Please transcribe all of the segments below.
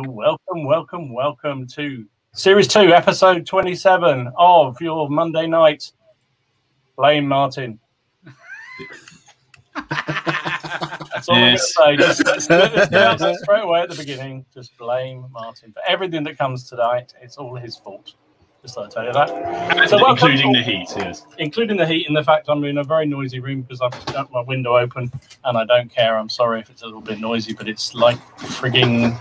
welcome to Series 2, Episode 27 of your Monday night. Blame Martin. That's all I'm going to say. Let's get out there straight away at the beginning. Just blame Martin for everything that comes tonight. It's all his fault. Just thought I'd tell you that. So including the heat, yes. Including the heat and the fact I'm in a very noisy room because I've got my window open and I don't care. I'm sorry if it's a little bit noisy, but it's like frigging,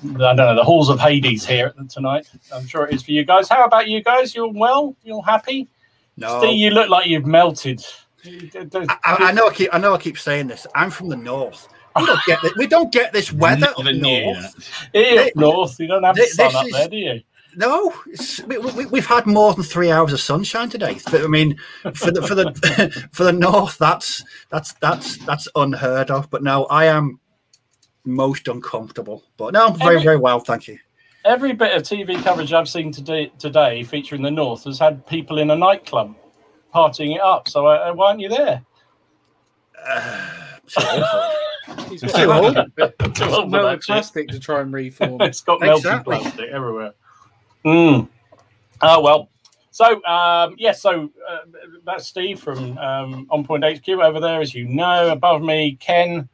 I don't know, the halls of Hades here tonight. I'm sure it is for you guys. How about you guys? You're well? You're happy? No. Steve, you look like you've melted. I know I keep saying this. I'm from the north. We don't get this weather up north. Up north, you don't have the sun up there, do you? No, we've had more than 3 hours of sunshine today. I mean, for the north, that's unheard of. But no, I am most uncomfortable. But no, very well, thank you. Every bit of TV coverage I've seen today featuring the north has had people in a nightclub partying it up. So why aren't you there? He's got too old for plastic to try and reform. It's got melted plastic everywhere. Oh well. So that's Steve from On Point HQ over there, as you know. Above me, Ken.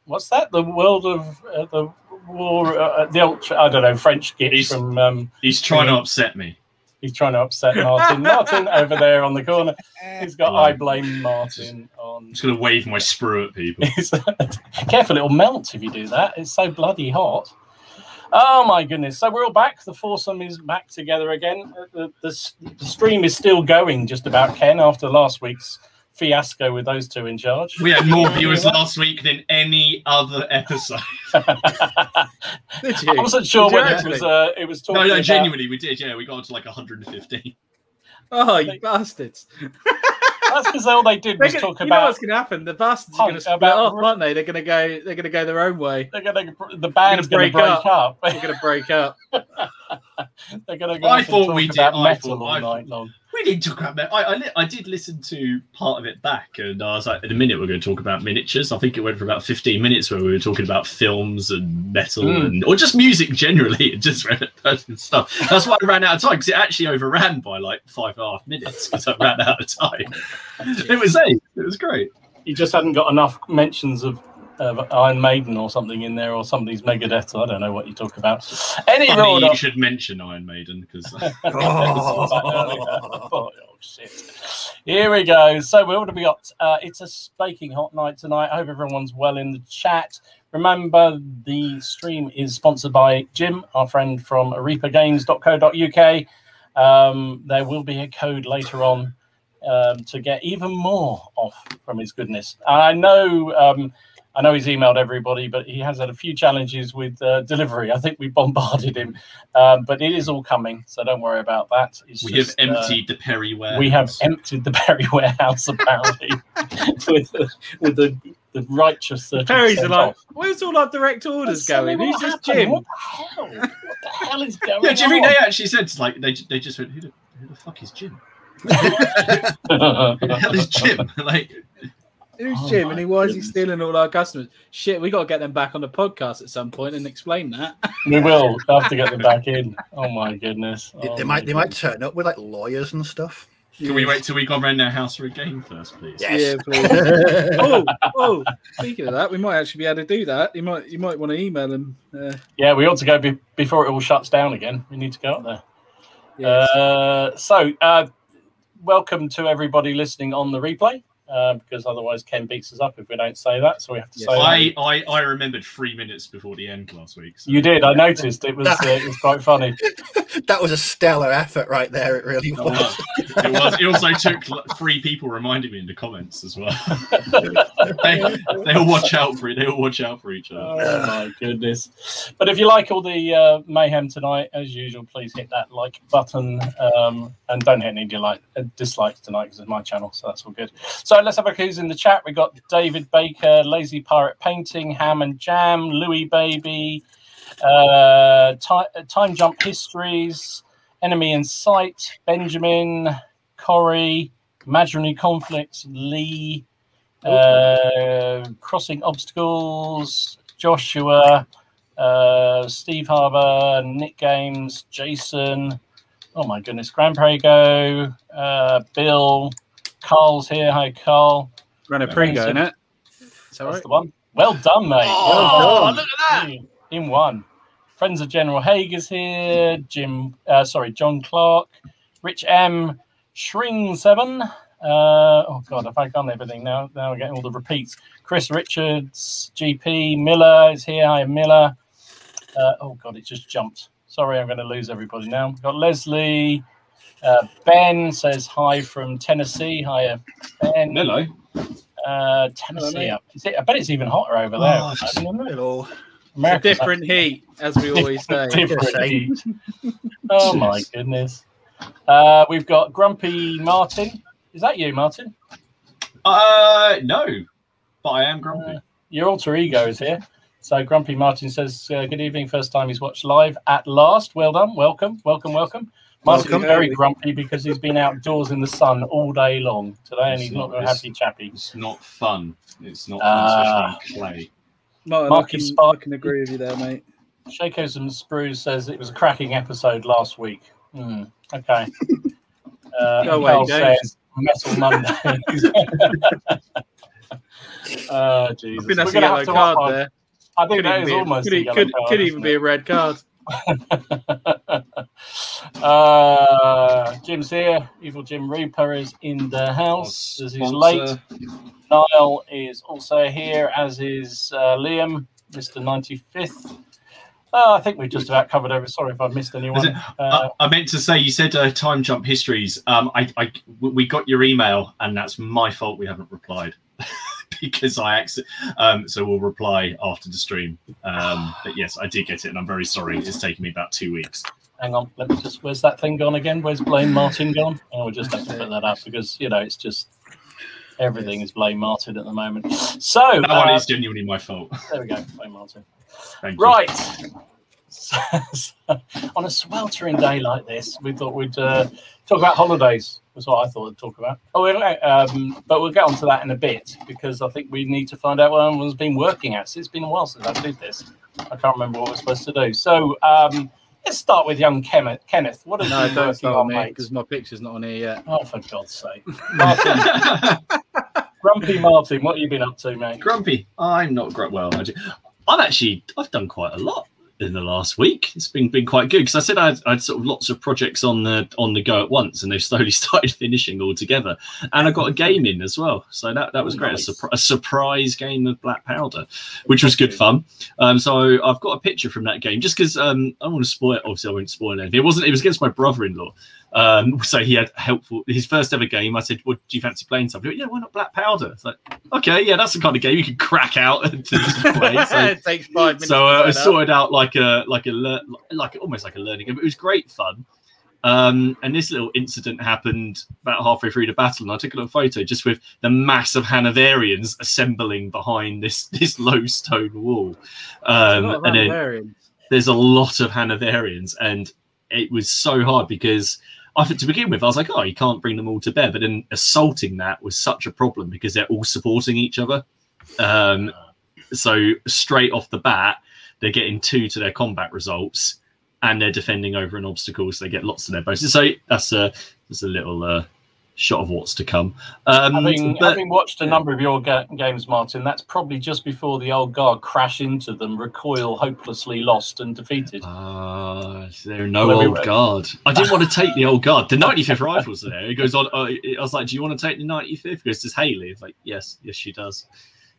What's that? The world of the war. The ultra. I don't know. French git from. He's trying to upset me. He's trying to upset Martin. Martin over there on the corner. He's got I blame Martin on. I'm just going to wave my sprue at people. Careful, it'll melt if you do that. It's so bloody hot. Oh my goodness! So we're all back. The foursome is back together again. The stream is still going, just about, Ken, after last week's fiasco with those two in charge. We had more viewers last week than any other episode. Did you? I wasn't sure whether it was talking. No, genuinely, we did. Yeah, we got to like 115. Oh, you bastards! That's because all they did was talk about. You know what's going to happen? The bastards are going to split off, aren't they? They're going to go their own way. The band's going to break up. They're going to break up. They're going to go. I thought we did. Metal all night long. We didn't talk about metal. I did listen to part of it back, and I was like, in a minute we're going to talk about miniatures. I think it went for about 15 minutes where we were talking about films and metal or just music generally, and just stuff. That's why I ran out of time, because it actually overran by like 5.5 minutes because I ran out of time. It was great. You just hadn't got enough mentions of Iron Maiden or something in there, or somebody's Megadeth. I don't know what you talk about. Anyway, you should mention Iron Maiden because. Oh shit! Here we go. So we're going to be got. It's a baking hot night tonight. I hope everyone's well in the chat. Remember, the stream is sponsored by Jim, our friend from reapergames.co.uk. There will be a code later on to get even more off from his goodness. I know he's emailed everybody, but he has had a few challenges with delivery. I think we bombarded him, but it is all coming, so don't worry about that. We have emptied the Perry warehouse. We have emptied the Perry warehouse, apparently, with the righteous 30% Perry's are like, off. where's all our direct orders going? Who's this Jim? What the hell is going on? Yeah, do you think they actually said, like, they just went, who the fuck is Jim? Who the hell is Jim? Like... Who's Jim, and why is he stealing all our customers? Shit, we got to get them back on the podcast at some point and explain that. We will have to get them back in. Oh my goodness! They might turn up with like lawyers and stuff. Can we wait till we go around their house for a game first, please? Yes. Yeah, please. oh! Speaking of that, we might actually be able to do that. You might want to email them. Yeah, we ought to go before it all shuts down again. We need to go up there. Yes. Welcome to everybody listening on the replay. Because otherwise Ken beats us up if we don't say that, so we have to say that. I remembered 3 minutes before the end last week. So. You did. I noticed. It was quite funny. That was a stellar effort right there. It really was. It was. It also took 3 people reminding me in the comments as well. they all watch out for it. They all watch out for each other. Oh my goodness! But if you like all the mayhem tonight, as usual, please hit that like button and don't hit any dislikes tonight because it's my channel, so that's all good. So let's have a look who's in the chat. We got David Baker, Lazy Pirate Painting, Ham and Jam, Louis Baby, Time Jump Histories, Enemy in Sight, Benjamin, Corey, Imaginary Conflicts, Lee, Crossing Obstacles, Joshua, Steve Harbour, Nick Games, Jason. Oh my goodness, Grand Prego, Bill, Carl's here. Hi, Carl. Run a Prego, innit? That's right. The one. Well done, mate. Oh, well done. look at that. In one. Friends of General Haig is here. John Clark, Rich M, Shring7. Oh God, have I done everything now? Now we're getting all the repeats. Chris Richards, GP Miller is here. Hi, Miller. Oh God, it just jumped. Sorry, I'm going to lose everybody now. We've got Leslie. Ben says hi from Tennessee. Hi, Ben. Hello. Tennessee. I bet it's even hotter over there. Hello. It's a different heat, as we always say. Different heat. Oh my goodness. We've got Grumpy Martin. Is that you, Martin? No, but I am Grumpy. Your alter ego is here. So Grumpy Martin says, good evening. First time he's watched live at last. Well done. Welcome. Martin is very grumpy because he's been outdoors in the sun all day long today, and he's not a happy chappy. It's not fun. It's not fun, especially in clay. No, I can agree with you there, mate. Shakos and Sprues says it was a cracking episode last week. Okay. Go away, says Metal Mondays. Jesus. I think that's a yellow card there. I think that is almost a yellow card. Could even be a red card. Jim's here. Evil Jim Reaper is in the house. This is late. Niall is also here, as is Liam, Mr. 95th. I think we've just about covered over. Sorry if I've missed anyone. I meant to say, you said time jump histories. We got your email, and that's my fault we haven't replied. Because so we'll reply after the stream. But yes, I did get it, and I'm very sorry. It's taken me about 2 weeks. Hang on, let me just. Where's that thing gone again? Where's Blame Martin gone? Oh, we'll just have to put that up because it's just everything is Blame Martin at the moment. So that one is genuinely my fault. There we go, Blame Martin. Thank you. Right. So, on a sweltering day like this, we thought we'd talk about holidays. Was what I thought I'd talk about. But we'll get onto that in a bit because I think we need to find out what everyone's been working at. It's been a while since I did this. I can't remember what we're supposed to do. So let's start with young Kenneth. What are you don't working on, me mate? Because my picture's not on here yet. Oh, for God's sake, Martin! Grumpy Martin, what have you been up to, mate? Grumpy, I'm not grumpy. Well, I've done quite a lot in the last week. It's been quite good because I said I had sort of lots of projects on the go at once, and they've slowly started finishing all together. And I got a game in as well, so that was great. Nice. A surprise game of Black Powder, which was good fun. So I've got a picture from that game just because I don't want to spoil it. Obviously, I won't spoil anything. It was against my brother-in-law. So he had his first ever game. I said, "Well, do you fancy playing something?" Yeah, why not Black Powder? It's like, okay, yeah, that's the kind of game you can crack out and just play. So, it takes 5 minutes. So I sorted out almost like a learning game. It was great fun. And this little incident happened about halfway through the battle, and I took a little photo just with the mass of Hanoverians assembling behind this low stone wall. And then there's a lot of Hanoverians, and it was so hard because to begin with, I was like, oh, you can't bring them all to bear. But then assaulting that was such a problem because they're all supporting each other. So straight off the bat, they're getting 2 to their combat results, and they're defending over an obstacle, so they get lots of their bonuses. So that's a little shot of what's to come. Having watched a number of your games, Martin, that's probably just before the old guard crash into them, recoil hopelessly lost and defeated. There are no old guard. I didn't want to take the old guard. The 95th Rifles there. It goes on. I was like, do you want to take the 95th? Because there's Haley. It's like, yes, she does.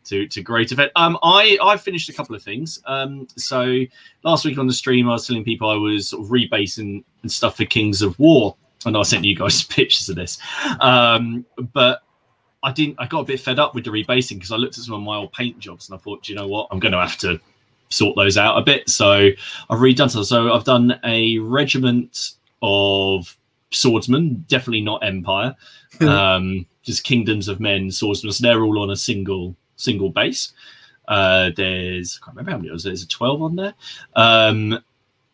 To great event. I finished a couple of things. So last week on the stream, I was telling people I was sort of rebasing and stuff for Kings of War. And I sent you guys pictures of this. But I got a bit fed up with the rebasing because I looked at some of my old paint jobs and I thought, do you know what? I'm going to have to sort those out a bit. So I've redone some. So I've done a regiment of swordsmen, definitely not Empire. Just Kingdoms of Men swordsmen. So they're all on a single base. There's, I can't remember how many, there's a 12 on there.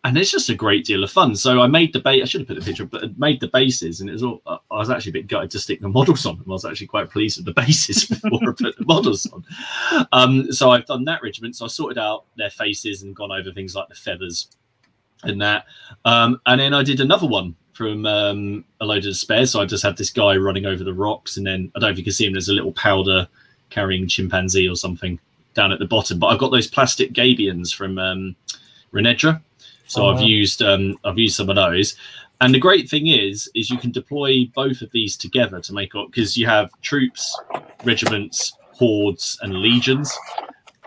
And it's just a great deal of fun. So I made the base. I should have put the picture, but I made the bases, and it was all. I was actually a bit gutted to stick the models on them. I was actually quite pleased with the bases before I put the models on. So I've done that regiment. So I sorted out their faces and gone over things like the feathers and that. And then I did another one from a load of spares. So I just had this guy running over the rocks, and then I don't know if you can see him. There's a little powder carrying chimpanzee or something down at the bottom. But I've got those plastic gabions from Renedra. So I've used some of those, and the great thing is you can deploy both of these together to make up, because you have troops, regiments, hordes, and legions.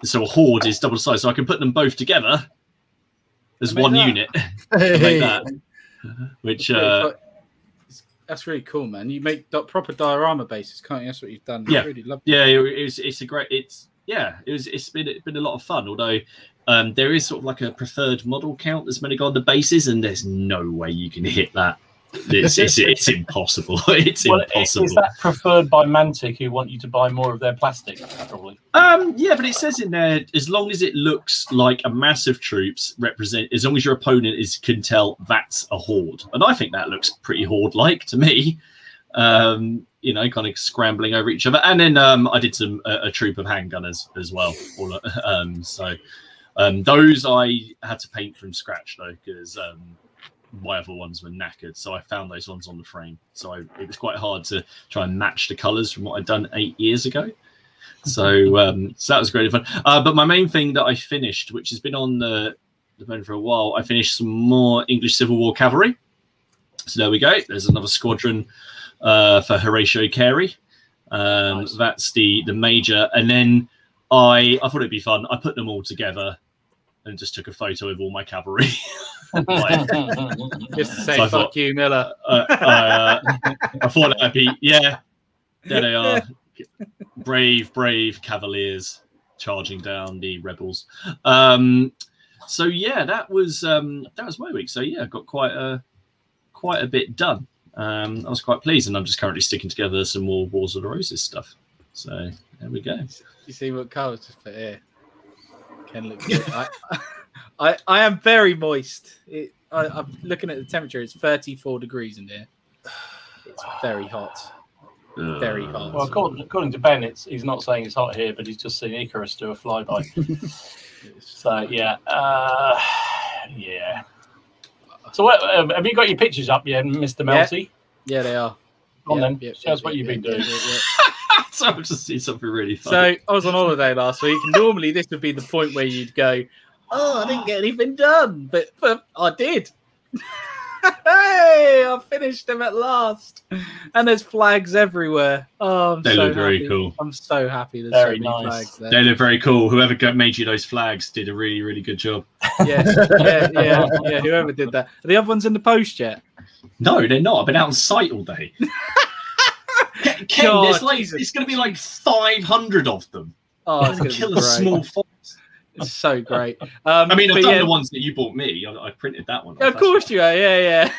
So a horde is double size, so I can put them both together as one unit. Make that, which that's really cool, man. You make proper diorama bases, can't you? That's what you've done. Yeah, I really love yeah. It's been a lot of fun, although. There is sort of like a preferred model count that's meant to go on the bases, and there's no way you can hit that. It's impossible. It's impossible. Is that preferred by Mantic, who want you to buy more of their plastic, probably? Yeah, but it says in there, as long as it looks like a mass of troops as long as your opponent can tell that's a horde. And I think that looks pretty horde-like to me. You know, kind of scrambling over each other. And then I did a troop of handgunners as well. Those I had to paint from scratch though, because my other ones were knackered. So I found those ones on the frame. So it was quite hard to try and match the colours from what I'd done 8 years ago. So that was great fun. But my main thing that I finished, which has been on the phone for a while, I finished some more English Civil War cavalry. So there we go. There's another squadron for Horatio Carey. Nice. That's the major. And then I thought it'd be fun. I put them all together and just took a photo of all my cavalry. Just to say, so fuck you, Miller. I thought that'd be, yeah, there they are. Brave cavaliers charging down the rebels. So yeah, that was my week. So yeah, I got quite a bit done. I was quite pleased, and I'm just currently sticking together some more Wars of the Roses stuff. So there we go. You see what Carl's just put here? Ken looks good. I am very moist. I'm looking at the temperature. It's 34 degrees in here. It's very hot. Very hot. Well, according to Ben, he's not saying it's hot here, but he's just seen Icarus do a flyby. So yeah, yeah. So what, have you got your pictures up yet, Mr. Melty? Yeah, they are. Go on then. Show us what you've been doing. So I've just seen something really fun. So I was on holiday last week, and normally this would be the point where you'd go, "Oh, I didn't get anything done," but I did. Hey, I finished them at last, and there's flags everywhere. Oh, they look very cool. I'm so happy. There's very so many nice. flags there. They look very cool. Whoever made you those flags did a really, really good job. Yes, yeah. Whoever did that. Are the other ones in the post yet? No, they're not. I've been out on site all day. Ken, God, it's going to be like 500 of them. Oh, it's going to kill a small fox. It's so great. I mean, I've done the ones that you bought me. I printed that one. Of course you are. Yeah.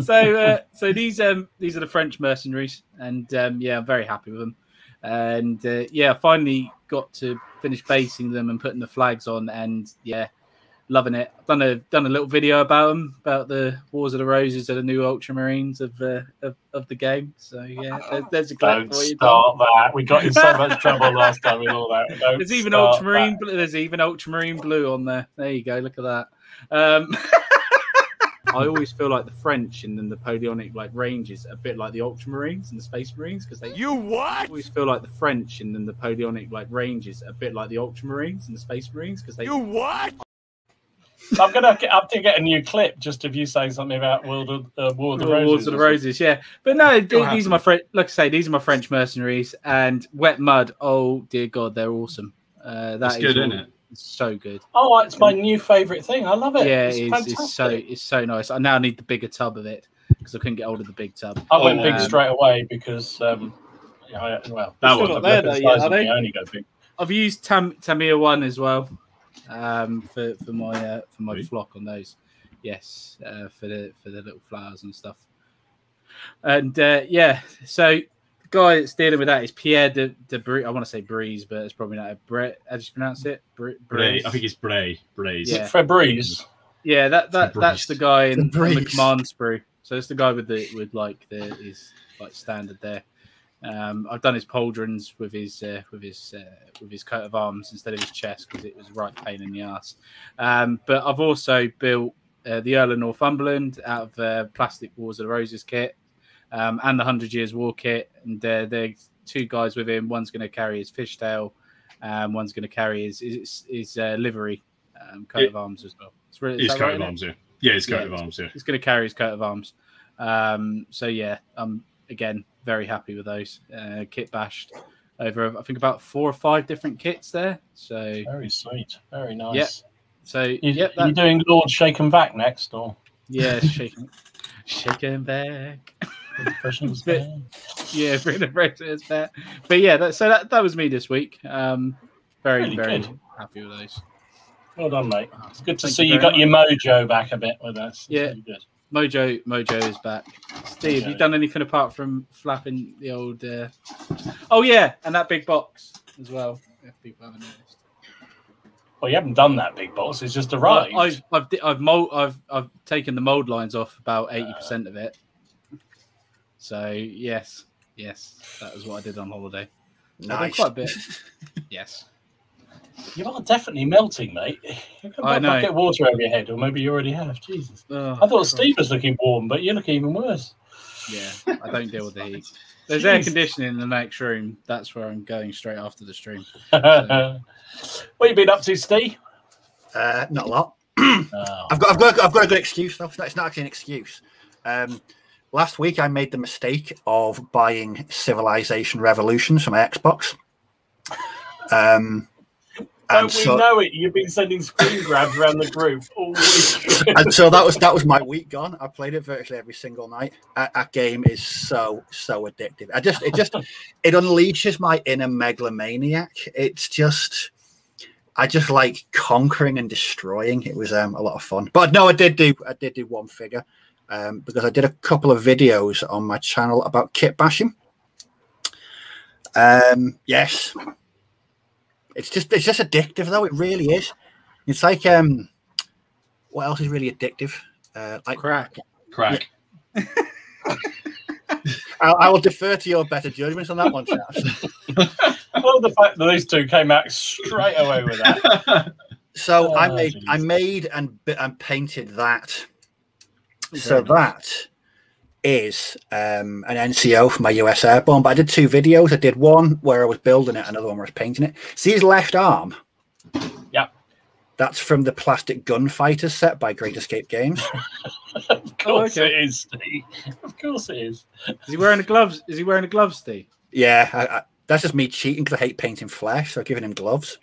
So these are the French mercenaries, and yeah, I'm very happy with them. And yeah, finally got to finish basing them and putting the flags on, and yeah, loving it. I've done a little video about them, about the Wars of the Roses of the new Ultramarines of the game. So yeah, there's a clip Don't for you. Start that. We got in so much trouble last time with all that. There's even Ultramarine blue. There's even Ultramarine blue on there. There you go. Look at that. I always feel like the French in the Napoleonic ranges are a bit like the Ultramarines and the Space Marines, because they. You what? I always feel like the French in the Napoleonic ranges are a bit like the Ultramarines and the Space Marines, because they. You what? I'm gonna have to get a new clip just of you saying something about Wars of the Roses. Wars of the Roses, yeah. But no, these are my French. Like I say, these are my French mercenaries, and Wet Mud. Oh dear God, they're awesome. That's good, isn't it? It's so good. Oh, it's my new favourite thing. I love it. Yeah, it's so nice. I now need the bigger tub of it because I couldn't get hold of the big tub. I went big straight away because that was there though. Yeah, I only go big. I've used Tamiya 1 as well for my flock on those. Yes, for the little flowers and stuff. And yeah, so guy that's dealing with that is Pierre de Brie. I want to say Breeze, but it's probably not a Brett. How do you pronounce it? Bray. I think it's Bray. Breeze. Yeah. Fabrice. Yeah, that's the guy on the command sprue. So it's the guy with his like standard there. I've done his pauldrons with his coat of arms instead of his chest because it was a right pain in the ass. But I've also built the Earl of Northumberland out of plastic Wars of the Roses kit and the 100 Years War kit. And there's two guys with him. One's going to carry his fishtail, one's going to carry his livery coat of arms as well. His coat of arms, yeah. Yeah, his coat of arms, yeah. He's going to carry his coat of arms. So yeah, I'm again very happy with those. Kit bashed over, I think, about 4 or 5 different kits there. So very sweet, very nice. Yeah. So you're doing Lord Shaken Back next, or shaken back. Yeah, bring the pressures back. But yeah, that was me this week. Very really very good. happy with those. Well done, mate. It's good to Thank see you you got very your mojo back a bit with us. Yeah. Really good. Mojo is back. Steve, have you done anything apart from flapping the old? Oh yeah, and that big box as well. If people haven't noticed. Well, you haven't done that big box. It's just arrived. I've taken the mold lines off about 80% of it. So yes, that was what I did on holiday. Nice. Quite a bit. Yes. You are definitely melting, mate. You've got a bucket of water over your head, or maybe you already have. Jesus. I thought Steve was looking warm, but you look even worse. Yeah, I don't deal with the heat. There's air conditioning in the next room. That's where I'm going straight after the stream. So. What you been up to, Steve? Not a lot. I've got a good excuse though. It's not actually an excuse. Last week I made the mistake of buying Civilization Revolutions for my Xbox. Don't we know it? You've been sending screen grabs around the group all week. And so that was my week gone. I played it virtually every single night. That game is so addictive. It unleashes my inner megalomaniac. I just like conquering and destroying. It was a lot of fun. But no, I did do one figure because I did a couple of videos on my channel about kit bashing. Yes. It's just addictive though. It really is. It's like what else is really addictive? Like crack. Yeah. I will defer to your better judgments on that one, Charles. Well, the fact that these two came out straight away with that. So I made and painted that. So that is an NCO for my US Airborne, but I did 2 videos. I did one where I was building it, another one where I was painting it. See his left arm? Yeah. That's from the Plastic Gunfighters set by Great Escape Games. Of course it is, Steve. Of course it is. Is he wearing the gloves? Is he wearing the gloves, Steve? Yeah, that's just me cheating because I hate painting flesh, so giving him gloves.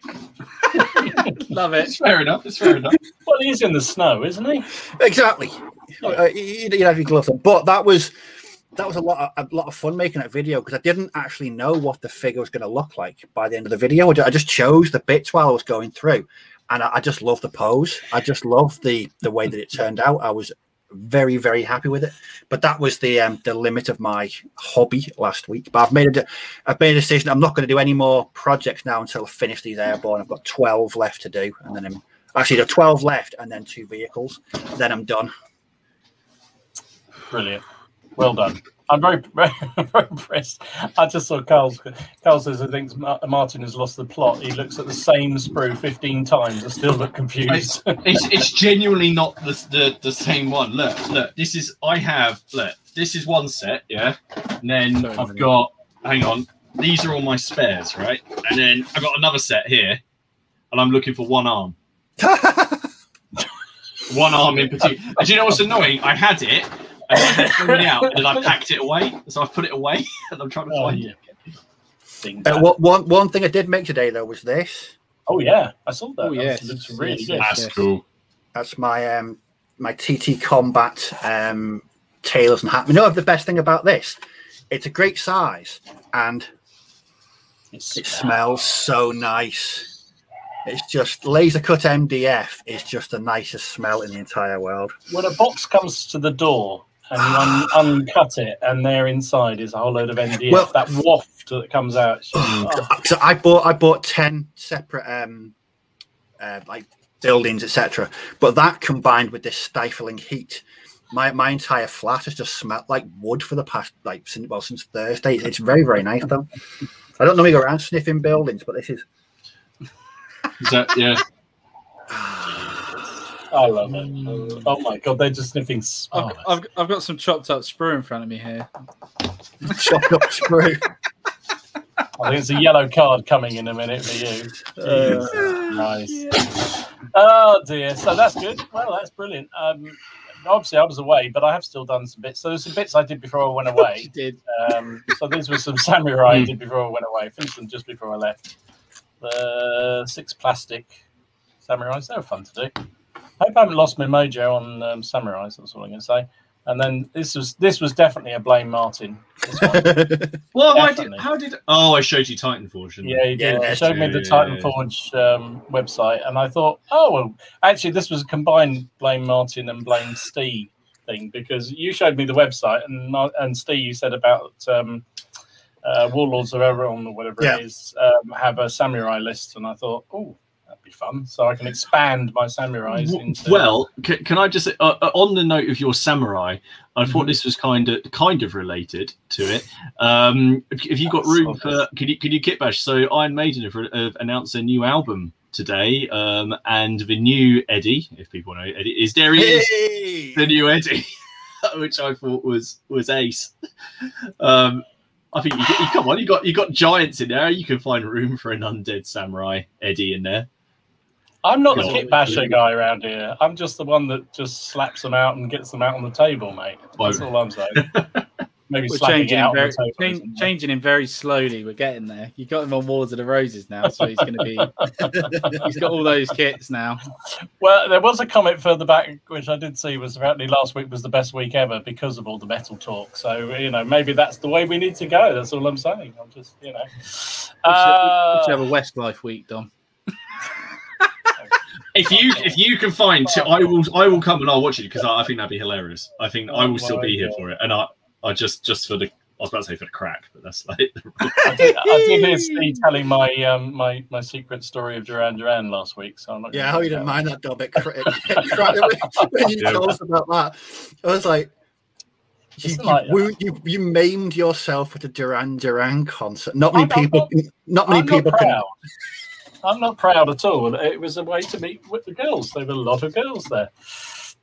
Love it. It's fair enough. Well, he's in the snow, isn't he? Exactly. You have your gloves on. But that was a lot of fun making that video because I didn't actually know what the figure was going to look like by the end of the video. I just chose the bits while I was going through, and I just loved the pose. I just loved the way that it turned out. I was very, very happy with it. But that was the limit of my hobby last week. But I've made a decision. I'm not going to do any more projects now until I finish these Airborne. I've got 12 left to do, and then there are 12 left, and then 2 vehicles. Then I'm done. Brilliant. Well done. I'm very, very, very impressed. I just saw Carl says, I think Martin has lost the plot. He looks at the same sprue 15 times and still look confused. It's genuinely not the same one. Look, this is one set, yeah? And then I've got, hang on, these are all my spares, right? And then I've got another set here, and I'm looking for one arm. One arm in particular. And do you know what's annoying? I had it, and I threw it out, and I packed it away. So I've put it away, and I'm trying to find it. One thing I did make today, though, was this. Oh, yeah. I saw that. Oh, yes. Looks really good. That's cool. That's my my TT Combat tailors and hat. You know the best thing about this? It's a great size, and it smells so nice. It's just laser cut MDF is just the nicest smell in the entire world. When a box comes to the door and you uncut it, and there inside is a whole load of MDF. Well, that waft that comes out. So I bought 10 separate like buildings, etc. But that combined with this stifling heat, my entire flat has just smelled like wood for the past since Thursday. It's very, very nice though. I don't normally go around sniffing buildings, but this is. Is that, yeah. I love it. Oh my god, they're just sniffing. I've got some chopped up sprue in front of me here. Chopped up sprue. I think it's a yellow card coming in a minute for you. Nice. Yeah. Oh dear. So that's good. Well, that's brilliant. Obviously, I was away, but I have still done some bits. So there's some bits I did before I went away. You did. So these were some samurai I did before I went away. Finished them just before I left. The 6 plastic samurais. They were fun to do. I hope I haven't lost my mojo on samurais. That's all I'm going to say. And then this was definitely a Blame Martin. Well, how did? Oh, I showed you Titan Forge. Yeah, you did. You showed me the Titan Forge website, and I thought, oh well, actually, this was a combined Blame Martin and Blame Steve thing, because you showed me the website, and Steve, you said about Warlords of Everon or whatever it is, have a samurai list, and I thought, oh, that'd be fun, so I can expand my samurais into... Well, can I just say, on the note of your samurai, I thought this was kind of related to it. If you got room for, could you kit bash? So Iron Maiden have announced a new album today, and the new Eddie, if people know Eddie, is the new Eddie, which I thought was ace. I think come on, you got giants in there. You can find room for an undead samurai Eddie in there. I'm not the kit basher guy around here. I'm just the one that just slaps them out and gets them out on the table, mate. That's all I'm saying. Maybe slapping it out on the table. Changing him very slowly. We're getting there. You got him on Wars of the Roses now, so he's going to be. He's got all those kits now. Well, there was a comment further back which I did see was apparently last week was the best week ever because of all the metal talk. So maybe that's the way we need to go. That's all I'm saying. I'm just we should have a Westlife week, Dom. If you can find, I will come and I'll watch it, because I think that'd be hilarious. I think I will still be here for it, and I just for the, I was about to say for the crack, but that's like. I did hear Steve telling my secret story of Duran Duran last week, so I'm not. Yeah, how you didn't mind that, Dom? When you told us about that, I was like. You maimed yourself at a Duran Duran concert. Not many people can. I'm not proud at all. It was a way to meet with the girls. There were a lot of girls there.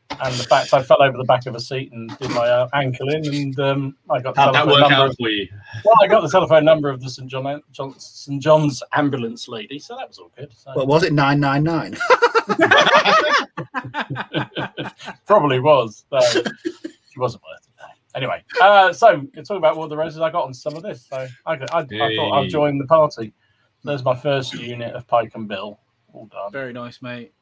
And the fact I fell over the back of a seat and did my ankle in, and I got how'd that work out for you? Well, I got the telephone number of the St. John's ambulance lady, so that was all good. So. Well, was it 999? Probably was. She wasn't worth it. Anyway, so you're talking about War of the Roses. I got on some of this, so I thought I'd join the party. There's my first unit of Pike and Bill. All done. Very nice, mate.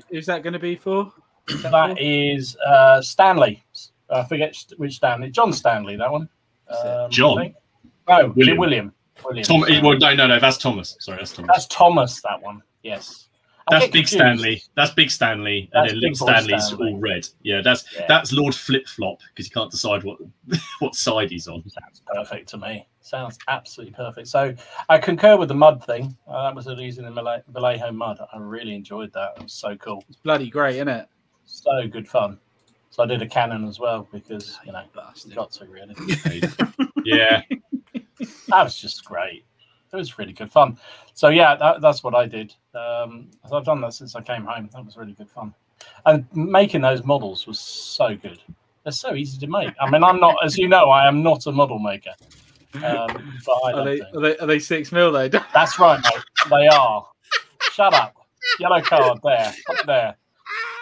Who's that going to be for? That is Stanley. I forget which Stanley. John Stanley, that one. John? No, William. Tom, well, no, that's Thomas. Sorry, that's Thomas. That's Thomas, that one. Yes. That's Big Stanley. That's Big Stanley, and then Little Stanley's all red. Yeah, that's Lord Flip Flop, because he can't decide what side he's on. That's perfect to me. Sounds absolutely perfect. So I concur with the mud thing. That was using the Vallejo mud. I really enjoyed that. It was so cool. It's bloody great, isn't it? So good fun. So I did a cannon as well, because you got to really. Yeah, that was just great. It was really good fun. So yeah, that's what I did. I've done that since I came home. That was really good fun. And making those models was so good. They're so easy to make. I mean, I'm not, as you know, I am not a model maker. But are they 6 mil though? That's right, mate. They are. Shut up. Yellow card there. Up there.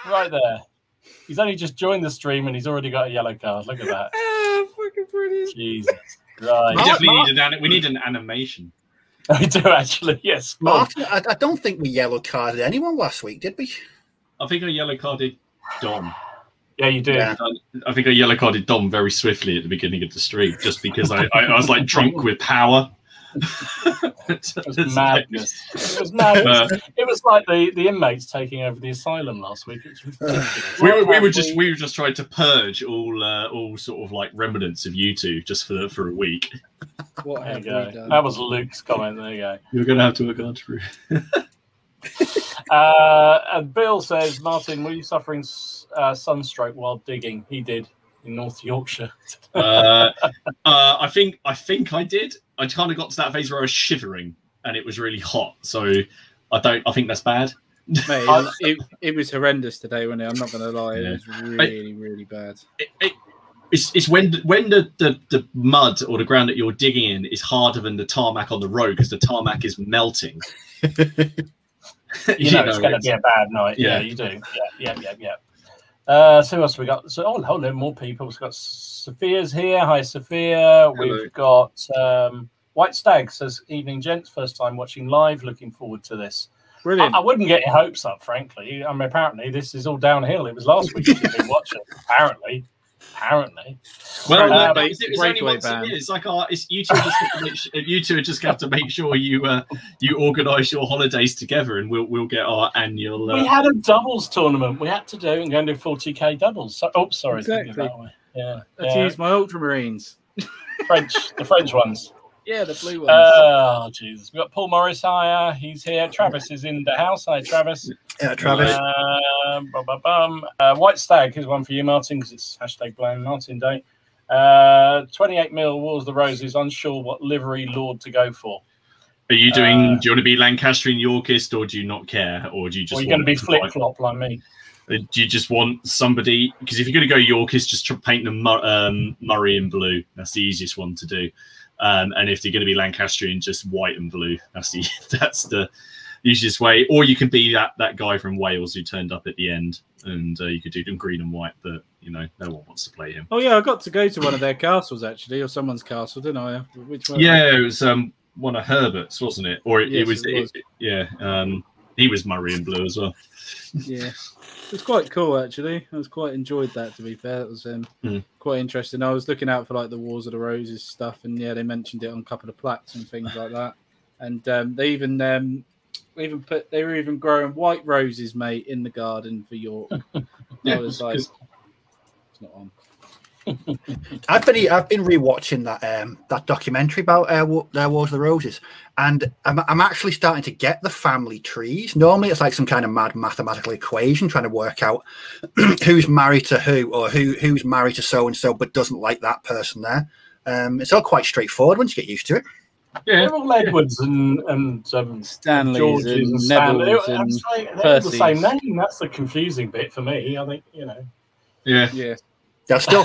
Right there. He's only just joined the stream and he's already got a yellow card. Look at that. Oh, fucking brilliant. Jesus. Right. We need an animation. We do actually, yes. Martin, I don't think we yellow carded anyone last week, did we? I think I yellow carded Dom. Yeah, you did. Yeah. I think I yellow carded Dom very swiftly at the beginning of the stream, just because I was like drunk with power. It was madness. It was madness. It was like the inmates taking over the asylum last week. It was ridiculous. We were just trying to purge all sort of like remnants of you two just for a week. What have we done? That was Luke's comment. There you go. You're going to have to work hard through. And Bill says, Martin, were you suffering sunstroke while digging? He did in North Yorkshire. I think I did. I kind of got to that phase where I was shivering and it was really hot. So I think that's bad. Mate, it was horrendous today, wasn't it? I'm not going to lie. It was really, really bad. It's when the mud or the ground that you're digging in is harder than the tarmac on the road because the tarmac is melting. you know it's going to be a bad night. Yeah, you do. Yeah. So who else we got? So hold on, more people. We've got Sophia's here. Hi, Sophia. Hello. We've got White Stag says, "Evening, gents. First time watching live. Looking forward to this." Brilliant. I wouldn't get your hopes up, frankly. I mean, apparently this is all downhill. It was last week you've been watching. Apparently. Well, it's only once a year. It's like it's you two. You two just have to make sure you organise your holidays together, and we'll get our annual. We had a doubles tournament. We had to do and go and do 40k doubles. So, sorry, exactly. Yeah, Let's use my Ultramarines. The French ones. Yeah, the blue ones. Oh, Jesus. We've got Paul Morris. Hi, he's here. Travis is in the house. Hi, Travis. Yeah, Travis. White Stag is one for you, Martin, because it's #Blame Martin Day. 28 mil Wars of the Roses. Unsure what livery Lord to go for. Are you doing? Do you want to be Lancastrian Yorkist, or do you not care, or do you just? Or are you going to be flip flop like me? Do you just want somebody? Because if you're going to go Yorkist, just paint them Murray in blue. That's the easiest one to do. And if they're going to be Lancastrian, just white and blue. That's the easiest way. Or you can be that guy from Wales who turned up at the end, and you could do them green and white. But no one wants to play him. Oh yeah, I got to go to one of their castles actually, or someone's castle, didn't I? Which one? Yeah, it was one of Herbert's, wasn't it? Or Yes, it was. He was Murray and blue as well. Yeah, it was quite cool actually. I was quite enjoyed that. To be fair, it was quite interesting. I was looking out for like the Wars of the Roses stuff, and yeah, they mentioned it on a couple of plaques and things like that. And they were even growing white roses, mate, in the garden for York. I was like, it's not on. I've been rewatching that documentary about Wars of the Roses, and I'm actually starting to get the family trees. Normally, it's like some kind of mad mathematical equation trying to work out who's married to who, or who's married to so and so, but doesn't like that person there. It's all quite straightforward once you get used to it. Yeah, they're all Edwards and Stanleys Georges and Nevilles and they're the same name. That's the confusing bit for me. I think Yeah. I still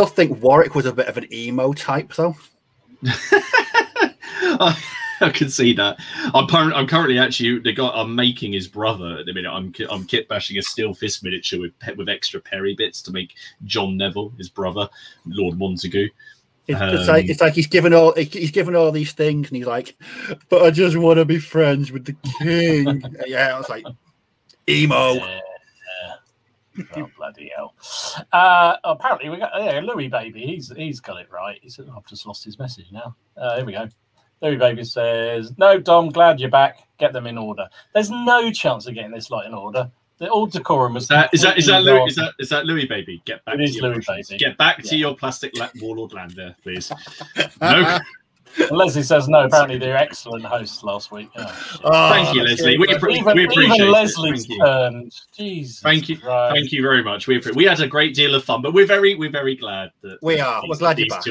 think Warwick was a bit of an emo type, though. I can see that. I'm currently actually I'm making his brother at the minute. I'm kit bashing a steel fist miniature with extra Perry bits to make John Neville, his brother, Lord Montagu. It's like he's given all these things, and he's like, but I just want to be friends with the king. Yeah, I was like, emo. Yeah. Oh, bloody hell. Apparently, we got Louis Baby. He's got it right. I've just lost his message now. Here we go. Louis Baby says, "No, Dom, glad you're back. Get them in order." There's no chance of getting this lot in order. They're all decorum. Is that Louis Baby? Get back. It is Louis Baby. Get back to your plastic Warlord land there, please. No. Leslie says no. Apparently, they're excellent hosts last week. Thank you, Leslie. We appreciate even Leslie's turn. Jesus. Thank you. Thank you very much. We had a great deal of fun, but we're very glad that we're glad you're back.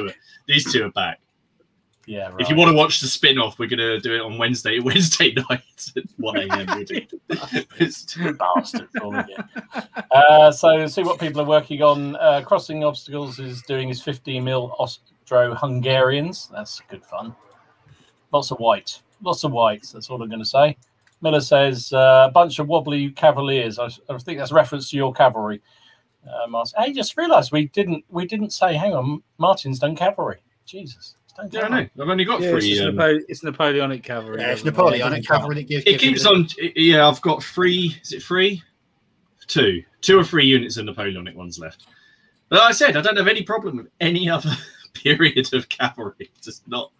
These two are back. Yeah. Right. If you want to watch the spin-off, we're gonna do it on Wednesday night at 1 a.m. Bastards, all of you. So see what people are working on. Crossing Obstacles is doing his 50 mil Austro-Hungarians. That's good fun. Lots of white. That's all I'm going to say. Miller says a bunch of wobbly cavaliers. I think that's reference to your cavalry. Martin. I just realised we didn't say. Hang on, Martin's done cavalry. Jesus. Yeah, I know. I've only got 3. It's Napoleonic cavalry. Yeah, it's Napoleonic cavalry. It keeps on. Yeah, I've got 3. Is it 3? 2 or 3 units of Napoleonic ones left. But like I said, I don't have any problem with any other period of cavalry. Just not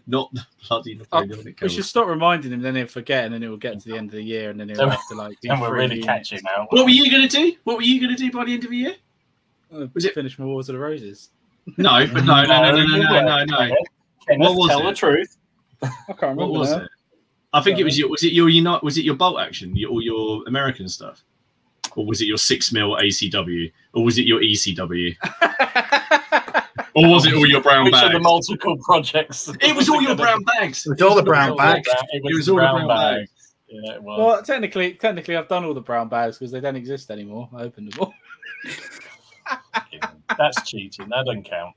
Not the bloody Napoleonic We code. should stop reminding him, then he'll forget, and then it will get to the end of the year, and then he'll have to like. And we're really catching now. What were you going to do? What were you going to do by the end of the year? Was it finish my Wars of the Roses? No, but no. What was tell it? the truth. I can't remember. What was now. it? I think it was your. Was it your bolt action, or your American stuff, or was it your 6mm ACW, or was it your ECW, or was it all your brown Which bags? are the multiple projects? It was all your brown bags. It was all the brown bags. It was was all the the brown brown bags. Yeah, it was. Well, technically, I've done all the brown bags because they don't exist anymore. I opened them all. That's cheating. That doesn't count.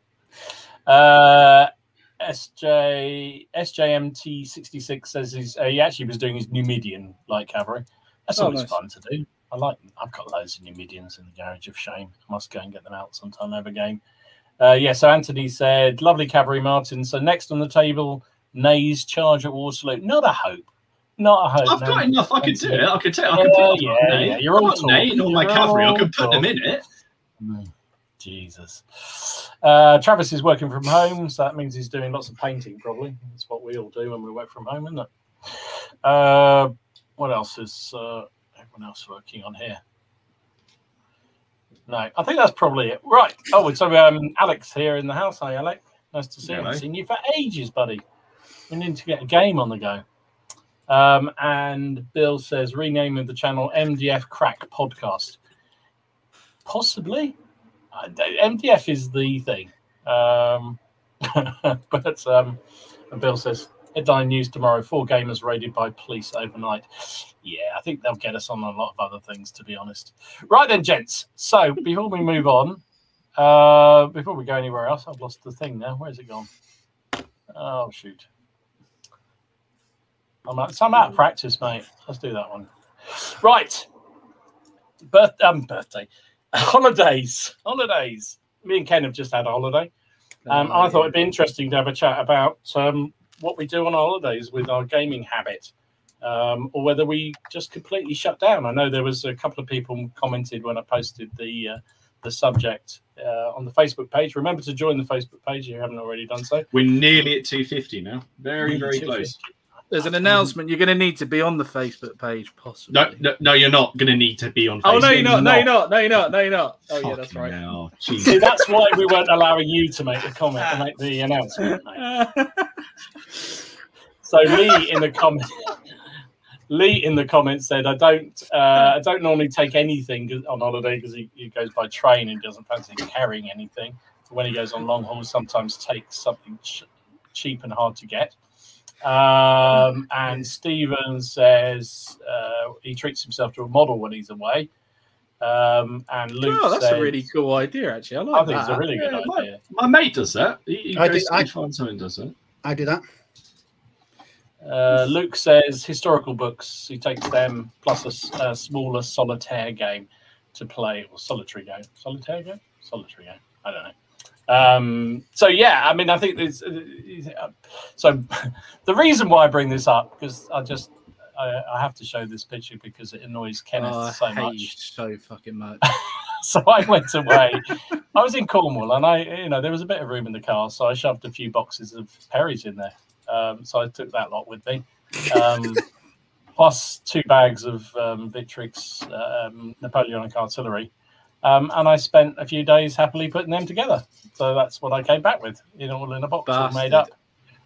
SJMT66 says he actually was doing his Numidian light cavalry. That's always nice. fun to do. I like them. I've got loads of Numidians in the garage of shame. I must go and get them out sometime over game. So Anthony said, lovely cavalry, Martin. So next on the table, Nay's charge at war salute. Not a hope. Not a hope. I've got enough. I could do it. I could put yeah. You're all Nay and all my cavalry. I could put them in it. Jesus. Travis is working from home, so that means he's doing lots of painting, probably. That's what we all do when we work from home, isn't it? What else is everyone else working on here? No, I think that's probably it. Right. Oh, so Alex here in the house. Hi, Alec. Nice to see you. I haven't seen you for ages, buddy. We need to get a game on the go. And Bill says, rename of the channel MDF Crack Podcast. Possibly. MDF is the thing. But Bill says, headline news tomorrow, 4 gamers raided by police overnight. Yeah, I think they'll get us on a lot of other things, to be honest. Right then, gents. So before we move on, before we go anywhere else, I've lost the thing now. Where's it gone? Oh, shoot. I'm out of practice, mate. Let's do that one. Right. Birthday. Holidays. Me and Ken have just had a holiday. I thought it'd be interesting to have a chat about what we do on our holidays with our gaming habit, or whether we just completely shut down. I know there was a couple of people commented when I posted the subject on the Facebook page. Remember to join the Facebook page if you haven't already done so. We're nearly at 250 now. Very, very close. There's an announcement. You're going to need to be on the Facebook page, possibly. No, you're not going to need to be on Facebook. Oh, no, you're not. No, you're not. Oh, yeah, that's right. Hell, see, that's why we weren't allowing you to make the comment and make the announcement, mate. So Lee in the comments said, I don't normally take anything on holiday because he goes by train and doesn't fancy carrying anything. But when he goes on long hauls, sometimes takes something cheap and hard to get. And Stephen says he treats himself to a model when he's away. And Luke that's says, a really cool idea, actually. I think it's a really good idea. My mate does that. I find someone does that. I do that. Luke says historical books. He takes them plus a smaller solitaire game to play, or solitary game. Solitaire game? Solitary game. I don't know. So yeah, I mean, I think there's so the reason why I bring this up, because I have to show this picture because it annoys Kenneth so much. So fucking much. So I went away. I was in Cornwall, and there was a bit of room in the car, so I shoved a few boxes of Perry's in there. So I took that lot with me, plus 2 bags of Victrix Napoleonic artillery. And I spent a few days happily putting them together. So that's what I came back with, all in a box, all made up,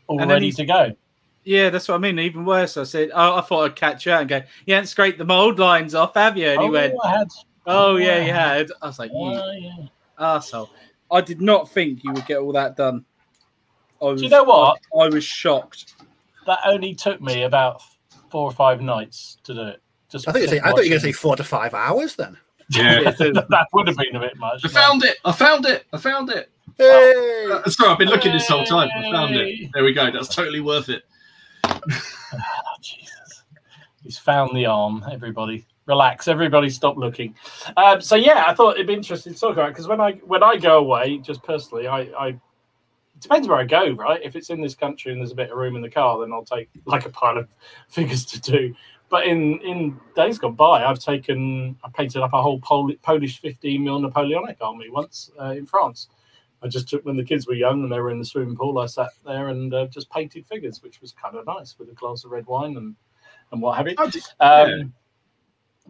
all ready to go. Yeah, that's what I mean. Even worse, I said, I thought I'd catch you out and go, you haven't scraped the mould lines off, have you? And he went, I had. Oh, yeah, you had. I was like, you arsehole. I did not think you would get all that done. Do you know what? I was shocked. That only took me about 4 or 5 nights to do it. I thought you were going to say 4 to 5 hours then. Yeah, that would have been a bit much. I found it. Hey! Sorry, I've been looking this whole time. I found it. There we go. That's totally worth it. Oh, Jesus. He's found the arm, everybody. Relax, everybody stop looking. So yeah, I thought it'd be interesting to talk about, because when I go away, just personally, it depends where I go, right? If it's in this country and there's a bit of room in the car, then I'll take like a pile of figures to do. But in days gone by, I painted up a whole Polish 15mm Napoleonic army once in France. I just took when the kids were young and they were in the swimming pool. I sat there and just painted figures, which was kind of nice with a glass of red wine and what have you.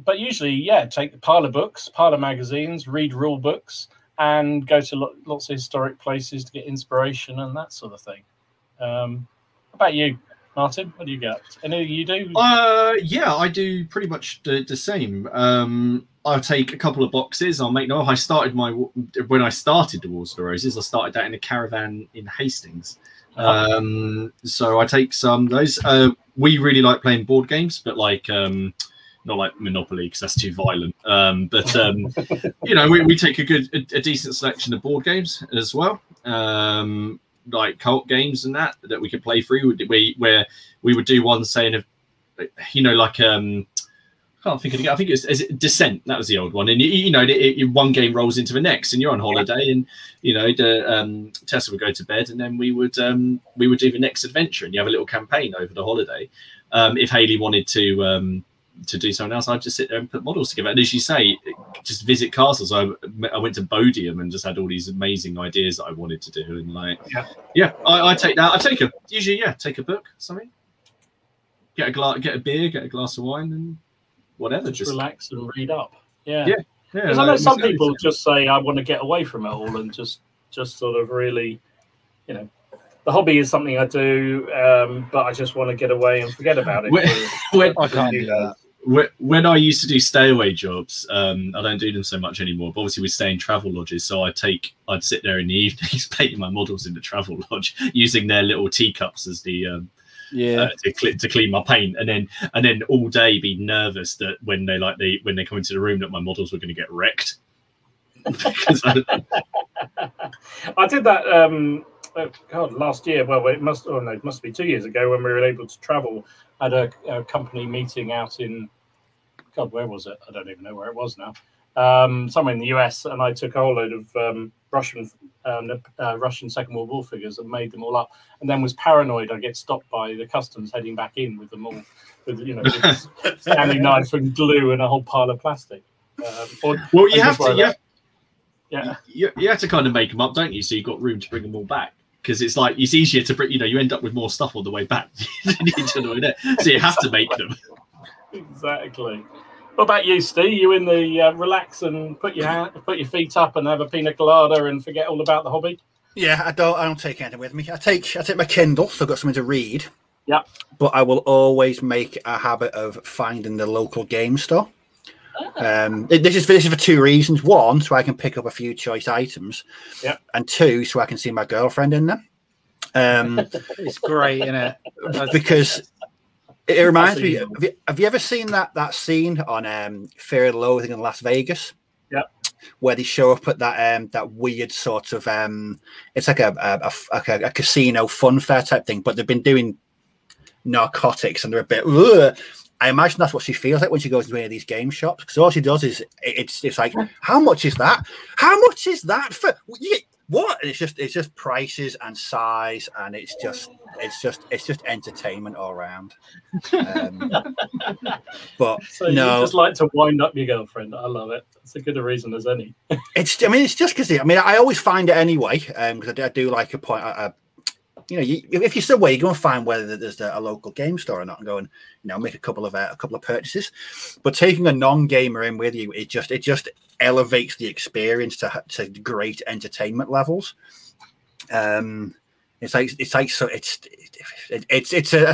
But usually, take a pile of books, pile of magazines, read rule books, and go to lots of historic places to get inspiration and that sort of thing. How about you, Martin? What do you get? Any you do? Yeah, I do pretty much the same. I'll take a couple of boxes. I'll make. I started when I started the Wars of the Roses. I started that in a caravan in Hastings. So I take some of those. We really like playing board games, but like not like Monopoly because that's too violent. But we take a decent selection of board games as well. Like cult games and that we could play through. Where we would do one saying of, I can't think of it. I think it's Descent. That was the old one. And one game rolls into the next, and you're on holiday, and Tessa would go to bed, and then we would do the next adventure, and you have a little campaign over the holiday. If Hayley wanted to do something else, I'd just sit there and put models together. And as you say, just visit castles. I went to Bodiam and just had all these amazing ideas that I wanted to do. And I take that. I take a book, something. Get a beer, get a glass of wine, and whatever. Just relax and read up. Yeah. Because I know some people just say, I want to get away from it all and just sort of really, the hobby is something I do, but I just want to get away and forget about it. I can't do that. When I used to do stay away jobs, I don't do them so much anymore. But obviously, we stay in travel lodges, so I'd sit there in the evenings painting my models in the travel lodge using their little teacups as the to clean my paint, and then all day be nervous that when they come into the room that my models were going to get wrecked. I did that. Last year. Well, it must be 2 years ago when we were able to travel. I had a company meeting out in, where was it? I don't even know where it was now. Somewhere in the US, and I took a whole load of Russian Second World War figures and made them all up, and then was paranoid I'd get stopped by the customs heading back in with them all, with Stanley knife and glue and a whole pile of plastic. You have to, you have to kind of make them up, don't you? So you've got room to bring them all back. Because it's like it's easier to bring, you end up with more stuff on the way back than you need to know there. So you have to make them. Exactly. What about you, Steve? You in the relax and put your feet up and have a pina colada and forget all about the hobby? Yeah, I don't take anything with me. I take my Kindle, so I've got something to read. Yeah. But I will always make a habit of finding the local game store. This is for two reasons. One, so I can pick up a few choice items. Yeah. And two, so I can see my girlfriend in them. It's great, isn't it? Because it reminds me. Have you ever seen that scene on Fear and Loathing in Las Vegas? Yeah. Where they show up at that weird sort of it's like a casino fun fair type thing, but they've been doing narcotics and they're a bit. Ugh. I imagine that's what she feels like when she goes into any of these game shops, because all she does is it's like, how much is that? How much is that for what? And it's just prices and size, and it's just entertainment all around. But so you just like to wind up your girlfriend. I love it. It's a good a reason as any. It's just because I always find it anyway, because I do like a point. If you're somewhere, you go and find whether there's a local game store or not, and go and make a couple of purchases. But taking a non-gamer in with you, it just elevates the experience to great entertainment levels. It's a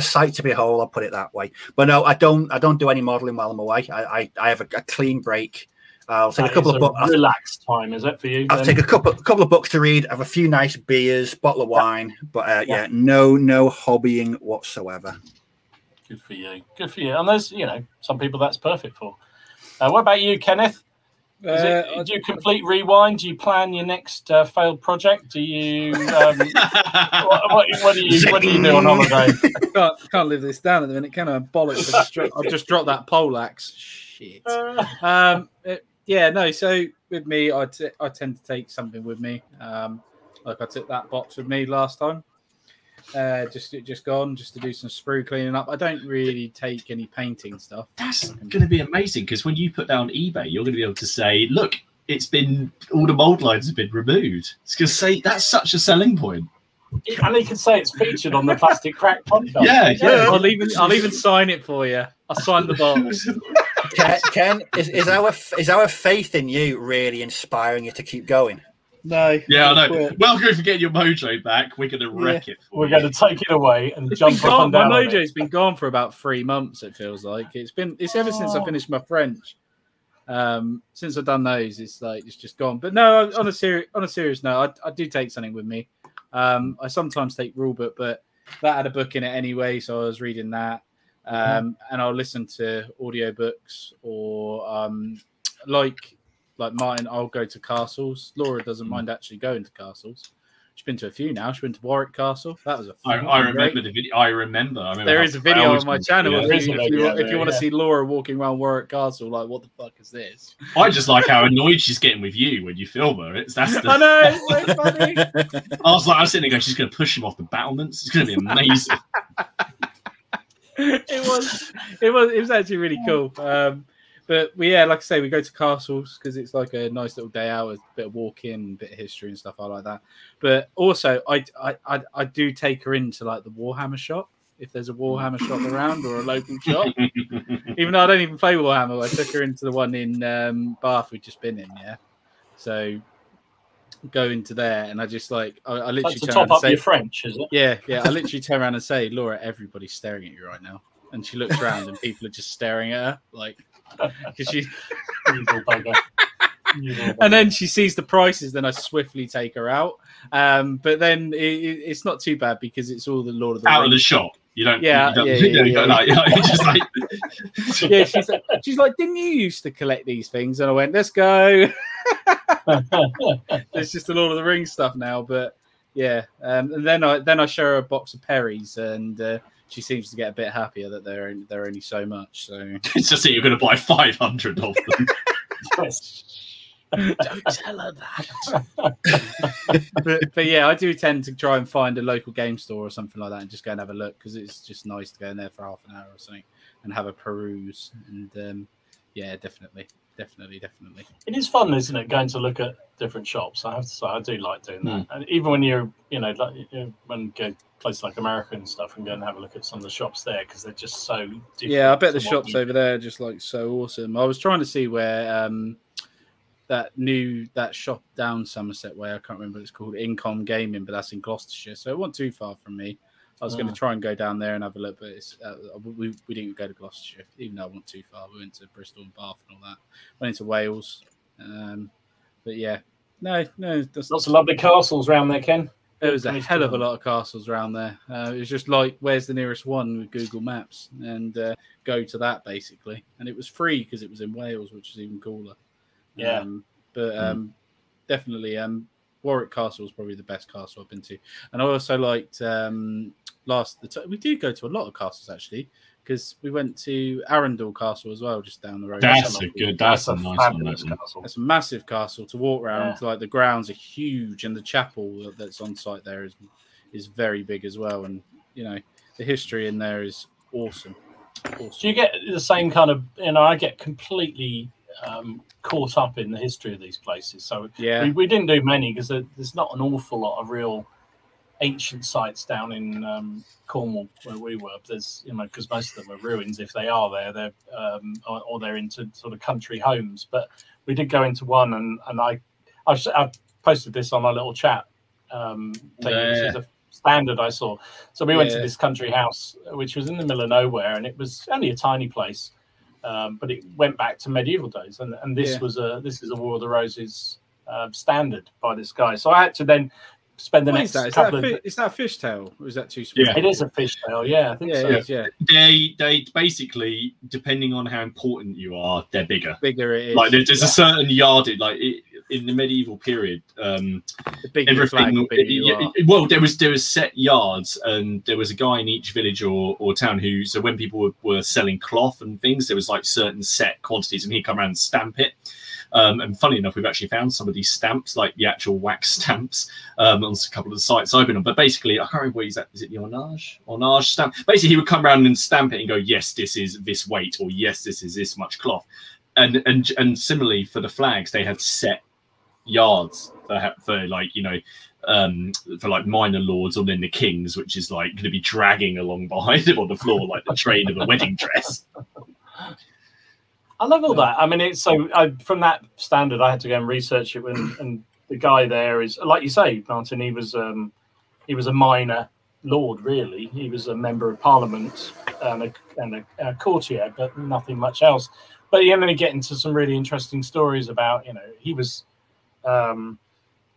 sight to behold. I'll put it that way. But no, I don't do any modelling while I'm away. I have a clean break. I'll take a couple of books. Relaxed time, is it for you? I'll take a couple of books to read. Have a few nice beers, bottle of wine. But no hobbying whatsoever. Good for you. Good for you. And there's some people that's perfect for. What about you, Kenneth? Do you complete rewind? Do you plan your next failed project? Do you what do you do on holiday? Can't live this down at the minute, can I? Bollocks! I've just dropped that poleaxe. Shit. So with me, I tend to take something with me. Like I took that box with me last time. Just to do some sprue cleaning up. I don't really take any painting stuff. That's going to be amazing, because when you put down eBay, you're going to be able to say, look, it's been all the mold lines have been removed. It's going to say that's such a selling point. And you can say it's featured on the Plastic Crack podcast. Yeah. I'll even sign it for you. I'll sign the box. Ken, is our faith in you really inspiring you to keep going? No. Yeah, I know. Well, good for getting your mojo back. We're going to wreck it. We're going to take it away and jump up and My down. mojo's been gone for about 3 months. It feels like it's ever since I finished my French. Since I've done those, it's just gone. But no, on a serious note, I do take something with me. I sometimes take rulebook, but that had a book in it anyway, so I was reading that. And I'll listen to audiobooks or like Martin, I'll go to castles. Laura doesn't mind actually going to castles. She's been to a few now. She went to Warwick Castle. That was I remember the video. I remember there is a video on my channel. Yeah, if you want to see Laura walking around Warwick Castle, like, what the fuck is this? I just like how annoyed she's getting with you when you film her. I know, it's so funny. I was sitting there going, she's going to push him off the battlements. It's going to be amazing. It was actually really cool. But like I say, we go to castles because it's like a nice little day out, a bit of walking, a bit of history and stuff. I like that. But also, I do take her into like the Warhammer shop if there's a Warhammer shop around or a local shop. Even though I don't even play Warhammer, I took her into the one in Bath we've just been in. Yeah, so go into there, and I just I literally turn around and say, your French, is it? Yeah. I literally turn around and say, Laura, everybody's staring at you right now, and she looks around and people are just staring at her like. Because she, and then she sees the prices. Then I swiftly take her out. But then it's not too bad because it's all the Lord of the Rings. Out of the shop. You don't. Yeah. Just like, yeah. She's like, didn't you used to collect these things? And I went, let's go. It's just the Lord of the Rings stuff now. But yeah. And then I show her a box of Perry's and. She seems to get a bit happier that they're only so much. So it's just that you're going to buy 500 of them. Don't tell her that. but yeah, I do tend to try and find a local game store or something like that and just go and have a look because it's just nice to go in there for half an hour or something and have a peruse. And yeah, definitely. It is fun, isn't it, going to look at different shops? I have to say, I do like doing that. And even when when you go places like America and stuff and go and have a look at some of the shops there because they're just so different. Yeah, I bet the shops over there are just like so awesome. I was trying to see where that shop down Somerset Way, I can't remember what it's called, Incom Gaming, but that's in Gloucestershire, so it wasn't too far from me. I was going to try and go down there and have a look, but we didn't go to Gloucestershire, even though I wasn't too far. We went to Bristol and Bath and all that. Went into Wales. But yeah, no. Lots of lovely castles around there, Ken. There was a hell of a lot of castles around there. It was just like, where's the nearest one with Google Maps? And go to that, basically. And it was free because it was in Wales, which is even cooler. Yeah. Definitely, Warwick Castle was probably the best castle I've been to. And I also liked we did go to a lot of castles, actually, because we went to Arundel Castle as well, just down the road. That's a nice castle. It's a massive castle to walk around. Yeah. Like the grounds are huge, and the chapel that's on site there is very big as well. And the history in there is awesome. Do you get the same kind of? I get completely caught up in the history of these places. So yeah, we didn't do many because there's not an awful lot of real ancient sites down in Cornwall where we were. There's because most of them are ruins if they are there. They're or they're into sort of country homes. But we did go into one, and I posted this on my little chat thing. This is a standard I saw. So we went to this country house which was in the middle of nowhere, and it was only a tiny place. But it went back to medieval days, and this is a War of the Roses standard by this guy. So I had to then spend the next couple of. Is that a fishtail, or is that too small? Yeah, it is a fishtail. Yeah, I think so. It is, yeah. They basically, depending on how important you are, they're bigger. Bigger it is. Like there's a certain yardage, like in the medieval period. The bigger flag, the bigger you are. Well, there was set yards, and there was a guy in each village or town who. So when people were selling cloth and things, there was like certain set quantities, and he'd come around and stamp it. And funny enough, we've actually found some of these stamps, like the actual wax stamps, on a couple of the sites I've been on. But basically, I can't remember what he's at. Is it the Ornage stamp? Basically, he would come around and stamp it and go, yes, this is this weight, or yes, this is this much cloth. and similarly for the flags, they had set yards for like, you know, for like minor lords, or then the kings, which is like going to be dragging along behind him on the floor like the train of a wedding dress. I love all that. I mean, it's so from that standard, I had to go and research it. And the guy there is, like you say, Martin. He was a minor lord, really. He was a member of parliament and a courtier, but nothing much else. But you only get into some really interesting stories about, you know, he was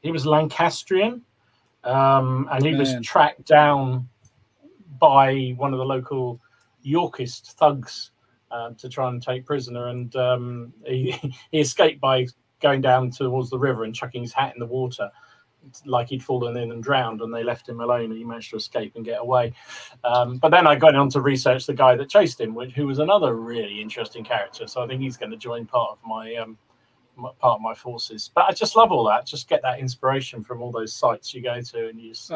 Lancastrian, and he was tracked down by one of the local Yorkist thugs to try and take prisoner, and he escaped by going down towards the river and chucking his hat in the water, like he'd fallen in and drowned, and they left him alone, and he managed to escape and get away. But then I got on to research the guy that chased him, who was another really interesting character. So I think he's going to join part of my forces. But I just love all that. Just get that inspiration from all those sites you go to, and you just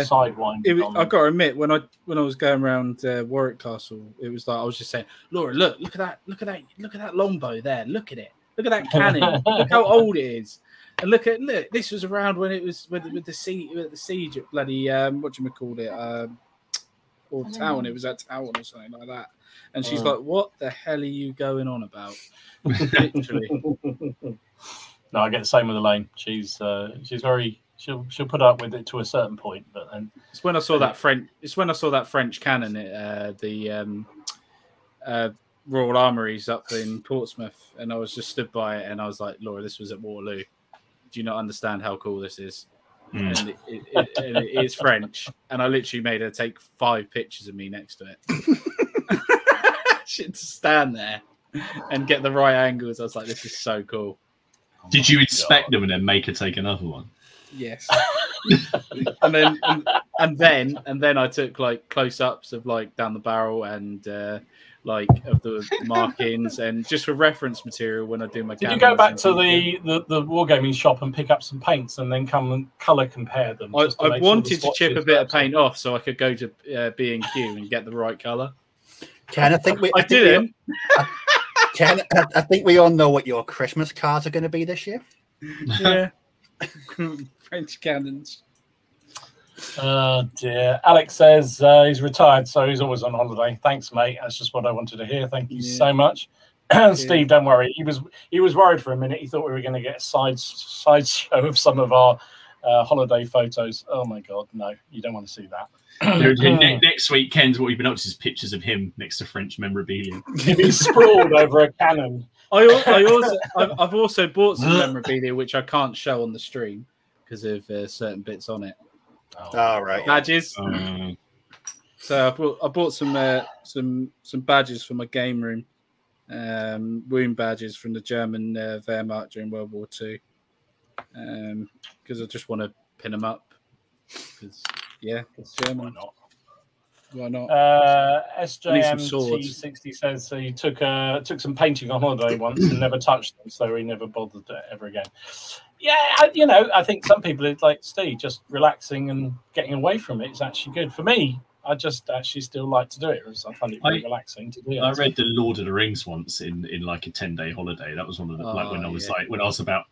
sidewind. I got to admit, when I was going around Warwick Castle, it was like I was just saying, Laura, look at that longbow there. Look at it. Look at that cannon. Look how old it is. And look, this was around when it was with the siege at bloody whatchamacallit, or Town. It was at Town or something like that. And she's like, "What the hell are you going on about?" Literally. No, I get the same with Elaine. She's very. She'll put up with it to a certain point, but then it's when I saw that French. It's when I saw that French cannon at the Royal Armouries up in Portsmouth, and I was just stood by it, and I was like, "Laura, this was at Waterloo. Do you not understand how cool this is?" And it is French, and I literally made her take 5 pictures of me next to it. Shit, to stand there and get the right angles. I was like, "This is so cool." Did you inspect them and then make her take another one? Yes. and then I took like close-ups of like down the barrel and like of the markings, and just for reference material when I do my. Did you go back to the Wargaming shop and pick up some paints and then come and colour compare them? I wanted to chip a bit of paint off so I could go to B&Q and get the right colour. Ken, I think I didn't. Ken, I think we all know what your Christmas cards are going to be this year. Yeah. French cannons. Oh dear. Alex says he's retired, so he's always on holiday. Thanks, mate. That's just what I wanted to hear. Thank you so much. Steve, don't worry. He was worried for a minute. He thought we were going to get a side show of some of our holiday photos. Oh my God, no! You don't want to see that. Next week, Ken's what we've been up to is pictures of him next to French memorabilia. He's sprawled over a cannon. I've also bought some memorabilia which I can't show on the stream because of certain bits on it. Right. Badges. So I bought some badges for my game room, wound badges from the German Wehrmacht during World War II, because I just want to pin them up. Because it's German. Why not? SJMT60 says he took some painting on holiday once and never touched them, so he never bothered ever again. Yeah, I think some people, it's like Steve, just relaxing and getting away from it is actually good. For me, I just actually still like to do it. I find it very relaxing to do it. I read the Lord of the Rings once in like a 10-day holiday. That was one of the when I was about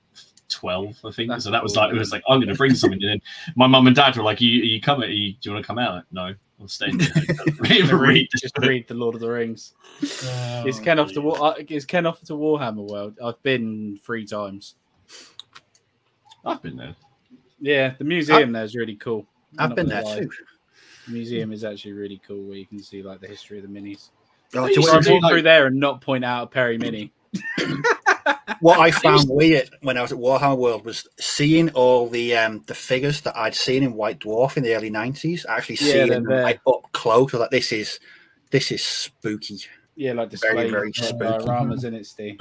12, I think. So that was like, it was like, I'm going to bring something. And then my mum and dad were like, you come? Do you want to come out? No, I'll stay in the just read the Lord of the Rings. Is Ken off to Warhammer World? I've been 3 times. I've been there. Yeah, the museum there is really cool. I've been there too. The museum is actually really cool, where you can see like the history of the minis. I walk through there and not point out a Perry Mini. What I found weird when I was at Warhammer World was seeing all the figures that I'd seen in White Dwarf in the early 90s. Actually seeing them like up close. I was like, this is spooky. Yeah, like very, very spooky. Dioramas in it, Steve.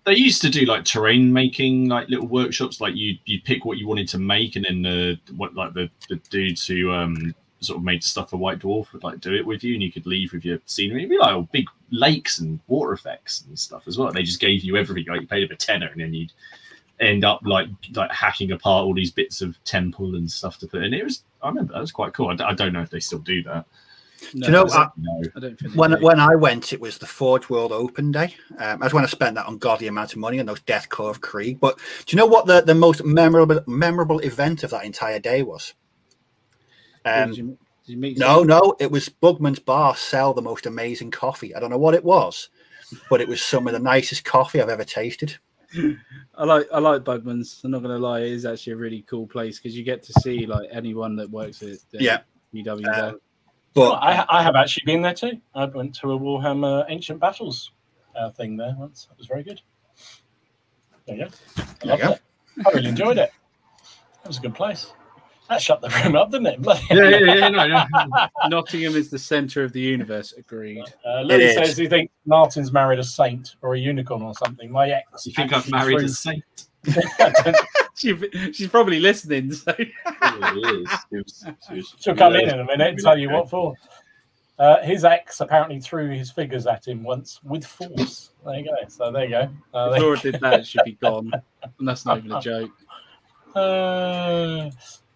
They used to do like terrain making, like little workshops. Like you pick what you wanted to make, and then the dudes who sort of made stuff for White Dwarf would like do it with you, and you could leave with your scenery. It'd be like big lakes and water effects and stuff as well. They just gave you everything. Like you paid them a tenner, and then you'd end up like hacking apart all these bits of temple and stuff to put in. I remember that was quite cool. I don't know if they still do that. Do you know, I don't think when I went, it was the Forge World Open Day. I just want to spend that ungodly amount of money on those Death Core of Krieg. But do you know what the most memorable event of that entire day was? Did you meet No, it was Bugman's Bar sell the most amazing coffee. I don't know what it was, but it was some of the nicest coffee I've ever tasted. I like Bugman's. I'm not going to lie, it is actually a really cool place because you get to see like anyone that works at UW there. But I have actually been there too. I went to a Warhammer Ancient Battles thing there once. It was very good. There you go. I loved it. I really enjoyed it. It was a good place. That shut the room up, didn't it? No. Nottingham is the centre of the universe. Agreed. Lily says he thinks Martin's married a saint or a unicorn or something. My ex. You think I've married a saint? She's probably listening. So. She'll come in a minute and tell you what for. His ex apparently threw his figures at him once with force. There you go. So there you go. If Laura did that, it should be gone. And that's not even a joke.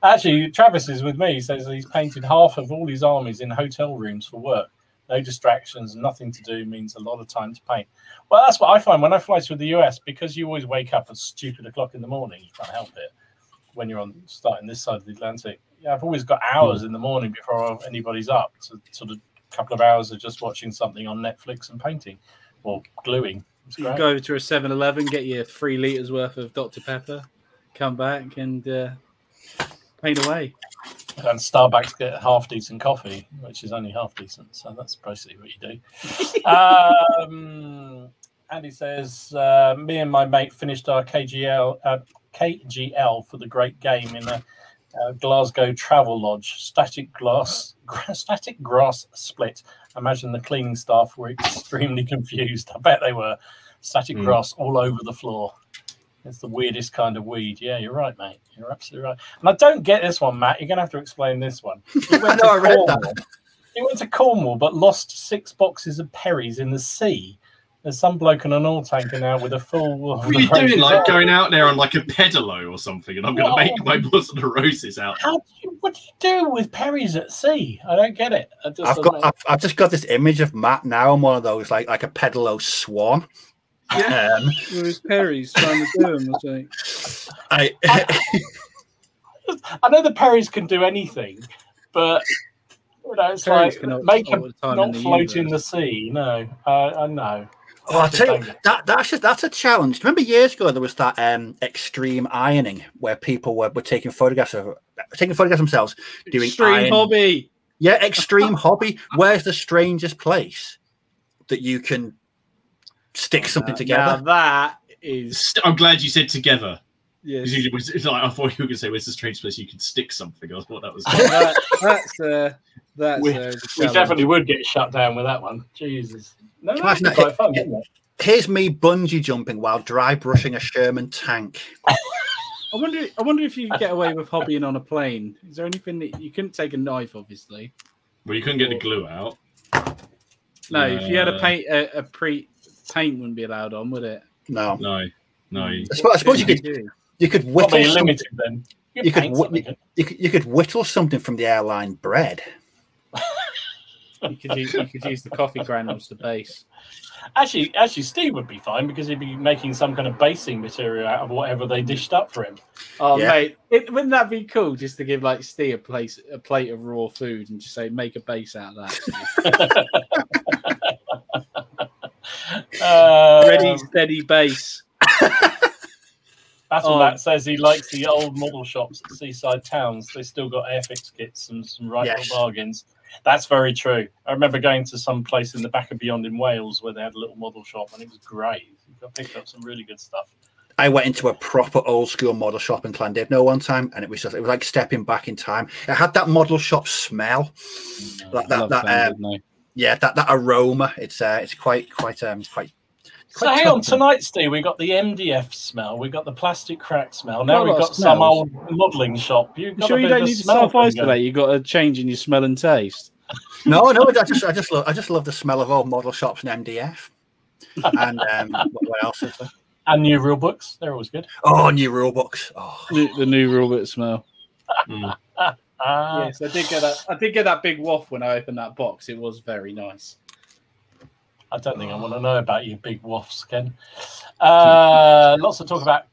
Actually, Travis is with me. He says he's painted half of all his armies in hotel rooms for work. No distractions, nothing to do means a lot of time to paint. Well, that's what I find when I fly through the US, because you always wake up at stupid o'clock in the morning. You can't help it when you're starting this side of the Atlantic. Yeah, I've always got hours in the morning before anybody's up. So sort of a couple of hours of just watching something on Netflix and painting or gluing. You can go to a 7-Eleven, get your 3 litres worth of Dr. Pepper, come back and paint away. And Starbucks get half decent coffee, which is only half decent. So that's basically what you do. Andy says, me and my mate finished our KGL for the great game in a Glasgow travel lodge. Static grass split. Imagine the cleaning staff were extremely confused. I bet they were. Static grass all over the floor. It's the weirdest kind of weed. Yeah, you're right, mate. You're absolutely right. And I don't get this one, Matt. You're going to have to explain this one. He went I read that. He went to Cornwall, but lost 6 boxes of Perry's in the sea. There's some bloke on an oil tanker now with a full... What are you doing, like going out there on like a pedalo or something, and I'm going to make my bosom of roses out? What do you do with Perry's at sea? I don't get it. I've just got this image of Matt now on one of those, like a pedalo swan. Yeah, it was Perry's trying to do him. I know the Perry's can do anything, but it's Perry's like make them not float in the sea. No, I know. Oh, I'll tell you, that's a challenge. Remember years ago there was that extreme ironing where people were taking photographs themselves doing extreme hobby. Yeah, extreme hobby. Where's the strangest place that you can stick something together? Now that is. I'm glad you said together. Yes. It's like, I thought you were going to say, "Where's the strange place you can stick something?" I thought that was. We definitely would get shut down with that one. Jesus. No, that's quite fun, isn't it? Here's me bungee jumping while dry brushing a Sherman tank. I wonder if you could get away with hobbying on a plane. Is there anything that you couldn't take a knife, obviously? Well, you couldn't get the glue out. No, if you had paint wouldn't be allowed on, would it? No. I suppose you could whittle. Probably limited then. You could whittle something from the airline bread. You could use the coffee granules to base. Actually, Steve would be fine because he'd be making some kind of basing material out of whatever they dished up for him. Oh, yeah. Mate, wouldn't that be cool just to give like Steve a plate of raw food and just say make a base out of that? Ready, steady base. That's what Matt says. He likes the old model shops at seaside towns. They still got airfix kits and some little bargains. That's very true. I remember going to some place in the back of Beyond in Wales where they had a little model shop, and it was great. You picked up some really good stuff. I went into a proper old school model shop in Llandudno one time, and it was like stepping back in time. It had that model shop smell, that aroma. It's quite. So hang on, tonight, Steve, we got the MDF smell, we got the plastic crack smell. Now we've got some old modelling shop. You don't need to self-isolate. You got a change in your smell and taste. No, I just love the smell of old model shops and MDF. And what else is there? And new rule books. They're always good. Oh, new rule books. Oh, the new rule book smell. Yes, I did get that. I did get that big waff when I opened that box. It was very nice. I don't think I want to know about your big waffs, Ken. Lots of talk about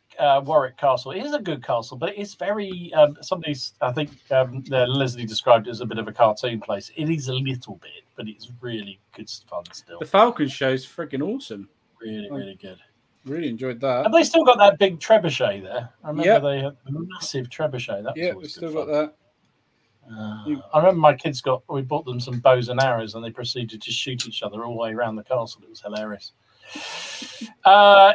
Warwick Castle. It is a good castle, but it's very somebody's. I think Leslie described it as a bit of a cartoon place. It is a little bit, but it's really good fun still. The Falcon show's freaking awesome. Really good. Really enjoyed that. Have they still got that big trebuchet there? I remember they had a massive trebuchet. That was yeah, we've still got that. I remember my kids we bought them some bows and arrows, and they proceeded to shoot each other all the way around the castle. It was hilarious.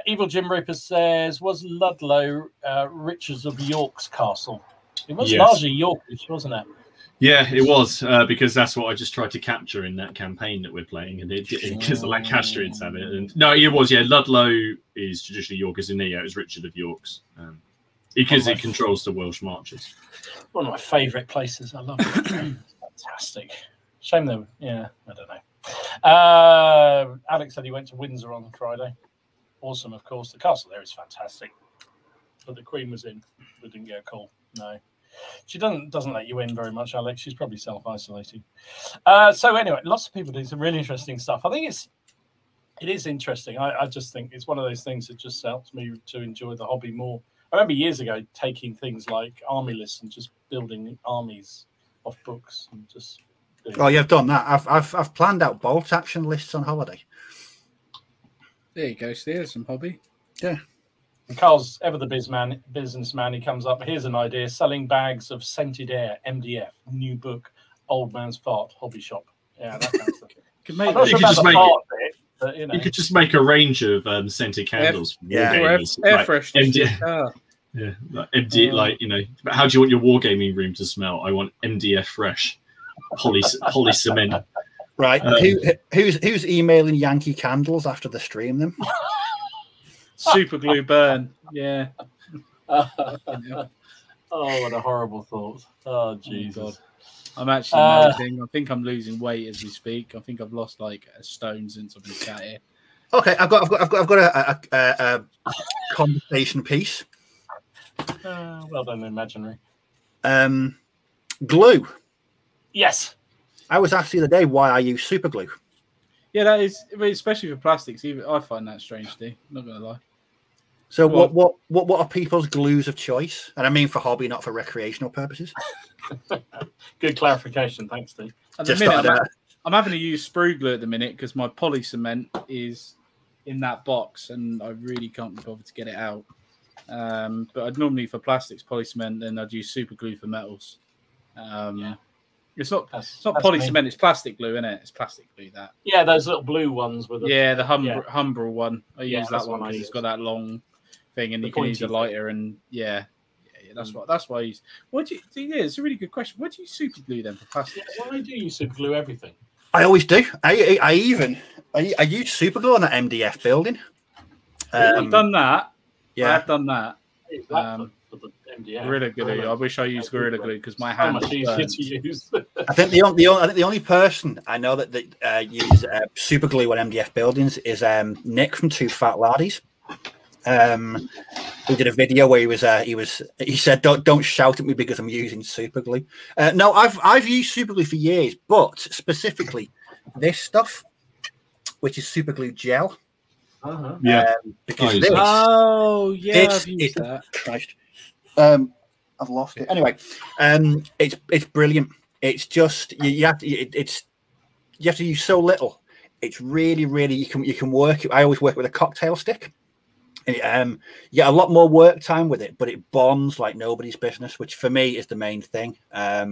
Evil Jim Ripper says, was Ludlow Richards of York's castle? It was largely Yorkish, wasn't it? Yeah, it was, because that's what I just tried to capture in that campaign that we're playing, and because the Lancastrians have it. And no, it was, Ludlow is traditionally York, as in there, it was Richard of York's, because it controls the Welsh marches. One of my favourite places. I love it. Fantastic. Shame though. Yeah, I don't know. Alex said he went to Windsor on Friday. Awesome, of course. The castle there is fantastic. But the Queen was in. We didn't get a call. No. She doesn't let you in very much, Alex. She's probably self-isolating. So anyway, lots of people do some really interesting stuff. I think it is interesting. I just think it's one of those things that just helps me to enjoy the hobby more. I remember years ago taking things like army lists and just building armies off books and just. Oh, you've done that. I've planned out bolt action lists on holiday. There you go. So there's some hobby. Yeah. And Carl's ever the businessman. He comes up. Here's an idea: selling bags of scented air, MDF. New book, Old Man's Fart Hobby Shop. Yeah, that kind of stuff. You could just make a range of scented candles. Air freshness. Yeah, like how do you want your wargaming room to smell? I want MDF fresh, poly cement. Right. Who's emailing Yankee Candles after the stream? Them. Super glue burn. Yeah. Oh, what a horrible thought. Oh, Jesus. Oh, I'm actually melting. I think I'm losing weight as we speak. I think I've lost like a stone since I've been sat here. Okay, I've got a conversation piece. Well done, imaginary. Glue. Yes. I was asked the other day why I use super glue. Yeah, that is, especially for plastics. Even I find that strange, too. I'm not gonna lie. So what are people's glues of choice? And I mean for hobby, not for recreational purposes. Good clarification, thanks, Steve. At the minute, I'm having to use sprue glue at the minute because my poly cement is in that box, and I really can't be bothered to get it out. But I'd normally for plastics poly cement, then I'd use super glue for metals. It's not poly cement, it's plastic glue, isn't it? It's plastic glue that. Yeah, those little blue ones with the Humbrol one. I use that one because it's got that long thing, and you can use a lighter, and that's why I use. It's a really good question. Why do you super glue then for plastic? Why do you super glue everything? I always do. I use super glue on that MDF building. I've done that. Yeah, I've done that. For the MDF. Gorilla glue. I wish I used Gorilla glue because my hand is easier to use. I think the only person I know that uses super glue on MDF buildings is Nick from Two Fat Laddies. Who did a video where he said don't shout at me because I'm using super glue. No, I've used super glue for years, but specifically this stuff, which is super glue gel. Because I've used that. Christ. I've lost it. Anyway, it's brilliant. It's just you have to use so little. It's really you can work it. I always work with a cocktail stick. And, you get a lot more work time with it, but it bonds like nobody's business, which for me is the main thing. But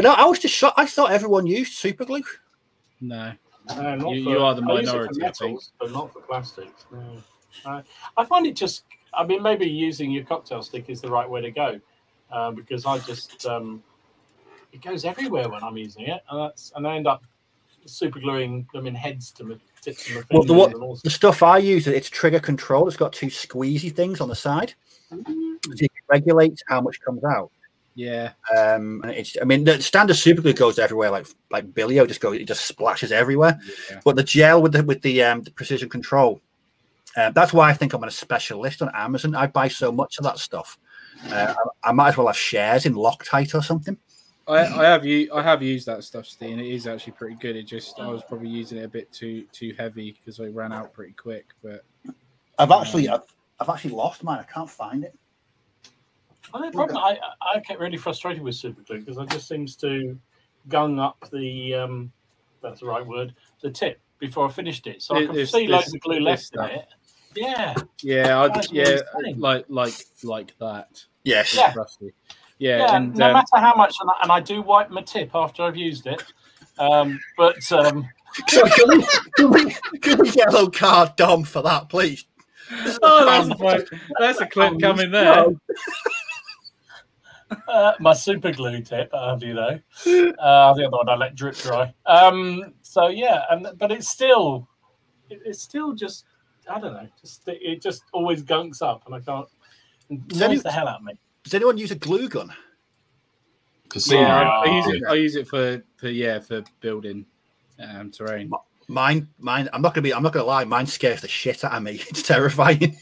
no, I was just shocked. I thought everyone used super glue. No, you are the minority, I think. But not for plastics. No. I find it just. I mean, maybe using your cocktail stick is the right way to go, because I just it goes everywhere when I'm using it, and I end up super gluing them in heads to my tips and my fingers. The stuff I use, it's trigger control. It's got two squeezy things on the side, so you can regulate how much comes out. Yeah. And the standard super glue goes everywhere, like Billio it just splashes everywhere. Yeah. But the gel with the precision control. That's why I think I'm on a special list on Amazon. I buy so much of that stuff. I might as well have shares in Loctite or something. I have used that stuff, Steve, and it is actually pretty good. It just I was probably using it a bit too heavy because I ran out pretty quick. But I've actually lost mine. I can't find it. Well, the problem I get really frustrated with super glue because it just seems to gung up the that's the right word, the tip before I finished it. So I can see loads of glue left in it. Yeah. Yeah, like that. Yes. Yeah. Rusty. Yeah, and no matter how much, and I do wipe my tip after I've used it. So can we get a little card, Dom, for that, please? Oh, that's a clip coming there. My super glue tip, I'll have you know. The other one I let drip dry. So yeah, but it's still just I don't know. It just always gunks up, and I can't. It annoys the hell out of me. Does anyone use a glue gun? Yeah, I use it for building terrain. Mine. I'm not gonna lie. Mine scares the shit out of me. It's terrifying.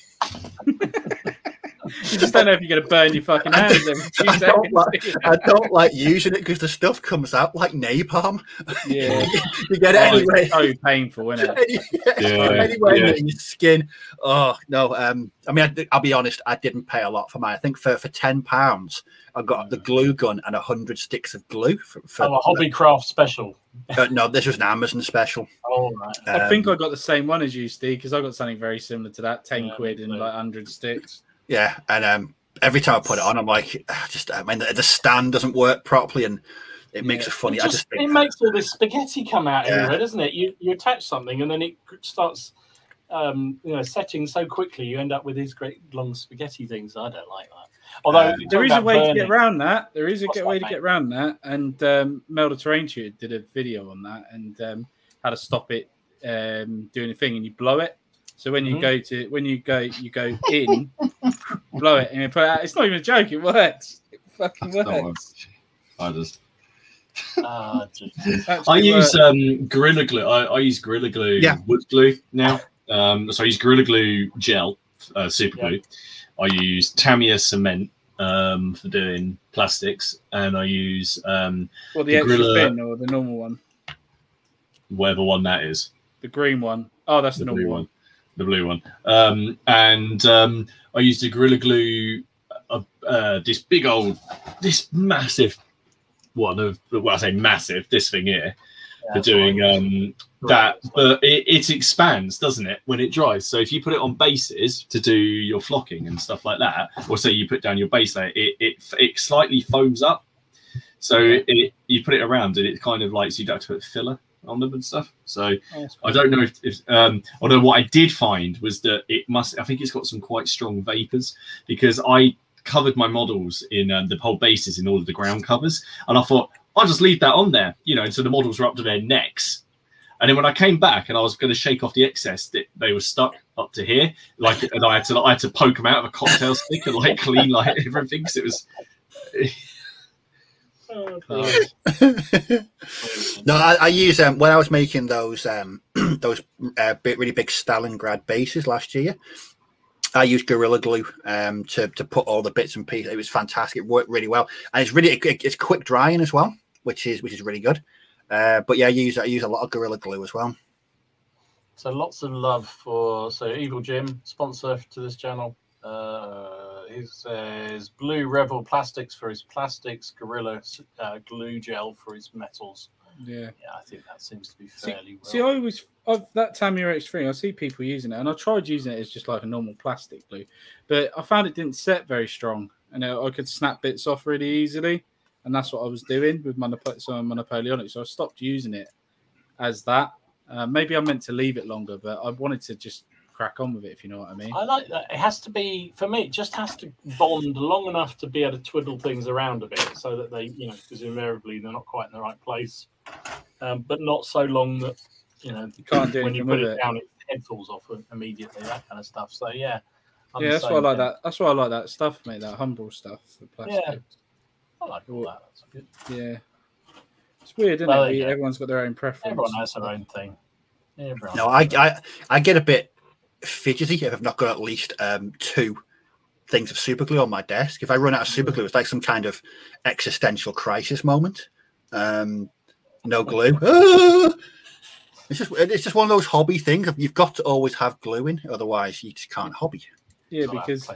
You just don't know if you're going to burn your fucking hands every 2 seconds. I don't like using it because the stuff comes out like napalm. Yeah. You get it anyway. It's so painful, isn't it? Anyway, in your skin. Oh, no. I mean, I'll be honest, I didn't pay a lot for mine. I think for £10, I got the glue gun and 100 sticks of glue. For a Hobbycraft special. No, this was an Amazon special. Oh, right. I think I got the same one as you, Steve, because I got something very similar to that, 10 quid and like 100 sticks. Yeah, and every time I put it on, I'm like, the stand doesn't work properly, and it makes it funny. It makes all this spaghetti come out everywhere, doesn't it? You attach something, and then it starts, setting so quickly. You end up with these great long spaghetti things. I don't like that. Although there is a way to get around that. There is a way to get around that, and Melda Terrain Tutor did a video on that and how to stop it doing a thing, and you blow it. So when you go in, blow it, and you put it out. It's not even a joke. It works. It fucking works. I just. I use Gorilla Glue. I use Gorilla Glue wood glue now. So I use Gorilla Glue gel, super glue. I use Tamiya cement for doing plastics, and I use the extra thin or the normal one, whatever one that is. The green one. Oh, that's the normal one. The blue one. I used a Gorilla Glue, this massive one of, well, I say massive, this thing here, for doing that. But it expands, doesn't it, when it dries? So if you put it on bases to do your flocking and stuff like that, or say you put down your base layer, it slightly foams up. So you put it around and it kind of like, so you don't have to put filler on them and stuff. So I don't know if although what I did find was that I think it's got some quite strong vapors, because I covered my models in the whole bases in all of the ground covers, and I thought I'll just leave that on there, and so the models were up to their necks. And then when I came back and I was going to shake off the excess, they were stuck up to here, and I had to poke them out of a cocktail stick and like clean like everything, because it was No, I use when I was making those really big Stalingrad bases last year. I used Gorilla Glue to put all the bits and pieces. It was fantastic. It worked really well, and it's quick drying as well, which is really good. But yeah, I use a lot of Gorilla Glue as well. So lots of love for Evil Jim, sponsor to this channel. He says Blue Revel Plastics for his plastics, Gorilla Glue Gel for his metals. Yeah, I think that seems to be fairly well. See, that Tamiya X3, I see people using it, and I tried using it as just like a normal plastic glue, but I found it didn't set very strong, and I could snap bits off really easily, and that's what I was doing with my Napoleonic. So I stopped using it as that. Maybe I meant to leave it longer, but I wanted to just crack on with it, if you know what I mean. I like that. It has to be, for me, it just has to bond long enough to be able to twiddle things around a bit, so that they, because invariably they're not quite in the right place, but not so long that you can't do when you put it down, it head falls off immediately, that kind of stuff. So yeah, that's why I like that. That's why I like that stuff, mate. That humble stuff for plastic. Yeah, I like all that. That's good. Yeah, it's weird, isn't it? Everyone's got their own preference. Everyone has their own thing. No, I get a bit fidgety if I've not got at least two things of super glue on my desk. If I run out of super glue, it's like some kind of existential crisis moment. No glue. It's just one of those hobby things. You've got to always have glue in, otherwise you just can't hobby. Yeah, because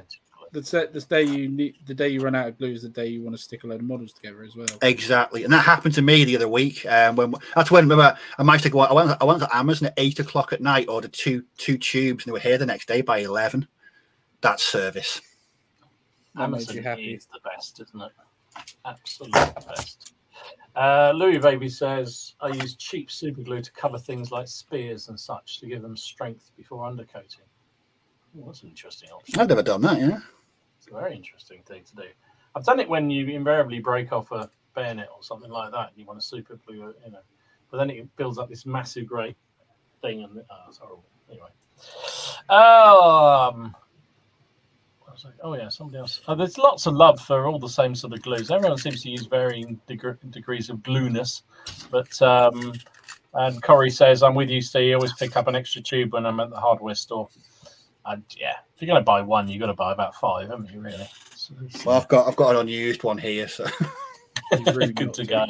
the day you run out of glue is the day you want to stick a load of models together as well. Exactly, and that happened to me the other week. Remember I managed to go. I went to Amazon at 8 o'clock at night, ordered two tubes, and they were here the next day by 11. That's service. Amazon is the best, isn't it? Absolutely the best. Louis Baby says, I use cheap super glue to cover things like spears and such to give them strength before undercoating. Oh, that's an interesting option. I've never done that, yeah. It's a very interesting thing to do. I've done it when you invariably break off a bayonet or something like that and you want to super glue it, but then it builds up this massive great thing and it's horrible. Anyway. Oh yeah, somebody else. There's lots of love for all the same sort of glues. Everyone seems to use varying degrees of glueness, but and Corey says, "I'm with you, Steve. I always pick up an extra tube when I'm at the hardware store." Yeah, if you're going to buy one, you've got to buy about 5, haven't you? Really? Well, I've got an unused one here, so really good to go.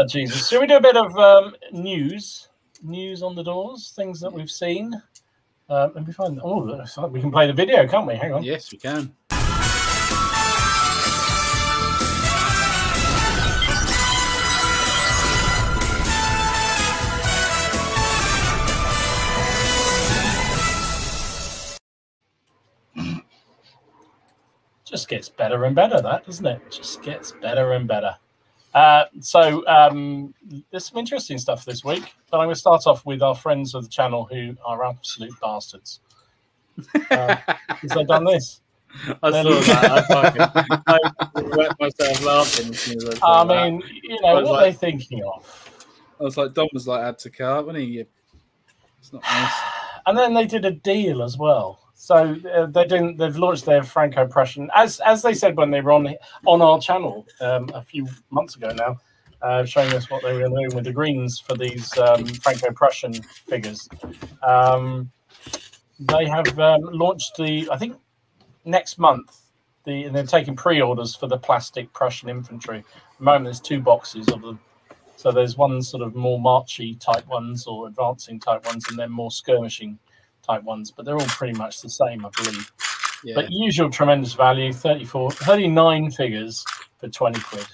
Jesus, should we do a bit of news on the doors? Things that we've seen. Let me find. Oh, we can play the video, can't we? Hang on. Yes, we can. Just gets better and better, that, doesn't it? Just gets better and better. So there's some interesting stuff this week, but I'm going to start off with our friends of the channel who are absolute bastards. Because they've done this. I saw that. I wet myself laughing as soon as I mean, what are they thinking of? I was like, Dom was like, add to cart, wasn't he? It's not nice. And then they did a deal as well. So they've launched their Franco-Prussian, as they said when they were on our channel a few months ago now, showing us what they were doing with the greens for these Franco-Prussian figures. They have launched I think next month, they're taking pre-orders for the plastic Prussian infantry. At the moment, there's 2 boxes of them. So there's one sort of more marchy type ones or advancing type ones, and then more skirmishing type ones, but they're all pretty much the same, I believe. Yeah. But usual tremendous value, 39 figures for 20 quid.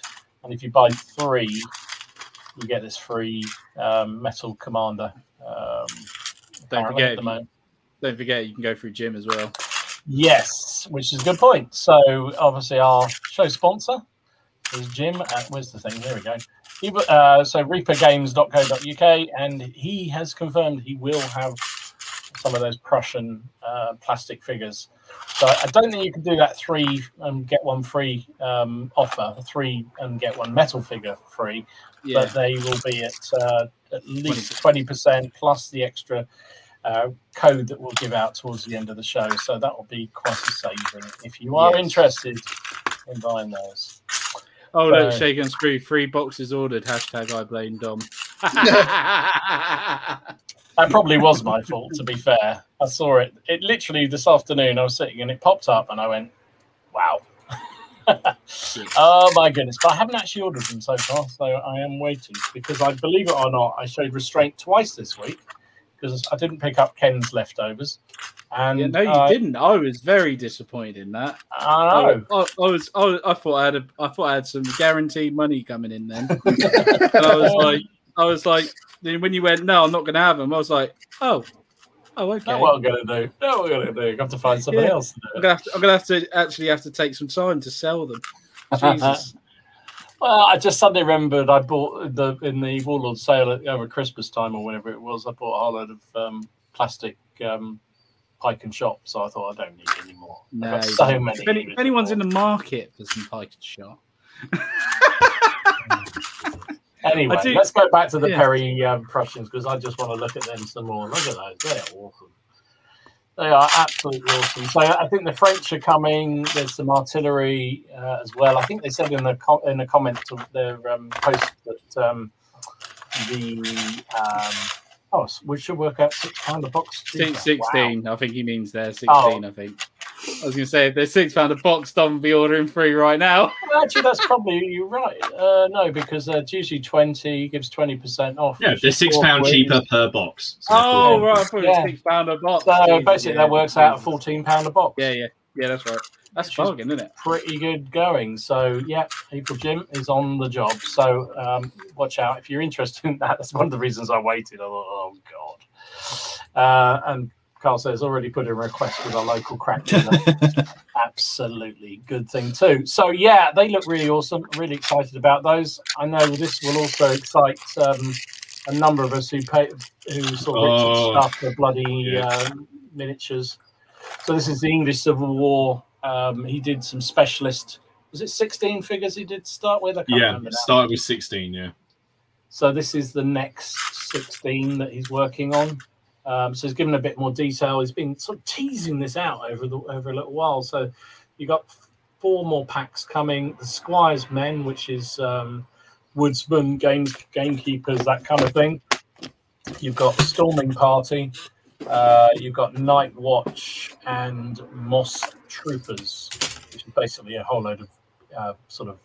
And if you buy 3, you get this free metal commander. Don't forget, you can go through Jim as well. Yes, which is a good point. So obviously our show sponsor is Jim. Where's the thing? Here we go. So reapergames.co.uk, and he has confirmed he will have some of those Prussian plastic figures. So I don't think you can do that 3 and get 1 free offer, 3 and get 1 metal figure free. Yeah. But they will be at least 20% plus the extra code that we'll give out towards the end of the show. So that will be quite a saving if you are interested in buying those. Oh, look, Shake and Spree, 3 boxes ordered. # I blame Dom. That probably was my fault, to be fair. I saw it. It literally this afternoon, I was sitting and it popped up and I went, wow. Oh, my goodness. But I haven't actually ordered them so far, so I am waiting because I believe it or not, I showed restraint twice this week because I didn't pick up Ken's leftovers. And yeah, no, you didn't. I was very disappointed in that. I know. I thought I had some guaranteed money coming in then. And I was like, then when you went, no, I'm not going to have them. I was like, oh, okay. That's what I'm going to do. That's what I'm going to do. I have to find somebody else to do it. I'm going to have to take some time to sell them. Jesus. Well, I just suddenly remembered I bought in the Warlord sale over Christmas time or whenever it was. I bought a whole load of plastic pike and shop, so I thought I don't need any more. No, so many. If anyone's in the market for some pike and shop. Anyway, let's go back to the Perry Prussians because I just want to look at them some more. Look at those; they are awesome. They are absolutely awesome. So I think the French are coming. There's some artillery as well. I think they said in the comment to their post that we should work out £6 a box. 16. Wow. I think he means there 16. I think. I was going to say, if they're £6 a box, Dom would be ordering 3 right now. Well, actually, that's probably you're right. No, because it's usually 20 gives 20% off. Yeah, they're £6 cheaper per box. So Oh, right. I thought it was £6 a box. So Jesus, basically, that works out at £14 a box. Yeah, that's right. That's a bargain, isn't it? Pretty good going. So, yeah, April Jim is on the job. So, watch out if you're interested in that. That's one of the reasons I waited. I thought, oh, God. And Carl says already put in a request with our local crack dealer. Absolutely good thing too. So yeah, they look really awesome. Really excited about those. I know this will also excite a number of us who sort of Richard stuff the bloody miniatures. So this is the English Civil War. He did some specialist. Was it 16 figures he did start with? I can't remember now. Started with 16. Yeah. So this is the next 16 that he's working on. So he's given a bit more detail. He's been sort of teasing this out over a little while. So you got 4 more packs coming. The Squire's Men, which is woodsmen, gamekeepers, that kind of thing. You've got Storming Party. You've got Night Watch and Moss Troopers, which is basically a whole load of sort of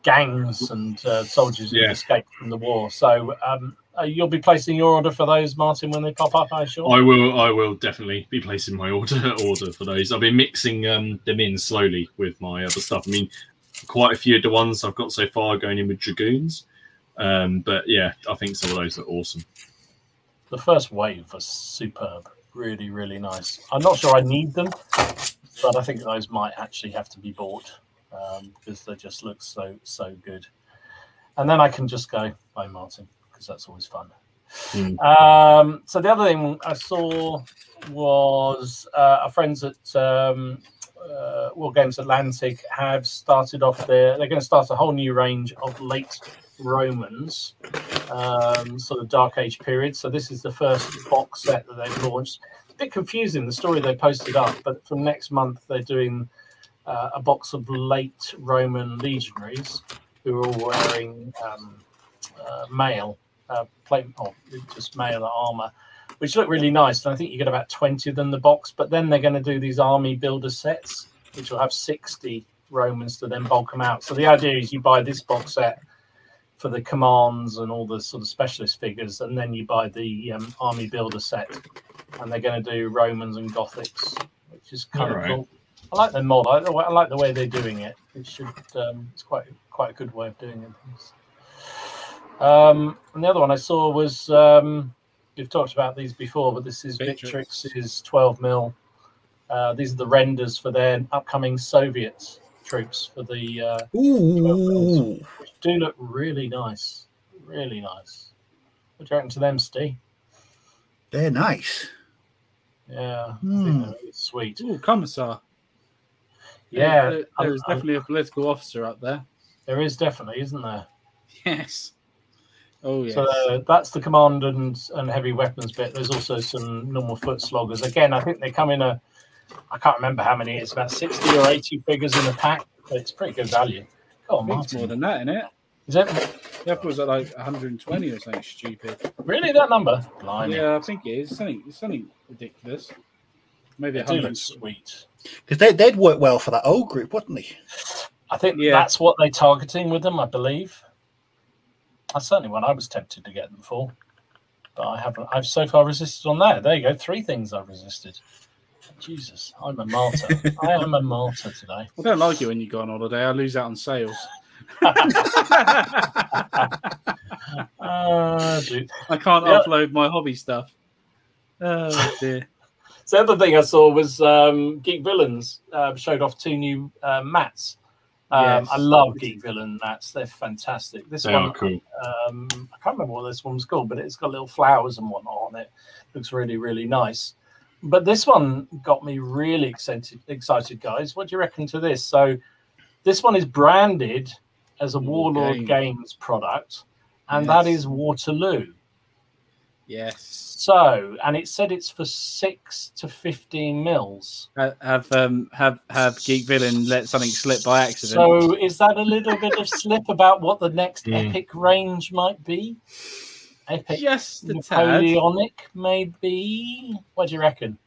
gangs and soldiers who've escaped from the war. So you'll be placing your order for those, Martin, when they pop up, I'm sure. I will definitely be placing my order for those. I've been mixing them in slowly with my other stuff. I mean, quite a few of the ones I've got so far are going in with Dragoons. But yeah, I think some of those are awesome. The first wave was superb. Really, really nice. I'm not sure I need them, but I think those might actually have to be bought because they just look so good. And then I can just go, bye, Martin. That's always fun. So the other thing I saw was our friends at Warlord Games Atlantic have started off they're going to start a whole new range of late Romans, sort of Dark Age period. So this is the first box set that they've launched. It's a bit confusing, the story they posted up, but from next month they're doing a box of late Roman legionaries who are all wearing mail. Just mail armor, which look really nice. And I think you get about 20 of them in the box. But then they're going to do these army builder sets, which will have 60 Romans to then bulk them out. So the idea is you buy this box set for the commands and all the sort of specialist figures, and then you buy the army builder set, and they're going to do Romans and Gothics, which is kind of cool. I like the mod. I like the way they're doing it. It should. It's quite a good way of doing it. And the other one I saw was we've talked about these before, but this is Victrix's 12mm. These are the renders for their upcoming Soviet troops for the 12mm, which do look really nice, really nice. What do you reckon to them, Steve? They're nice. Yeah, I think they're really sweet. Ooh, Commissar. Yeah, there's definitely a political officer up there. There is definitely, isn't there? Yes. Oh, yes. So that's the command and heavy weapons bit. There's also some normal foot sloggers. Again, I think they come in I can't remember how many. It's about 60 or 80 figures in a pack. But it's pretty good value. Go on, Martin. It's more than that, isn't it? Is it? Yeah, it was like 120 or something stupid. Really, that number? Blimey. Yeah, I think it is. It's something ridiculous. Maybe 100. Look sweet. Because they'd work well for that old group, wouldn't they? I think that's what they're targeting with them, I believe. That's certainly what I was tempted to get them for. But I haven't. I've so far resisted on that. There you go. 3 things I've resisted. Jesus, I'm a martyr. I am a martyr today. I don't like it when you go on holiday. I lose out on sales. Dude. I can't upload my hobby stuff. Oh, dear. So the other thing I saw was Geek Villains showed off 2 new mats. Yes. I love Geek Villain mats. They're fantastic. This one, cool. I can't remember what this one's called, but it's got little flowers and whatnot on it. Looks really, really nice. But this one got me really excited, guys. What do you reckon to this? So this one is branded as a Warlord Games product, and that is Waterloo. Yes. So, and it said it's for 6 to 15 mils. Have Geek Villain let something slip by accident? So, is that a little bit of slip about what the next epic range might be? Epic, just Napoleonic, maybe. What do you reckon?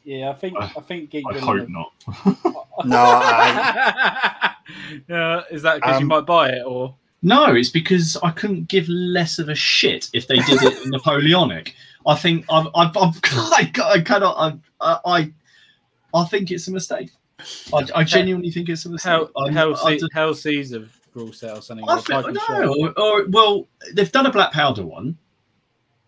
Yeah, I think Geek I Villain hope not. No, is that because you might buy it, or No, it's because I couldn't give less of a shit if they did it in Napoleonic. I think I think it's a mistake. I genuinely think it's a mistake. Hell Caesar rule set or something. Well, they've done a black powder one,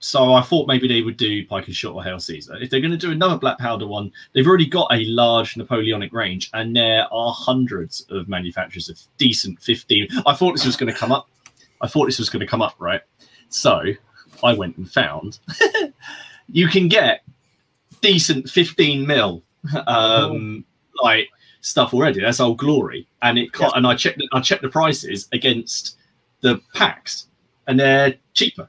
so I thought maybe they would do Pike and Shot or Hail Caesar. If they're going to do another black powder one, they've already got a large Napoleonic range, and there are hundreds of manufacturers of decent 15. I thought this was going to come up. Right? So I went and found you can get decent 15 mil like stuff already. That's Old Glory, and and I checked the prices against the packs, and they're cheaper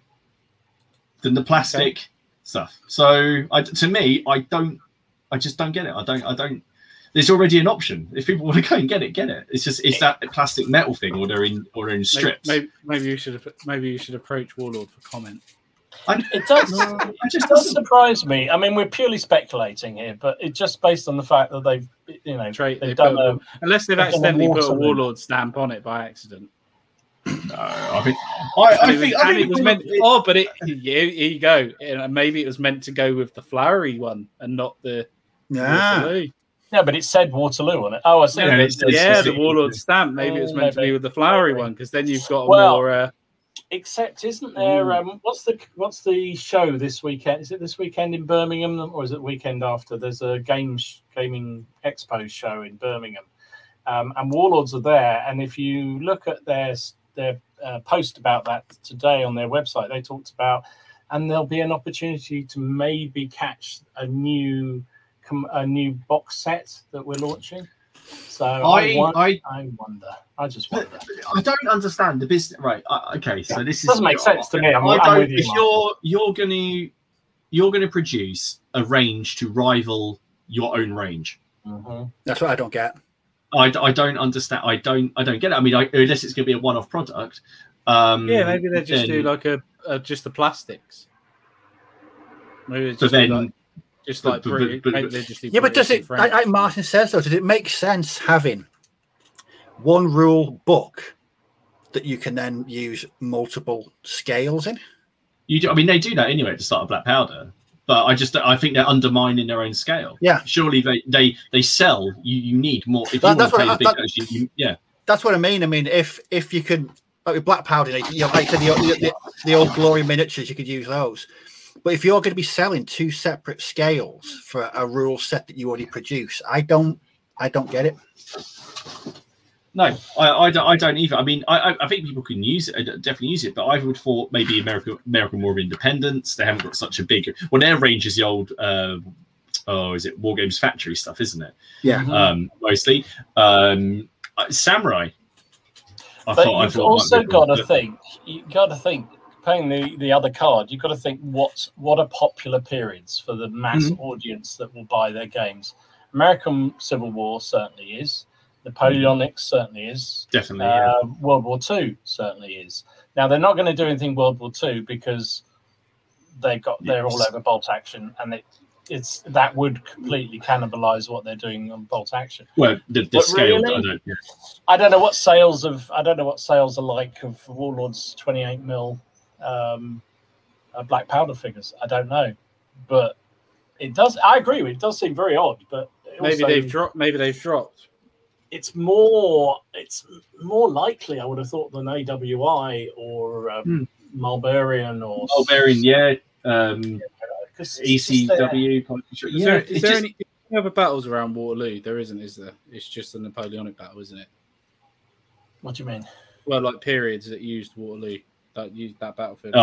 than the plastic stuff. So to me, I just don't get it. I don't. There's already an option. If people want to go and get it. It's that plastic metal thing, or they're in strips. Maybe you should approach Warlord for comment. It does surprise me. I mean, we're purely speculating here, but it's just based on the fact that they've done unless they've accidentally put a Warlord stamp on it by accident. No, I think it was meant. But here you go. Maybe it was meant to go with the flowery one and not the Waterloo. Yeah, but it said Waterloo on it. Oh, I see. The Warlord stamp. Maybe it was meant to be with the flowery one, because then you've got more. Except, isn't there? What's the show this weekend? Is it this weekend in Birmingham, or is it the weekend after? There's a gaming expo show in Birmingham, and Warlords are there. And if you look at their post about that today on their website, they talked about, and there'll be an opportunity to maybe catch a new box set that we're launching. So I wonder. I just wonder. I don't understand the business. Right? Okay. So this doesn't make sense to me. I'm with you. If you're going to produce a range to rival your own range, that's what I don't get. I don't understand. I don't get it. I mean, unless it's going to be a one-off product. Maybe they just do like just the plastics. Maybe it's just but does it, like Martin says, though, does it make sense having one rule book that you can then use multiple scales in? You do. I mean, they do that anyway at the start of Black Powder, but I think they're undermining their own scale. Yeah. Surely they sell. You need more. If that's what I mean. I mean, if you could, like with Black Powder, like I said, the Old Glory miniatures, you could use those. But if you're going to be selling two separate scales for a rule set that you already produce, I don't get it. No, I don't either. I mean, I think people can use it, definitely use it, but I would thought maybe American more of independence. They haven't got such a big. Well, their range is the old. Is it Wargames factory stuff, isn't it? Yeah. Mostly. Samurai. You've also got to think. Playing the other card, you've got to think what are popular periods for the mass audience that will buy their games. American Civil War certainly is. Napoleonic certainly is. Definitely. World War II certainly is. Now they're not going to do anything World War II because they're all over bolt action, and that would completely cannibalize what they're doing on bolt action. Well, the scale. Really, I don't know what sales are like of Warlord's 28 mil. Black Powder figures. I don't know, but it does. I agree with it. It does seem very odd, but maybe they've dropped. It's more likely, I would have thought, than AWI or Mulbarian or Mulbarian, ECW. Is there any other battles around Waterloo? There isn't, is there? It's just the Napoleonic battle, isn't it? What do you mean? Well, like periods that used Waterloo. That used that battlefield.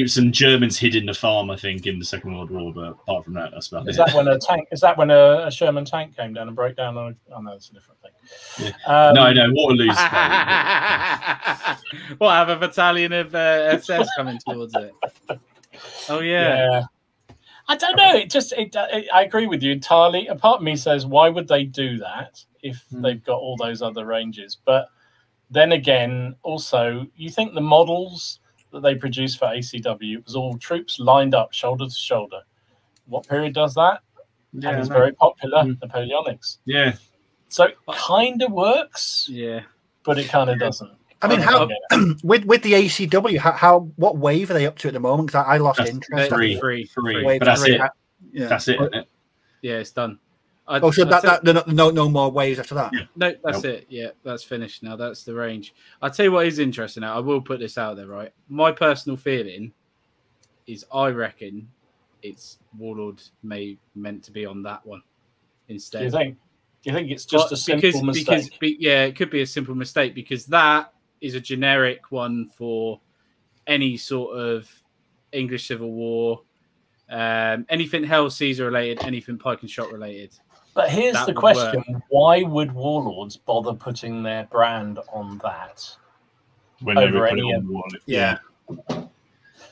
Some Germans hid in the farm, I think, in the Second World War. But apart from that, that's about it. Is that when a Sherman tank came down and broke down? Oh no, it's a different thing. Yeah. No, Waterloo's. We'll have a battalion of SS coming towards it. Oh yeah. I don't know. I agree with you entirely. A part of me says, why would they do that if they've got all those other ranges? But then again, also, you think the models that they produced for ACW was all troops lined up shoulder to shoulder. What period does that? Yeah, and it's very popular, Napoleonics. Yeah. So it kind of works, but it kind of doesn't. I mean, how with the ACW, what wave are they up to at the moment? Because I lost interest. Three. Wave But that's three. it. Yeah. That's it, isn't it? Yeah, it's done. No more waves after that. Yeah. No, that's it. Yeah, that's finished now. That's the range. I'll tell you what is interesting now. I will put this out there, right? My personal feeling is I reckon it's Warlord meant to be on that one instead. Do you think it's just a simple mistake? It could be a simple mistake because that is a generic one for any sort of English Civil War, anything Hell Caesar related, anything Pike and Shot related. But here's the question: why would Warlords bother putting their brand on that When over they any put it of on one? Yeah.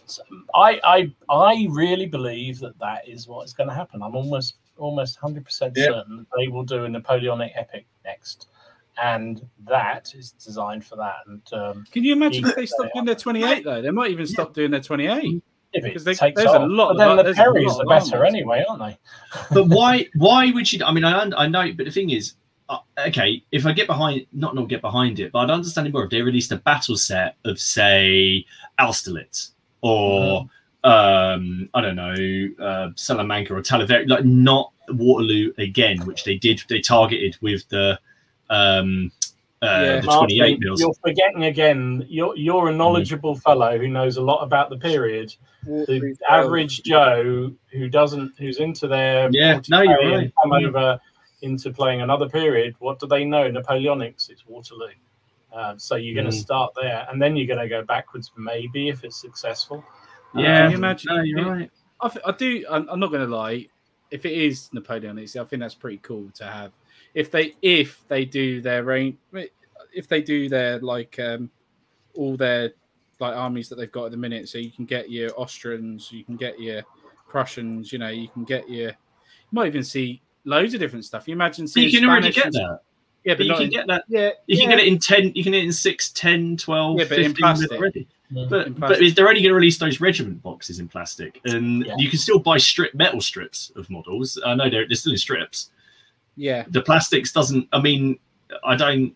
So I really believe that is what is going to happen. I'm almost 100% certain that they will do a Napoleonic epic next, and that is designed for that. And can you imagine if they stopped doing their 28 though? They might even stop doing their 28. Because there's a lot. But then the Perrys are better anyway, aren't they? But why would you? I mean, I know, but the thing is, okay, if I get behind, not get behind it, but I'd understand it more if they released a battle set of, say, Austerlitz or I don't know, Salamanca or Talavera, like not Waterloo again, which they did. They targeted with the 28 mils. You're forgetting again. You're a knowledgeable fellow who knows a lot about the period. The average Joe who's into their you're right. Come over into playing another period. What do they know? Napoleonics. It's Waterloo. So you're going to start there, and then you're going to go backwards, maybe if it's successful. Yeah, can you imagine? No, you're right. I do. I'm not going to lie. If it is Napoleonics, I think that's pretty cool to have. If they do their range, if they do their all their armies that they've got at the minute, so you can get your Austrians, you can get your Prussians, you can get you might even see loads of different stuff. You imagine seeing you can already get that. Yeah, but you can get that. Yeah, you can get it in 10. You can get it in 6, 10, 12, 15 in plastic already. Mm. But they're only going to release those regiment boxes in plastic, and you can still buy metal strips of models. I know they're still in strips. Yeah, the plastics doesn't. I mean, I don't know.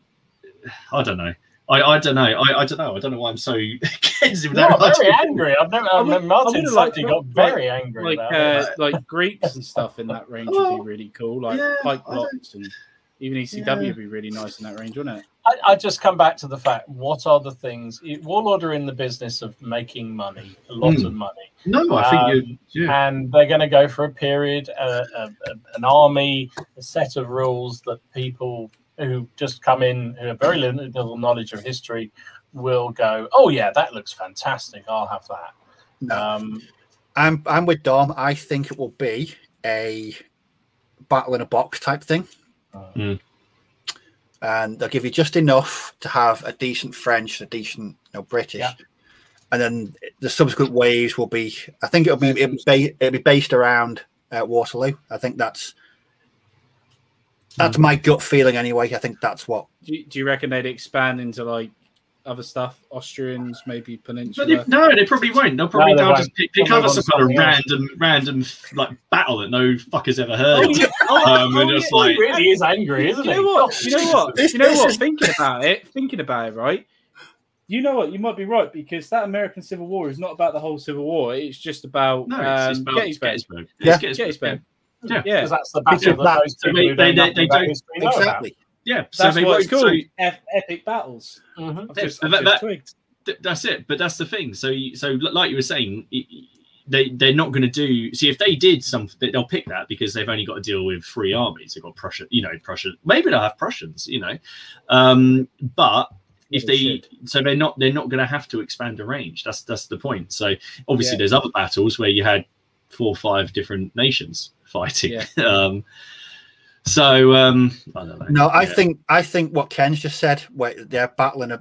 I don't know. I don't know. I don't know why I'm so against him. No, I'm very angry. I've never Martin got very angry about like Greeks and stuff in that range would be really cool. Like Pike blocks and even ECW would be really nice in that range, wouldn't it? I just come back to the fact: what are the things? Warlord are in the business of making money, a lot of money. No, I think and they're going to go for a period, an army, a set of rules that people who just come in, who have very little knowledge of history, will go, "Oh yeah, that looks fantastic. I'll have that." No. I'm with Dom. I think it will be a battle in a box type thing. And they'll give you just enough to have a decent French, a decent British, and then the subsequent waves will be. I think it'll be based around Waterloo. I think that's my gut feeling anyway. I think that's what. Do you reckon they'd expand into other stuff, Austrians, maybe Peninsula? No, they probably won't. They'll probably just pick up some kind of random battle that no fucker's ever heard. He really is angry, isn't he? You know what? Thinking about it, right? You know what? You might be right because that American Civil War is not about the whole Civil War. It's just about, it's about Gettysburg. Gettysburg. Yeah, because that's the battle that those people who don't know about history know about. Yeah, so that's what it's called. Epic battles. That's it. But that's the thing. So like you were saying, they're not going to do. See, if they did something, they'll pick that because they've only got to deal with 3 armies. They've got Prussia. Maybe they'll have Prussians. But if they're not going to have to expand the range. That's the point. So obviously, there's other battles where you had 4 or 5 different nations fighting. Yeah. I don't know. No, I think what Ken's just said, where they're battling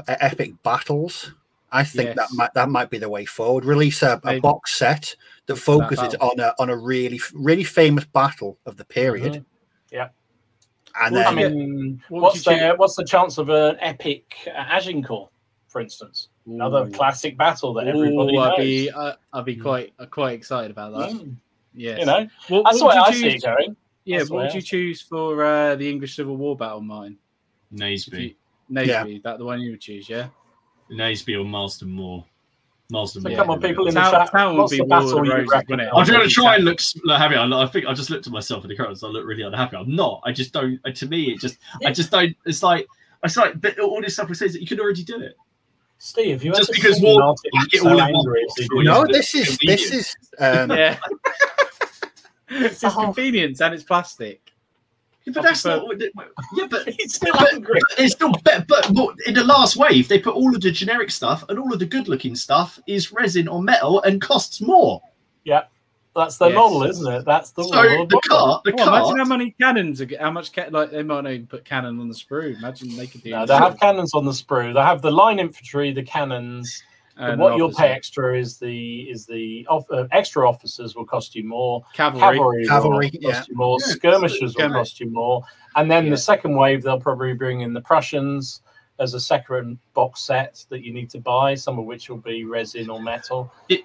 epic battles. I think that might be the way forward. Release a box set that focuses on a really really famous battle of the period. Yeah. And then, I mean, what's the chance of an epic Agincourt, for instance? Another classic battle that everybody knows. I'd be quite excited about that. Yes. You know, What that's the would way you I choose? see it going. Yeah, That's the what way would I you see choose for the English Civil War battle mine? Naseby. Naseby, that the one you would choose, yeah? Naseby or Marston Moor. Marston So Moor. come on, people in the Town chat. would What's be the War of the battle you Roses, reckon? wouldn't it? I'm going to Maybe try and Town. look happy. I think I just looked at myself in the crowd, so I look really unhappy. I'm not. I just don't. To me, I just don't. It's like but all this stuff we say is that you could already do it. Steve, you Just ever because seen War Martin get so all in one angry box as he for did? you. No, It's this is Yeah. It's just convenience and it's plastic. Yeah, but that's not. Yeah, but He's still angry. it's still better. But in the last wave, they put all of the generic stuff and all of the good-looking stuff is resin or metal and costs more. Yeah, that's the model, isn't it? That's the model. Imagine how many cannons are. How much like they might not even put cannon on the sprue. Imagine they could do. No, they have cannons on the sprue. They have the line infantry, the cannons. And what you'll pay extra is the extra officers will cost you more. Cavalry will cost you more. Skirmishers will cost you more. And then the second wave, they'll probably bring in the Prussians as a second box set that you need to buy, some of which will be resin or metal. If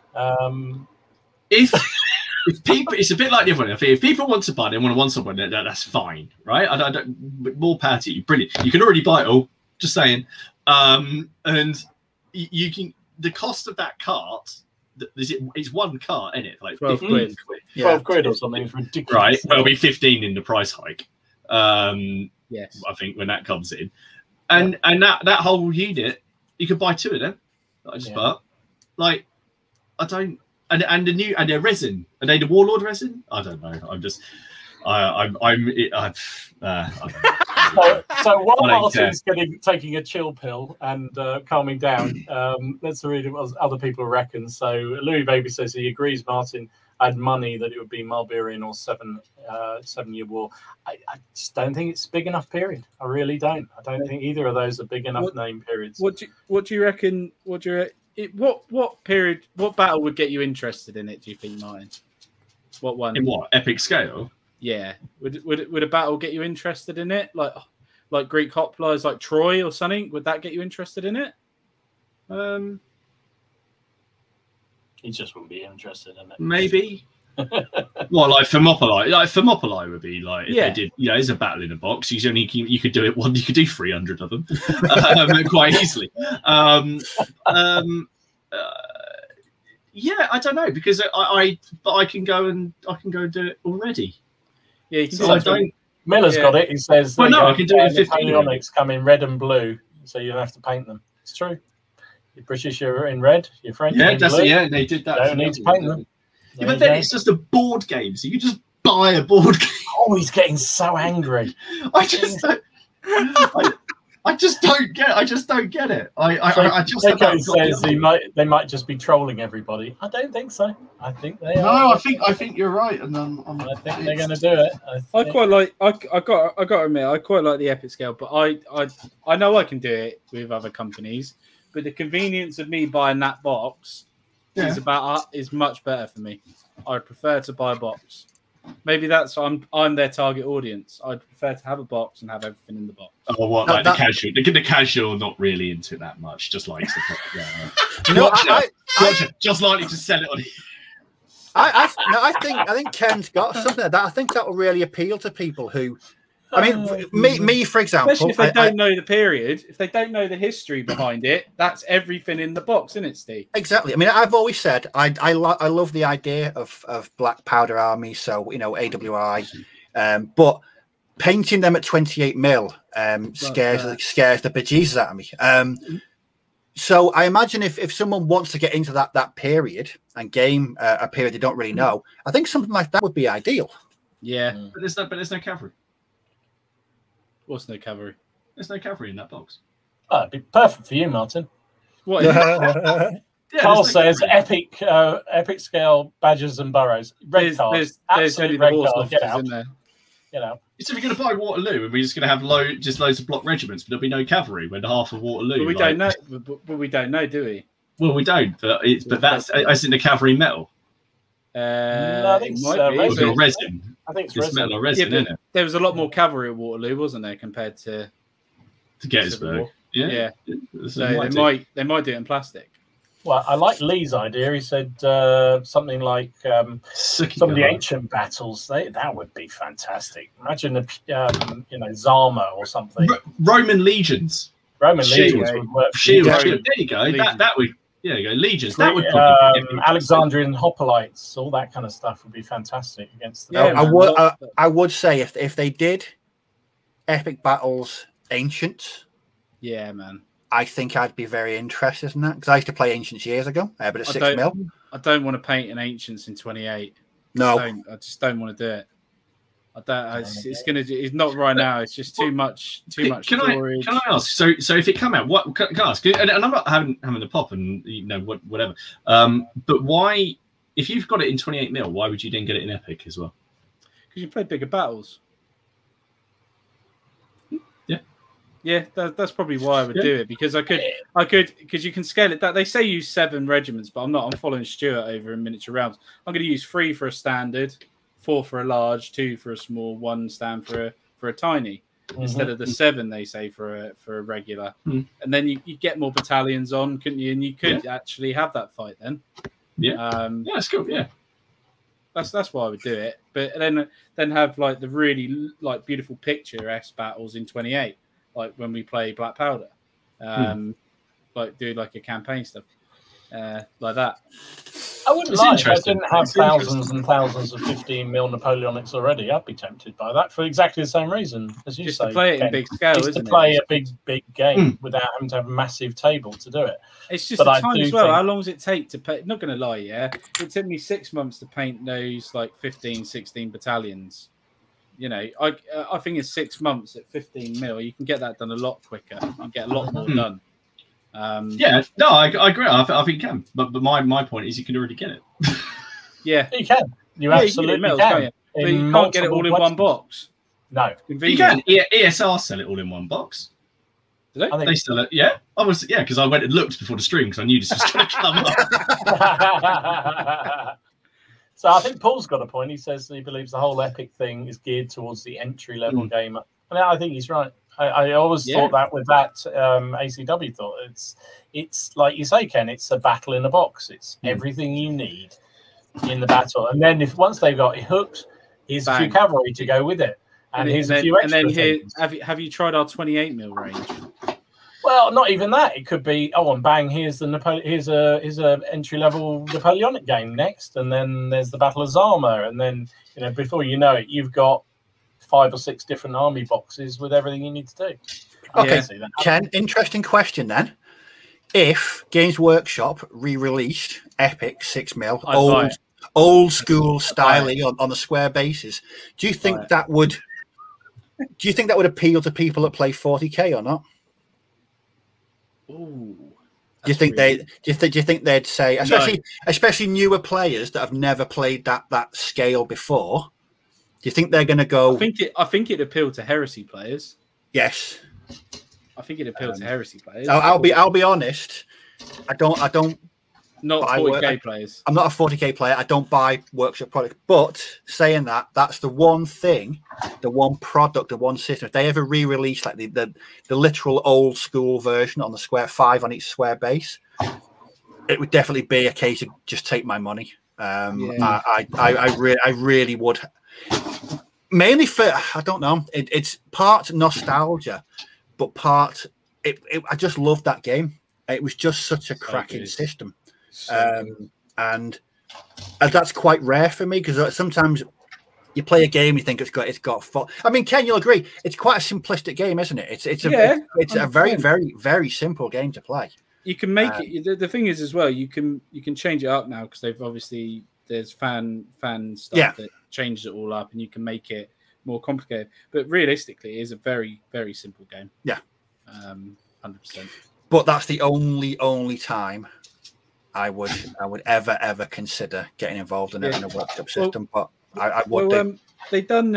people, it's a bit like the other one. If people want to buy, they want someone, that's fine, right? I don't. More power to you, brilliant. You can already buy it all. Just saying, and you can. The cost of that cart, it's one cart, isn't it? Like 12 quid. 12 quid or something. It's ridiculous. Right. Well, it'll be 15 in the price hike. Yes. I think when that comes in. And that whole unit, you could buy 2 of them. That I just bought. Like, I don't. And they're resin. Are they the Warlord resin? I don't know. I'm just. I don't know. So while Martin's taking a chill pill and calming down, let's read what other people reckon. So Louis Baby says he agrees, Martin had money that it would be Mulberry or 7-year war. I just don't think it's a big enough period. I really don't. I don't think either of those are big enough name periods. What do you reckon? What period? What battle would get you interested in it? Do you think, Martin? What one? In what epic scale? Yeah, would a battle get you interested in it? Like Greek hoplites, like Troy or something? Would that get you interested in it? He just wouldn't be interested in it. Maybe. Well, like Thermopylae. Like Thermopylae would be like if they did. Yeah, it's a battle in a box. You could do it one. You could do 300 of them quite easily. Yeah, I don't know because I can go and do it already. Yeah, you can so Miller's got it. He says, "Well, no, I can do it in 15 Napoleonics come in red and blue, so you don't have to paint them." It's true. You're British, you're in red. You're French, yeah, in that's blue. it. Yeah, they did that. You don't need to paint them. Yeah, but then it's just a board game, so you can just buy a board game. Oh, he's getting so angry. I just don't get it. I just says they might just be trolling everybody. I don't think so. I think they are. No, I think you're right, and I think they're going to do it. I quite like. I got to admit, I quite like the epic scale, but I know I can do it with other companies. But the convenience of me buying that box is much better for me. I'd prefer to buy a box. Maybe that's I'm their target audience. I'd prefer to have a box and have everything in the box. Oh, what like the casual? The casual, not really into that much. Just likes to just likely to sell it on. I think Ken's got something like that. I think that will really appeal to people who. I mean, me for example. Especially if they don't know the period, if they don't know the history behind it, that's everything in the box, isn't it, Steve? Exactly. I mean, I've always said I love the idea of black powder armies, so AWI, but painting them at 28 mil scares the bejesus out of me. So I imagine if someone wants to get into that period and game a period they don't really know, I think something like that would be ideal. Yeah, but there's no cavalry. What's no cavalry? There's no cavalry in that box. Oh, it'd be perfect for you, Martin. What? Carl says epic scale badges and burrows. Red cards. There's only the horse officers in there. You know. So we're going to buy Waterloo, and we're just going to have loads of block regiments, but there'll be no cavalry when half of Waterloo. But we don't know. But we don't know, do we? Well, we don't. But that's isn't the cavalry metal. No, I think it's resin. I think it's resin. Metal or resin, isn't it? There was a lot more cavalry at Waterloo, wasn't there, compared to Gettysburg? Yeah. So they might do it in plastic. Well, I like Lee's idea. He said something like some of the ancient battles. That would be fantastic. Imagine Zama or something. Roman legions. Legions would work. Shield. There you go. That would. There you go. Legions. That would probably be Alexandrian hoplites. All that kind of stuff would be fantastic against the. Yeah, I would say if they did epic battles ancient. Yeah, man. I think I'd be very interested in that because I used to play Ancients years ago, but at 6 mil. I don't want to paint an Ancients in 28. No, I just don't want to do it. I don't. It's not right now. It's just too much. Storage. Can I ask? So if it come out, what can I ask? And I'm not having the pop and whatever. But why, if you've got it in 28 mil, why would you then get it in epic as well? Because you play bigger battles. Yeah, that's probably why I would do it, because I could because you can scale it. That they say use 7 regiments, but I'm not. I'm following Stuart over in miniature rounds. I'm going to use 3 for a standard, 4 for a large, 2 for a small, 1 stand for a tiny, instead of the 7 they say for a regular. And then you get more battalions on, couldn't you? And you could actually have that fight then. Yeah, that's cool. Yeah, that's why I would do it. But then have like the really like beautiful picturesque battles in 28. Like when we play Black Powder, like do like a campaign stuff like that. I wouldn't lie if I didn't have thousands and thousands of 15 mil Napoleonics already. I'd be tempted by that for exactly the same reason as you just say. To play it in big scale, isn't it? To play a big game without having to have a massive table to do it. It's just the time as well. How long does it take to paint? Not going to lie, it took me 6 months to paint those like 15, 16 battalions. You know, I think in 6 months at 15 mil, you can get that done a lot quicker. You can get a lot more done. I agree. I think you can. But my point is, you can already get it. Yeah, you can. You absolutely can. But you can't get it all in one box. No, you can. ESR sell it all in one box. Do they? They sell it. Yeah, because I went and looked before the stream because I knew this was going to come up. So I think Paul's got a point. He says he believes the whole epic thing is geared towards the entry-level gamer. And I think he's right. I always thought that with that ACW thought. It's like you say, Ken, it's a battle in a box. It's everything you need in the battle. And then once they've got it hooked, here's a few cavalry to go with it. And here's a few extra things. Have you tried our 28 mil range? Well, not even that. It could be, and bang, here's a entry-level Napoleonic game next, and then there's the Battle of Zama, and then before you know it, you've got 5 or 6 different army boxes with everything you need to do. Okay, Ken, interesting question then. If Games Workshop re-released Epic 6 mil, old school styling on a square basis, do you think that would appeal to people that play 40k or not? Ooh, do you think they'd say, especially newer players that have never played that scale before? Do you think they're going to go? I think it appealed to heresy players. Yes, I think it appealed to heresy players. I'll be honest. I don't. Not 40k players. I'm not a 40k player. I don't buy workshop product. But saying that, that's the one thing, the one product, the one system. If they ever re-release like the literal old school version on the square 5 on each square base, it would definitely be a case of just take my money. I really would. Mainly for, I don't know. It's part nostalgia, but part I just loved that game. It was just such a cracking system. And that's quite rare for me because sometimes you play a game, you think it's got fun. I mean, Ken, you'll agree, it's quite a simplistic game, isn't it? It's a very, very, very simple game to play. You can make it. The thing is, as well, you can change it up now because they've obviously there's fan stuff that changes it all up, and you can make it more complicated. But realistically, it is a very, very simple game. Yeah, 100%. But that's the only time I would ever consider getting involved in a workshop system. But I would. They done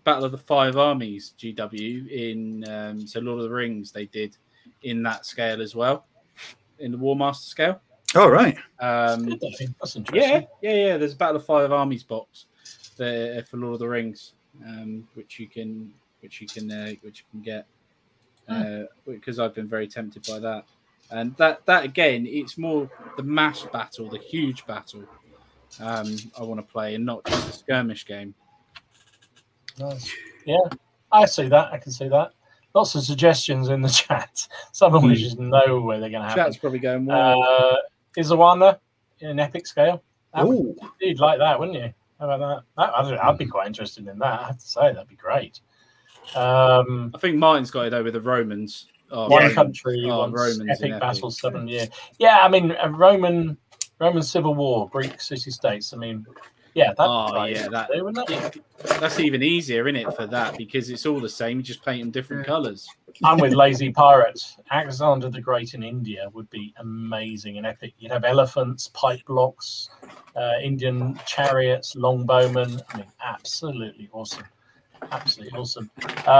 Battle of the Five Armies GW in so Lord of the Rings. They did in that scale as well, in the War Master scale. Oh right. That's interesting. Yeah. There's a Battle of Five Armies box there for Lord of the Rings, which you can get because I've been very tempted by that. And that again, it's more the mass battle, the huge battle. I want to play, and not just a skirmish game. Nice. Yeah, I see that. I can see that. Lots of suggestions in the chat. Some of which just know where they're going to happen. Chat's probably going wild. Izawana in an epic scale. Oh, You'd like that, wouldn't you? How about that? I'd be quite interested in that. I have to say, that'd be great. I think Martin's got it though with the Romans. One country wants Romans epic battles 7 years. Yeah, I mean, a Roman civil war, Greek city-states. I mean, yeah, that's even easier, isn't it, for that, because it's all the same. You just paint them different colours. I'm with Lazy Pirates. Alexander the Great in India would be amazing and epic. You'd have elephants, pipe blocks, Indian chariots, longbowmen. I mean, absolutely awesome. Absolutely awesome.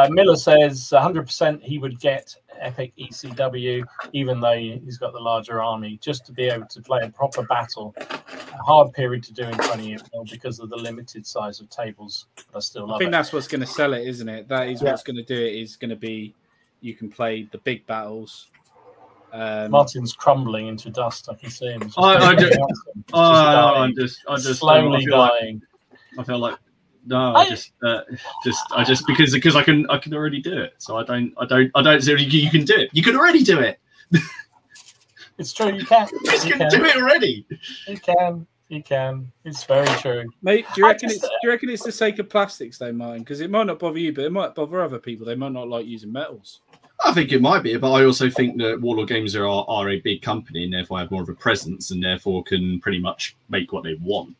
Miller says 100% he would get epic ECW, even though he's got the larger army, just to be able to play a proper battle. A hard period to do in 20 because of the limited size of tables. But I still love it. I think that's what's going to sell it, isn't it? That is what's going to do it. Is going to be you can play the big battles. Martin's crumbling into dust. I can see him. I'm just slowly dying. I feel like because I can already do it. So I don't say you can do it. You can already do it. It's true. You can. You can do it already. You can. You can. It's very true. Mate, do you reckon it's the sake of plastics though, Martin? Because it might not bother you, but it might bother other people. They might not like using metals. I think it might be, but I also think that Warlord Games are a big company and therefore have more of a presence and therefore can pretty much make what they want.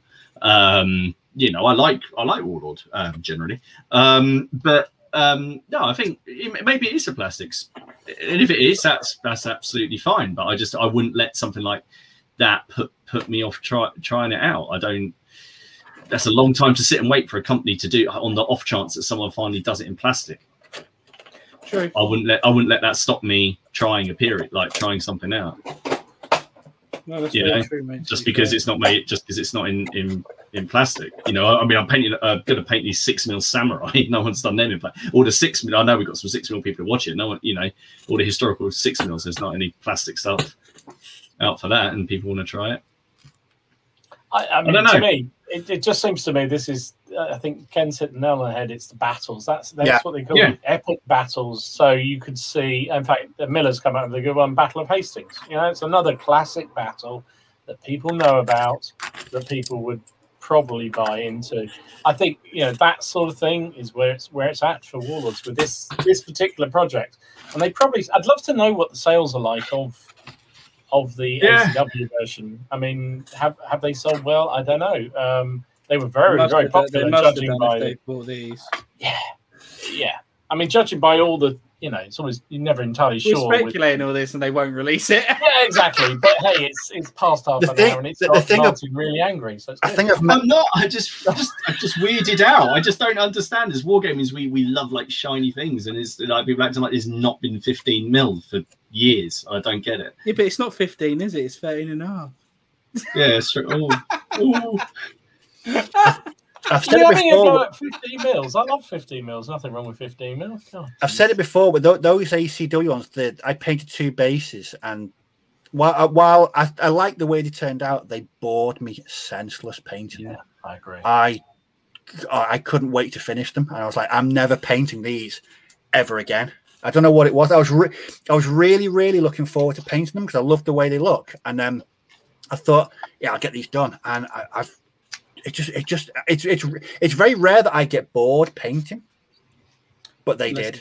You know, I like Warlord generally, but no, I think maybe it is the plastics, and if it is, that's absolutely fine. But I wouldn't let something like that put me off trying it out. I don't. That's a long time to sit and wait for a company to do on the off chance that someone finally does it in plastic. True. I wouldn't let that stop me trying trying something out. No, that's true, mate. Just because it's not made, just because it's not in plastic. You know, I mean, I'm going to paint these 6mm samurai. No one's done them in plastic. All the 6mm. I know we've got some 6mm people who watch it. No one, you know, all the historical 6mm. There's not any plastic stuff out for that, and people want to try it. I mean, to me, it just seems to me this is. I think Ken's hit the nail on the head. It's the battles. That's what they call it, epic battles. So you could see. In fact, Miller's come out with a good one, Battle of Hastings. You know, it's another classic battle that people know about, that people would probably buy into. I think that sort of thing is where it's at for Warlords with this particular project. And they probably. I'd love to know what the sales are like of the ACW version. I mean, have they sold well? I don't know. They were very popular. Judging by they bought these. Yeah. I mean, judging by all the, it's always you're never entirely sure. We're speculating all this, and they won't release it. Yeah, exactly. But hey, it's past half an hour, and it's really angry. So I'm not. I just weirded out. I just don't understand. As Wargaming, we love like shiny things, and it's like people acting like it's not been 15mm for years. I don't get it. Yeah, but it's not 15, is it? It's 13.5. Yeah, it's true. Oh. I've said it before. 15mm. I love 15mm. Nothing wrong with 15mm. I've said it before with those ACW ones. I painted 2 bases, and while I like the way they turned out, they bored me senseless painting. Yeah, I agree. I couldn't wait to finish them, and I was like, I'm never painting these ever again. I don't know what it was. I was really, really looking forward to painting them because I love the way they look, and then I thought, yeah, I'll get these done, and it's very rare that I get bored painting, but they did.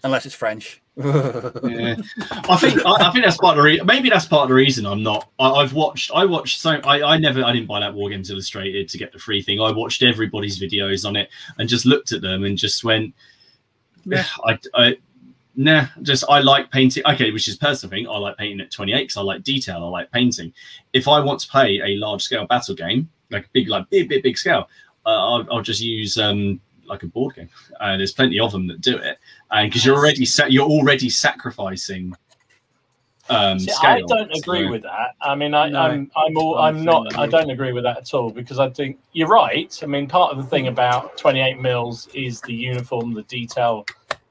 Unless it's French. Yeah. I think that's part of the maybe that's part of the reason I'm not. I watched so I didn't buy that War Games Illustrated to get the free thing. I watched everybody's videos on it and just looked at them and just went, yeah, I like painting. Okay, which is personal thing. I like painting at 28 because I like detail. I like painting. If I want to play a large scale battle game, like big scale, I'll just use like a board game. There's plenty of them that do it, and because you're already sacrificing. See, I don't agree with that. I mean, I don't agree with that at all because I think you're right. I mean, part of the thing about 28mm is the uniform, the detail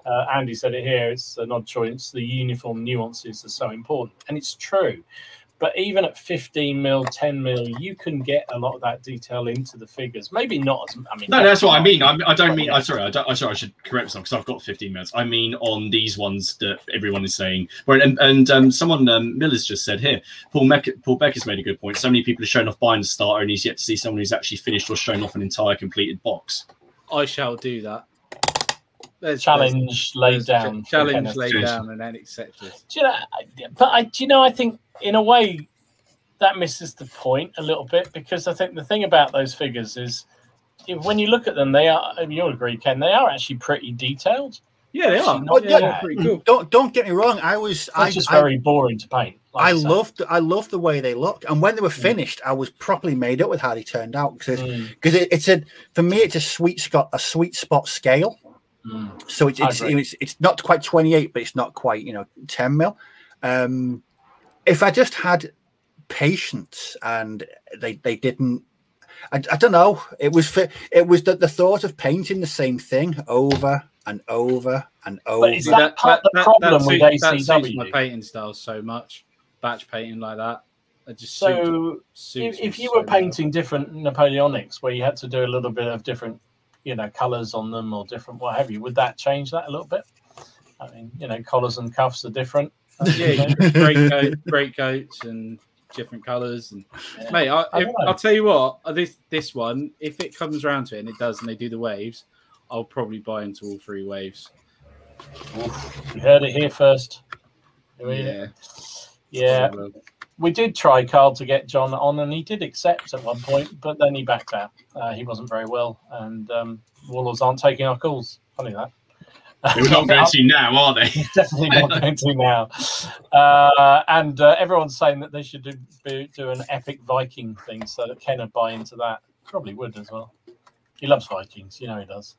Andy said it here. It's an odd choice. The uniform nuances are so important, and it's true. But even at 15mm, 10mm, you can get a lot of that detail into the figures. Maybe not. I mean, no, that's what I mean. I don't mean. I'm sorry. I should correct myself because I've got 15mm. I mean on these ones that everyone is saying. And someone Miller's just said here. Paul Becker's made a good point. So many people are showing off buying the starter, and he's yet to see someone who's actually finished or shown off an entire completed box. I shall do that. Challenge laid down, and then accepted. Do you know? I think in a way that misses the point a little bit, because I think the thing about those figures is when you look at them, they are. You'll agree, Ken. They are actually pretty detailed. Yeah, they are. Pretty cool. Don't get me wrong. It's just very boring to paint. I loved the way they looked, and when they were finished, I was properly made up with how they turned out, because for me it's a sweet spot scale. So it's not quite 28, but it's not quite 10mm. If I just had patience and they didn't, I don't know. It was the thought of painting the same thing over and over and over. But is that the problem with ACW? That suits my painting style so much. Batch painting like that. If you were painting different Napoleonics, where you had to do a little bit of different colors on them or different what have you, would that change that a little bit? I mean, collars and cuffs are different. Yeah, great coats and different colors. And mate, I'll tell you what, this one, if it comes around to it and it does, and they do the waves, I'll probably buy into all 3 waves. You heard it here first. Yeah. We did try, Carl, to get John on, and he did accept at one point, but then he backed out. He wasn't very well, and Warlords aren't taking our calls. Funny that. They're not going to now, are they? Definitely not going to now. And everyone's saying that they should do an epic Viking thing, so that Ken would buy into that. Probably would as well. He loves Vikings, he does.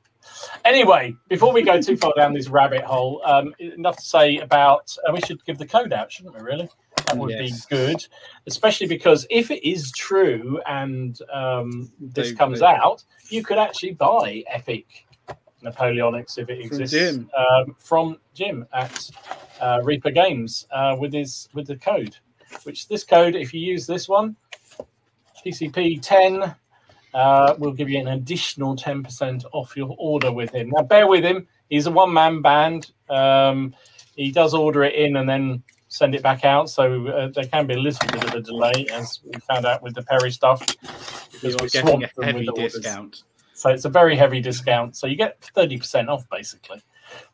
Anyway, before we go too far down this rabbit hole, enough to say about we should give the code out, shouldn't we, really? That would be good, especially because if it is true and this comes out, you could actually buy epic Napoleonics if it exists from Jim at Reaper Games with the code. Which this code, if you use this one, PCP10, will give you an additional 10% off your order with him. Now, bear with him; he's a one-man band. He does order it in and then send it back out, so there can be a little bit of a delay, as we found out with the Perry stuff, because we're getting a heavy discount. So it's a very heavy discount. So you get 30% off, basically.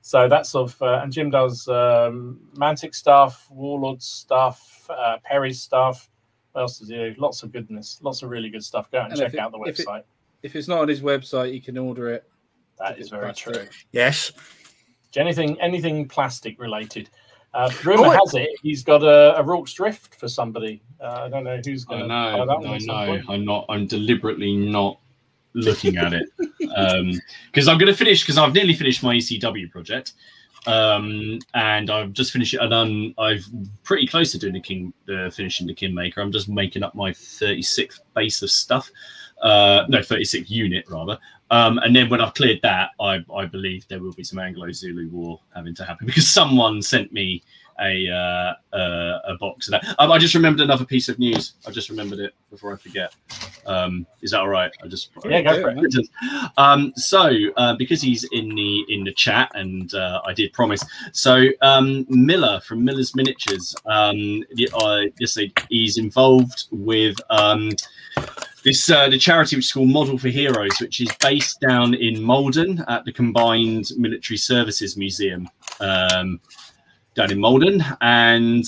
So that's and Jim does Mantic stuff, Warlord stuff, Perry stuff. What else does he do? Lots of goodness, lots of really good stuff. Go and check out the website. If it's not on his website, you can order it. That is very true. Yes. Anything plastic related. Rumor has it he's got a Rorke's Drift for somebody. I don't know who's going to buy that one. No, I'm deliberately not looking at it because I'm going to finish, because I've nearly finished my ECW project, and I've just finished it, and I'm pretty close to doing finishing the Kingmaker. I'm just making up my 36th base of stuff. No, 36th unit rather. And then when I've cleared that, I believe there will be some Anglo-Zulu war having to happen, because someone sent me a box of that. I just remembered another piece of news. I just remembered it before I forget. Is that all right? Go for it. So because he's in the chat, and I did promise. So Miller from Miller's Miniatures, he's involved with the charity, which is called Model for Heroes, which is based down in Malden at the Combined Military Services Museum down in Malden. And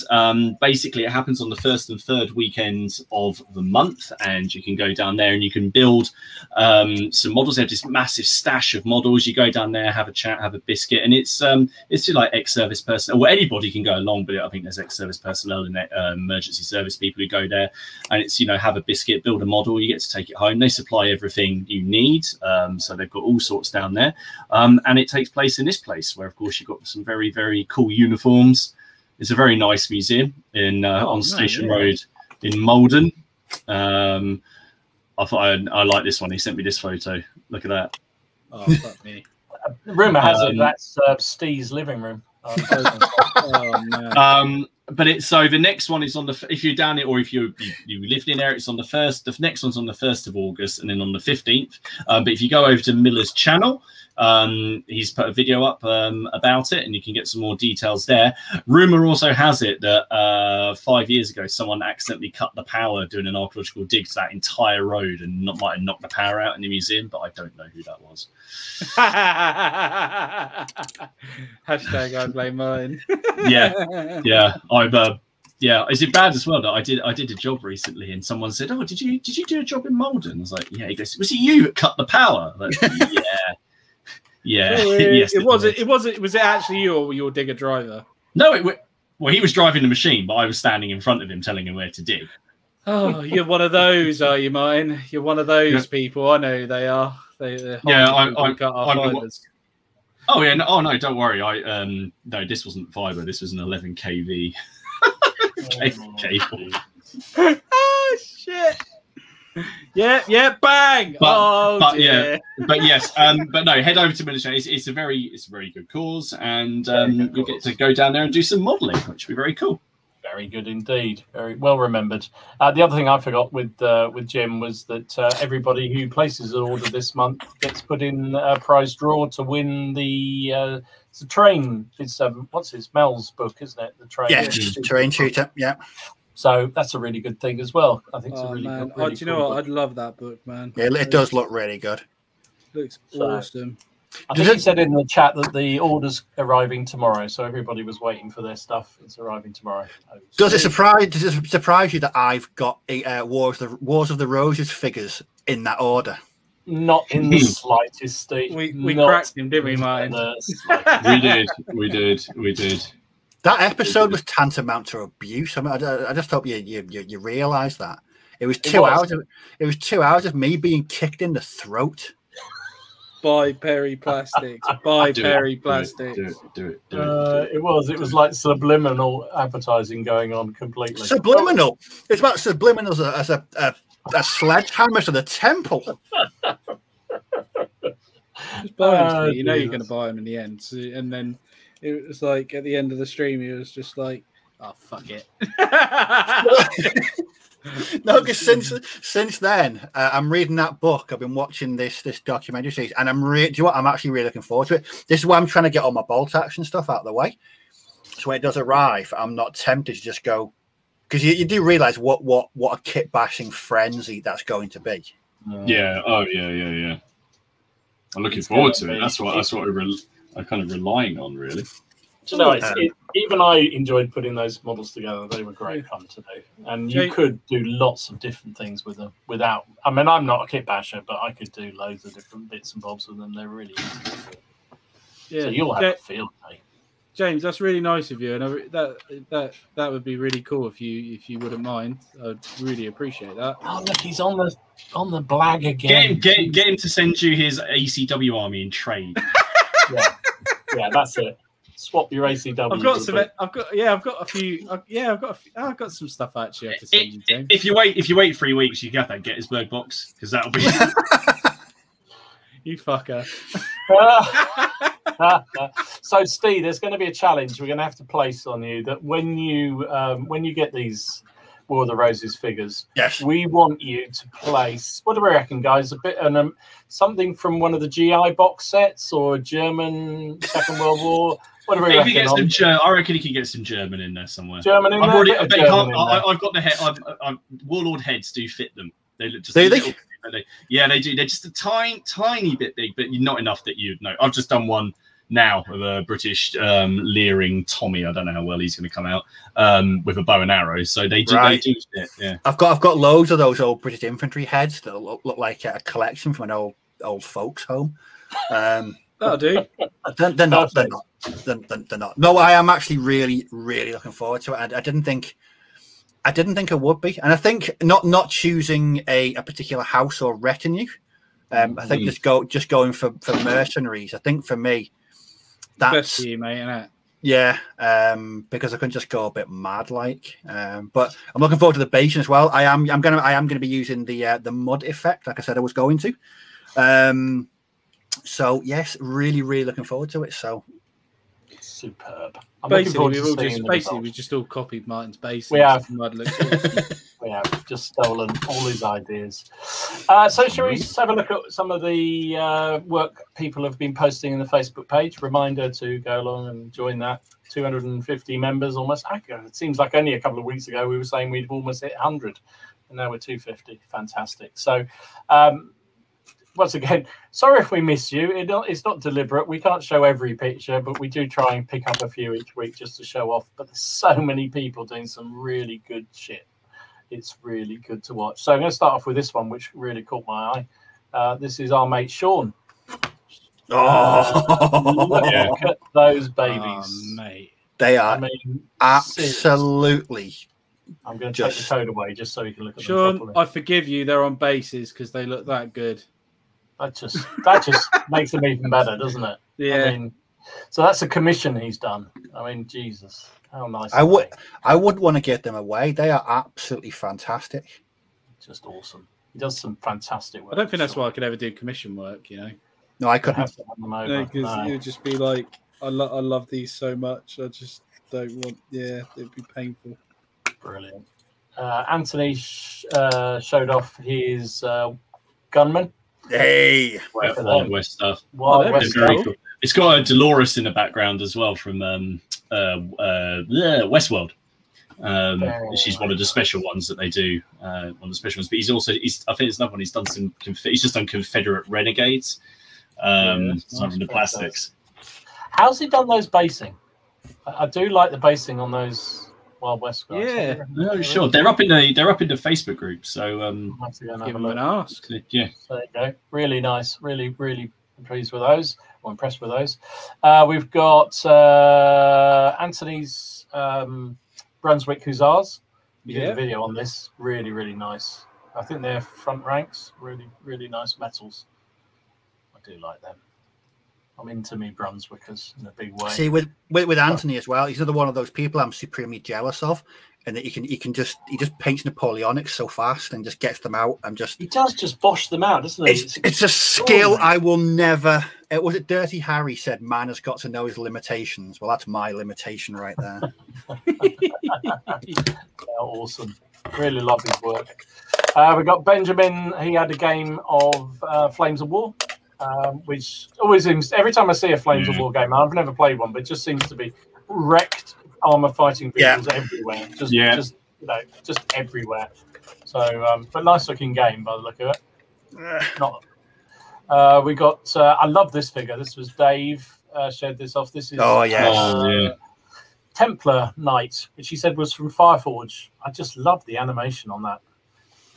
basically it happens on the 1st and 3rd weekends of the month, and you can go down there and you can build some models. They have this massive stash of models. You go down there, have a chat, have a biscuit, and it's like ex-service personnel, or anybody can go along, but I think there's ex-service personnel and emergency service people who go there, and it's have a biscuit, build a model, you get to take it home. They supply everything you need, so they've got all sorts down there, and it takes place in this place where, of course, you've got some very, very cool uniforms. It's a very nice museum on Station Road in Malden. I thought I like this one. He sent me this photo. Look at that. Oh, fuck me. Rumor has it that's Steve's living room. Oh, man. But it's so the next one is on the if you're down it or if you lived in there, it's on the 1st. The next one's on the 1st of August, and then on the 15th. But if you go over to Miller's channel, he's put a video up about it, and you can get some more details there. Rumor also has it that 5 years ago, someone accidentally cut the power doing an archaeological dig to that entire road, and might have knocked the power out in the museum, but I don't know who that was. Hashtag I blame mine. yeah. Is it bad as well that I did a job recently and someone said, "Oh, did you do a job in Malden?" I was like, "Yeah." He goes, "Was it you that cut the power?" Like, yeah. Yes, was it actually you or your digger driver? No, well, he was driving the machine, but I was standing in front of him telling him where to dig. Oh, you're one of those, are you, Martin? You're one of those people. I know who they are. I cut our fibers. Oh yeah, no, don't worry. No, this wasn't fiber. This was an 11 kV cable. Oh shit! Yeah, bang! But yes, but no. Head over to Military. It's a very good cause, and you'll get to go down there and do some modelling, which will be very cool. Very good indeed. Very well remembered. The other thing I forgot with Jim was that everybody who places an order this month gets put in a prize draw to win the train. It's what's his Mel's book, isn't it? The train. Yes, Terrain Shooter. Yeah. So that's a really good thing as well. I think it's a really man. good. Really do you know what? I'd love that book, man. Yeah, it does look really good. Looks awesome. I think he said in the chat that the order's arriving tomorrow, so everybody was waiting for their stuff. It's arriving tomorrow. Does it surprise you that I've got Wars of the Roses figures in that order? Not in the slightest, Steve. We cracked him, didn't we, Martin? We did. That episode was tantamount to abuse. I mean, I just hope you realise that it was 2 hours. It was 2 hours of me being kicked in the throat. By Perry Plastics. By Perry Plastics. Do it. It was like subliminal advertising going on completely. Subliminal. It's about subliminals as a sledgehammer to the temple. Just buy them, you know you're going to buy them in the end. So, and then it was like at the end of the stream, he was just like, "Oh fuck it." No, because since then, I'm reading that book. I've been watching this documentary series, and do you know what? I'm actually really looking forward to it. This is why I'm trying to get all my bolt action stuff out of the way, so when it does arrive, I'm not tempted to just go, because you do realize what a kit bashing frenzy that's going to be. Yeah. Oh yeah. I'm looking forward to it. That's what I'm kind of relying on, really. Do you know, even I enjoyed putting those models together. They were great fun to do, and you could do lots of different things with them without. I mean, I'm not a kit basher, but I could do loads of different bits and bobs with them. They're really easy to do. Yeah, so you'll have a field day. James, that's really nice of you, and that would be really cool if you wouldn't mind. I'd really appreciate that. Oh look, he's on the blag again. Get him to send you his ACW army in trade. yeah, that's it. Swap your ACW. I've got some stuff actually I have to send you, James. If you wait 3 weeks, you get that Gettysburg box, because that'll be. You fucker. So, Steve, there's going to be a challenge we're going to have to place on you that when you get these War of the Roses figures, yes, we want you to place. What do we reckon, guys? A bit something from one of the GI box sets or German Second World War. What do we reckon? I reckon he can get some German in there somewhere. German in there. I've got the head. Warlord heads do fit them. They look just. They do. They're just a tiny bit big, but not enough that you'd know. I've just done one now of a British leering Tommy. I don't know how well he's going to come out with a bow and arrow. So they do. Right. They do fit. Yeah. I've got loads of those old British infantry heads that look like a collection from an old folks home. That'll do. They're not. No, I am actually really looking forward to it. I didn't think I would be, and I think not choosing a particular house or retinue. I think just going for mercenaries. I think for me, that's best for you, mate, isn't it? Yeah, because I can just go a bit mad, like. But I'm looking forward to the basing as well. I am gonna be using the mud effect, like I said I was going to. So yes, really, really looking forward to it. So superb. I'm looking forward to seeing the results. We just all copied Martin's basics. We have. Awesome. We have just stolen all his ideas. So shall we just have a look at some of the work people have been posting in the Facebook page? Reminder to go along and join that. 250 members almost. It seems like only a couple of weeks ago we were saying we'd almost hit 100, and now we're 250. Fantastic. So once again, sorry if we miss you. It's not deliberate. We can't show every picture, but we do try and pick up a few each week just to show off. But there's so many people doing some really good shit. It's really good to watch. So I'm going to start off with this one, which really caught my eye. This is our mate Sean. Look at those babies, mate. They are absolutely. I'm going to take the code away just so you can look at Sean, them properly. I forgive you. They're on bases because they look that good. That just makes them even better, doesn't it? Yeah. I mean, so that's a commission he's done. I mean, Jesus, how nice. I wouldn't want to get them away. They are absolutely fantastic. Just awesome. He does some fantastic work. I don't think that's why I could ever do commission work. No, I couldn't. Because you'd just be like, I love these so much. I just don't want. Yeah, it'd be painful. Brilliant. Anthony showed off his gunman. Hey, Wild West stuff. Wild West very cool. It's got a Dolores in the background as well from Westworld. She's one of the special ones that they do. One of the special ones, but I think it's another one. He's done some. He's just done Confederate Renegades. Some from the plastics. How's he done those basing? I do like the basing on those Wild West guys. Yeah, no, sure. They're up in the Facebook group. So give them an ask. Yeah. So there you go. Really nice. Really, really pleased with those. Or impressed with those. We've got Anthony's Brunswick Hussars. We did a video on this. Really, really nice. I think they're front ranks. Really, really nice metals. I do like them. I'm into me Brunswickers in a big way. See, with Anthony as well, he's another one of those people I'm supremely jealous of, and that he just paints Napoleonics so fast and just gets them out and just he does just bosh them out, doesn't he? It's a skill I will never. Was it Dirty Harry said, "Man has got to know his limitations." Well, that's my limitation right there. Awesome. Really love his work. We got Benjamin. He had a game of Flames of War. Which always seems, every time I see a Flames of War game, I've never played one, but it just seems to be wrecked armor fighting vehicles everywhere, just everywhere. So, but nice looking game by the look of it. We got. I love this figure. This was Dave shared this off. This is Templar Knight, which he said was from Fireforge. I just love the animation on that.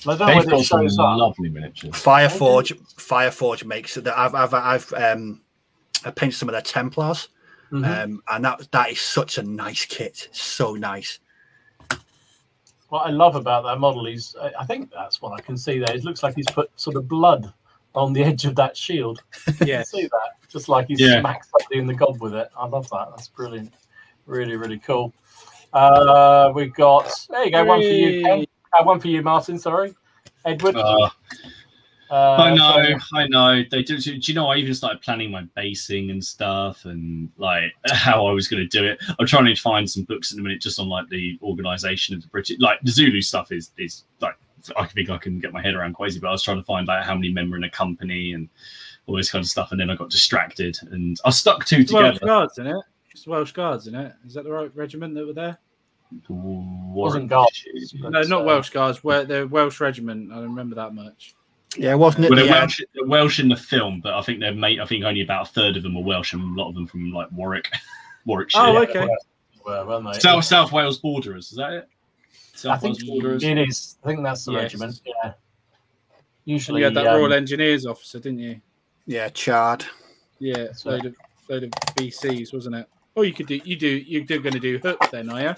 I don't know whether it shows up. Lovely miniatures. Fireforge makes it. I've painted some of their Templars, and that is such a nice kit. So nice. What I love about that model is, I think that's what I can see there. It looks like he's put sort of blood on the edge of that shield. Yeah, see that? Just like he smacks somebody in the gob with it. I love that. That's brilliant. Really, really cool. We've got, there you go, one for you, Ken. One for you, Martin. Sorry, Edward. I know. They do. Do you know? I even started planning my basing and stuff, and like how I was going to do it. I'm trying to find some books in a minute, just on like the organisation of the British, like the Zulu stuff is like I think I can get my head around crazy. But I was trying to find out how many men were in a company and all this kind of stuff, and then I got distracted, and I stuck two together. Welsh Guards, isn't it? It's the Welsh Guards, isn't it? Is that the right regiment that were there? Wasn't Guards. No, not Welsh Guards. The Welsh regiment. I remember that much. Yeah, wasn't it? Well, they're Welsh in the film, but I think I think only about a third of them are Welsh, and a lot of them from like Warwickshire. Oh, okay. South Wales Borderers, is that it? I think it is. I think that's the regiment. Yeah. Usually, you had that Royal Engineers officer, didn't you? Yeah, Chard. Yeah, load of BCs, wasn't it? Oh, you're going to do Hook then, are you?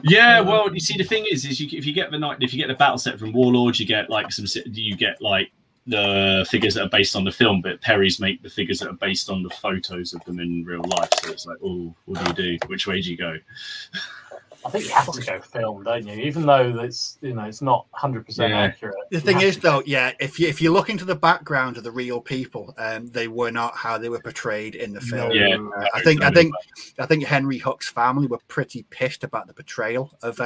Yeah, well, you see, the thing is if you get the battle set from Warlord, you get like the figures that are based on the film, but Perry's make the figures that are based on the photos of them in real life. So it's like, oh, what do you do? Which way do you go? I think you have to go film, don't you? Even though it's it's not 100% accurate. The thing is, though, if you look into the background of the real people, they were not how they were portrayed in the film. Yeah, I think Henry Hook's family were pretty pissed about the portrayal of.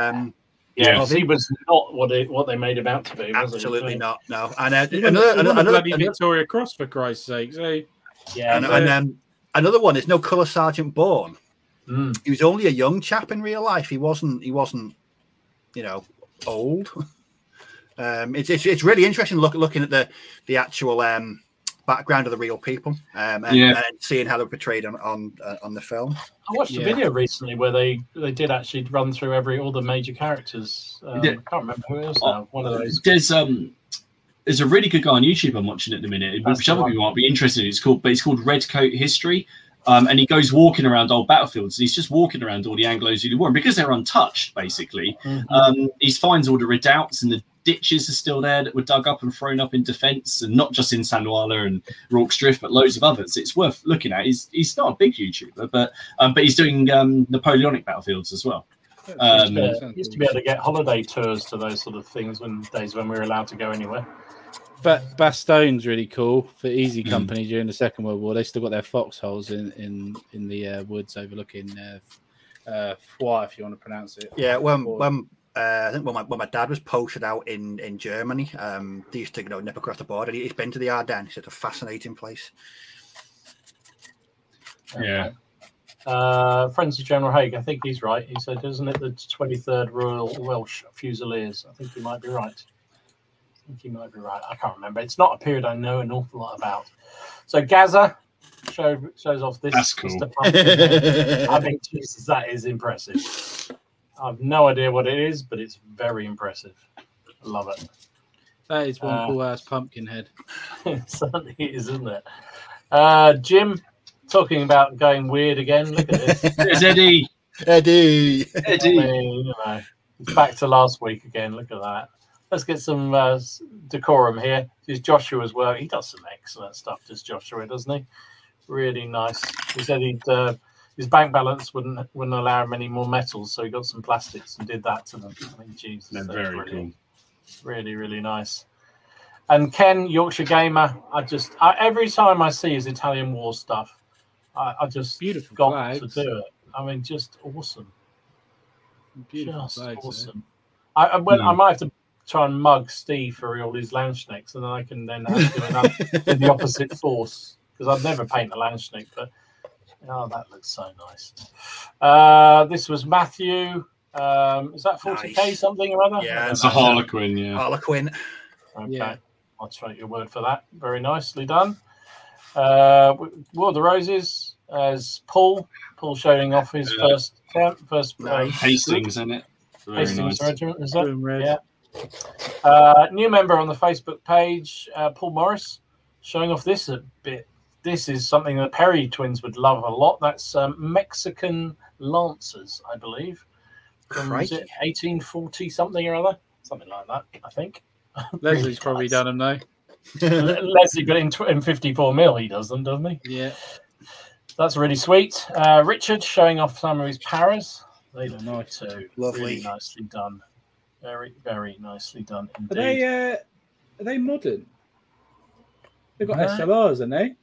He was not what they made him out to be. Absolutely not. No, and another bloody Victoria Cross, for Christ's sake. So another one is no Colour Sergeant Bourne. He was only a young chap in real life. He wasn't, old. It's really interesting looking at the actual background of the real people and seeing how they're portrayed on the film. I watched a video recently where they did actually run through all the major characters. I can't remember who it was now. One of those. There's a really good guy on YouTube I'm watching at the minute, which other people might be interested in. It's called Red Coat History. And he goes walking around old battlefields, and he's just walking around all the Anglo-Zulu war. And because they're untouched, basically, he finds all the redoubts and the ditches are still there that were dug up and thrown up in defence, and not just in Sanwala and Rorke's Drift, but loads of others. It's worth looking at. He's not a big YouTuber, but he's doing Napoleonic battlefields as well. Used to be able to get holiday tours to those sort of things days when we were allowed to go anywhere. But Bastone's really cool for Easy Company during the Second World War. They still got their foxholes in the woods overlooking Foix, if you want to pronounce it. Yeah, I think when my dad was posted out in Germany, they used to nip across the border. He's been to the Ardennes. It's a fascinating place. Yeah. Friends of General Haig, I think he's right. He said, isn't it the 23rd Royal Welsh Fusiliers? I think he might be right. I can't remember. It's not a period I know an awful lot about. So Gaza shows off this. That's cool. Mr. Pumpkinhead. I mean, Jesus, that is impressive. I've no idea what it is, but it's very impressive. I love it. That is one cool ass Pumpkinhead. It certainly is, isn't it? Jim, talking about going weird again. Look at this. There's Eddie. I mean, it's back to last week again. Look at that. Let's get some decorum here. This is Joshua's work. He does some excellent stuff, does Joshua, doesn't he? Really nice. He said his bank balance wouldn't allow him any more metals, so he got some plastics and did that to them. I mean, Jesus, they're very cool. Really, really nice. And Ken, Yorkshire Gamer, every time I see his Italian War stuff, I just beautiful got flags. to do it. I mean, just awesome. Beautiful just flags, awesome. I might have to try and mug Steve for all his Landsknechts, and then I can then have to do the opposite force, because I'd never paint a Landsknecht, but that looks so nice. This was Matthew. Is that 40k nice. Something or other? Yeah, it's a Harlequin. Yeah, Harlequin. Okay, yeah. I'll take your word for that. Very nicely done. War of the Roses as Paul showing off his first nice. Hastings in it. Very Hastings nice. Regiment, is that? Yeah. New member on the Facebook page, Paul Morris, showing off this a bit. This is something the Perry twins would love a lot. That's Mexican Lancers, I believe. From, is it 1840 something or other? Something like that, I think. Leslie's probably done them, though. Leslie, but in 54 mil he does them, doesn't he? Yeah. That's really sweet. Richard showing off some of his paras. They look nice too. Lovely. Really nicely done. Very, very nicely done indeed. Are they modern? They've got SLRs, haven't they?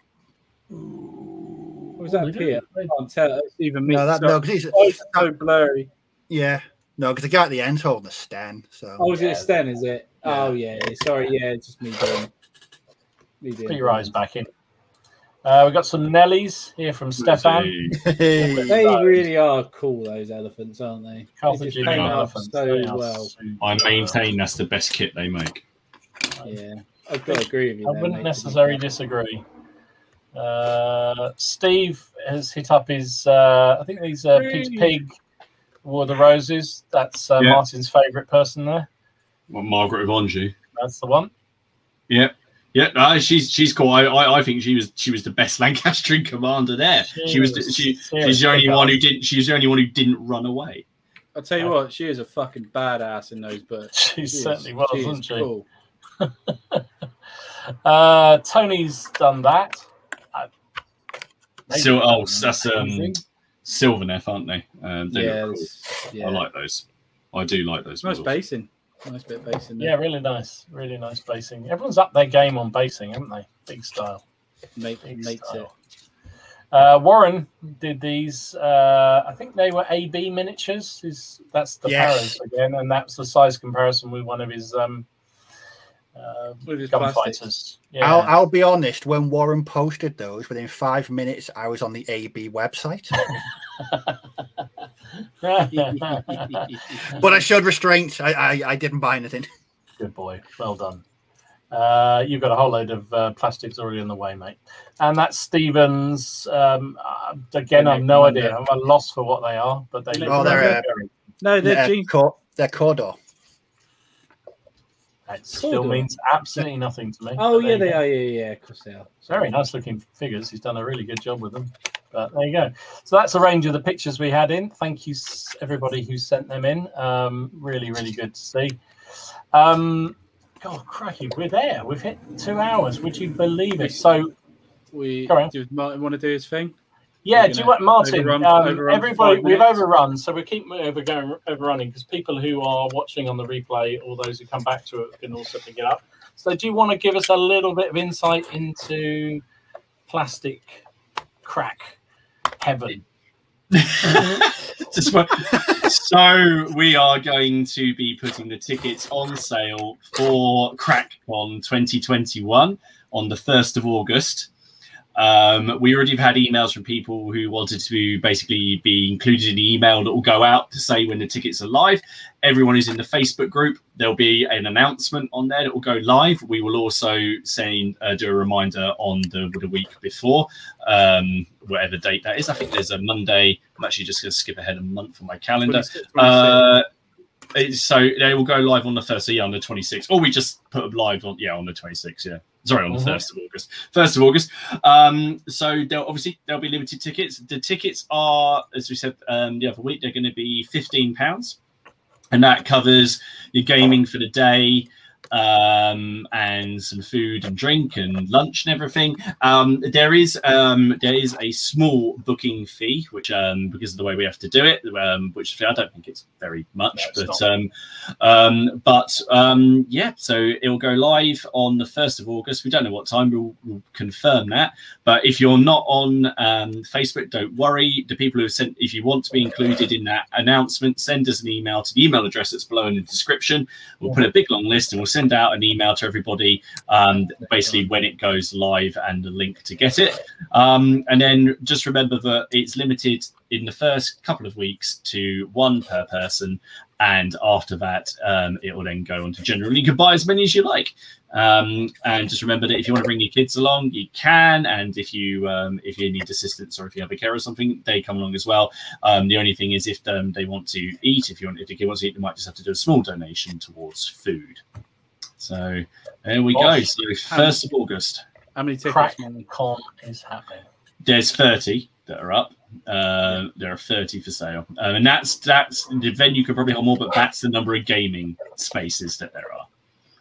Or was that Pierre? I can't tell. It's even me. No, because it's so blurry. Yeah. No, because the guy at the end's holding a Sten. So. Oh, is it a Sten, is it? Yeah. Oh, yeah. Sorry, yeah, it's just me doing. Put your eyes back in. We've got some Nellies here from Stefan. They really are cool, those elephants, aren't they? Carthaginian elephants. So well. I maintain that's the best kit they make. Yeah, I've got to agree with you. I wouldn't necessarily disagree. Steve has hit up his, I think these Pete's Pig, War of the Roses. That's Martin's favourite person there. Well, Margaret of Anjou. That's the one. Yep. Yeah, she's cool. I think she was the best Lancastrian commander there. She's the only one who didn't. She was the only one who didn't run away. I'll tell you what, she is a fucking badass in those books. She certainly was, wasn't she? Cool. Tony's done that. So that's Sylvaneth, aren't they? They look cool. Yeah. I like those. I do like those. Nice models. basing. Nice bit of basing there. Yeah, really nice basing. Everyone's up their game on basing, haven't they? Big style. Makes style. Warren did these. I think they were AB miniatures. That's the Paras again, and that's the size comparison with one of his gunfighters. Yeah. I'll be honest. When Warren posted those, within 5 minutes, I was on the AB website. But I showed restraint. I didn't buy anything. Good boy. Well done. You've got a whole load of plastics already in the way, mate. And that's Stevens. Again, I have no idea. I'm at a loss for what they are, but they look they're Cordor. That still means absolutely nothing to me. Oh, yeah, they are. Yeah, of course they are. Very nice looking figures. He's done a really good job with them. But there you go. So that's a range of the pictures we had in. Thank you, everybody who sent them in. Really, really good to see. God, crikey, we're there. We've hit 2 hours. Would you believe it? So, do Martin want to do his thing? Yeah, do you want Martin? Overrun everybody, we've overrun, so we keep overrunning because people who are watching on the replay or those who come back to it can also pick it up. So, do you want to give us a little bit of insight into plastic crack heaven? So we are going to be putting the tickets on sale for CrackCon 2021 on the 1st of August. We already have had emails from people who wanted to basically be included in the email that will go out to say when the tickets are live. Everyone who's in the Facebook group, there'll be an announcement on there that will go live. We will also do a reminder on the week before, whatever date that is. I think there's a Monday. I'm actually just going to skip ahead a month on my calendar. 26. So they will go live on the 1st, so on the 26th. Or we just put them live on the 26th, yeah. Sorry, on the 1st of August. 1st of August. So there'll be limited tickets. The tickets are, as we said the other week, they're going to be £15. And that covers your gaming for the day, and some food and drink and lunch and everything. There is a small booking fee, which because of the way we have to do it, which I don't think it's very much, yeah. So it will go live on the 1st of August. We don't know what time. We'll confirm that. But if you're not on Facebook, don't worry. The people who have sent, if you want to be included in that announcement, send us an email to the email address that's below in the description. We'll put a big long list and we'll send out an email to everybody basically when it goes live and the link to get it. And then just remember that it's limited in the first couple of weeks to 1 per person, and after that it will then go on to generally you can buy as many as you like. And just remember that if you want to bring your kids along, you can, and if you need assistance or if you have a care or something, they come along as well. The only thing is if they want to eat, if the kid wants to eat, they might just have to do a small donation towards food. So there we go. So 1st of August. How many tickets? CrackCon is happening. There's 30 that are up. There are 30 for sale, and that's the venue could probably hold more, but that's the number of gaming spaces that there are.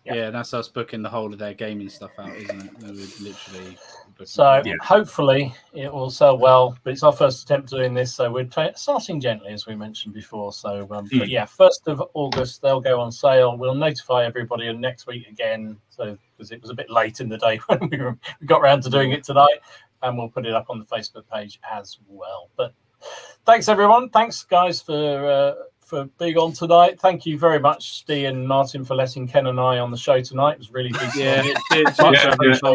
Yeah, that's us booking the whole of their gaming stuff out, isn't it? We're literally. So hopefully it will sell well, but it's our first attempt doing this, so we're starting gently, as we mentioned before. So, but yeah, 1st of August they'll go on sale. We'll notify everybody next week again, so because it was a bit late in the day when we got around to doing it tonight, and we'll put it up on the Facebook page as well. But thanks everyone, thanks guys for being on tonight. Thank you very much, Steve and Martin, for letting Ken and I on the show tonight. It was really good.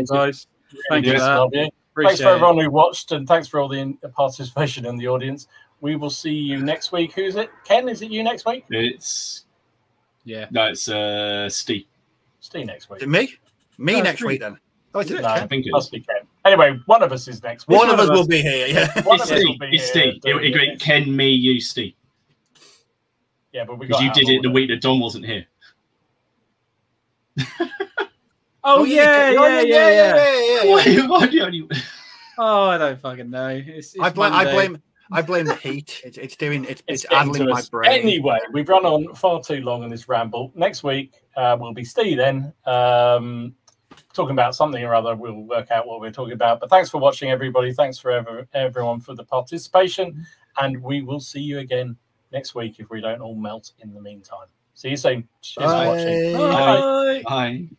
Guys. Thank you. Thanks for everyone who watched, and thanks for all the participation in the audience. We will see you next week. Who's it? Ken, is it you next week? It's Steve. Steve next week. Is it me? Me next week then. Oh, is it? No, I think it must be Ken. Anyway, one of us is next week. One of us will be here. Yeah. It's Steve. Ken, me, you, Steve. Yeah, but because you did it the week that Don wasn't here. Yeah. Why the only? Oh, I don't fucking know. It's I blame the heat. It's addling my brain. Anyway, we've run on far too long on this ramble. Next week will be Steve then, talking about something or other. We'll work out what we're talking about. But thanks for watching, everybody. Thanks for everyone for the participation. And we will see you again next week if we don't all melt in the meantime. See you soon. Cheers for Bye. watching. Bye. Bye.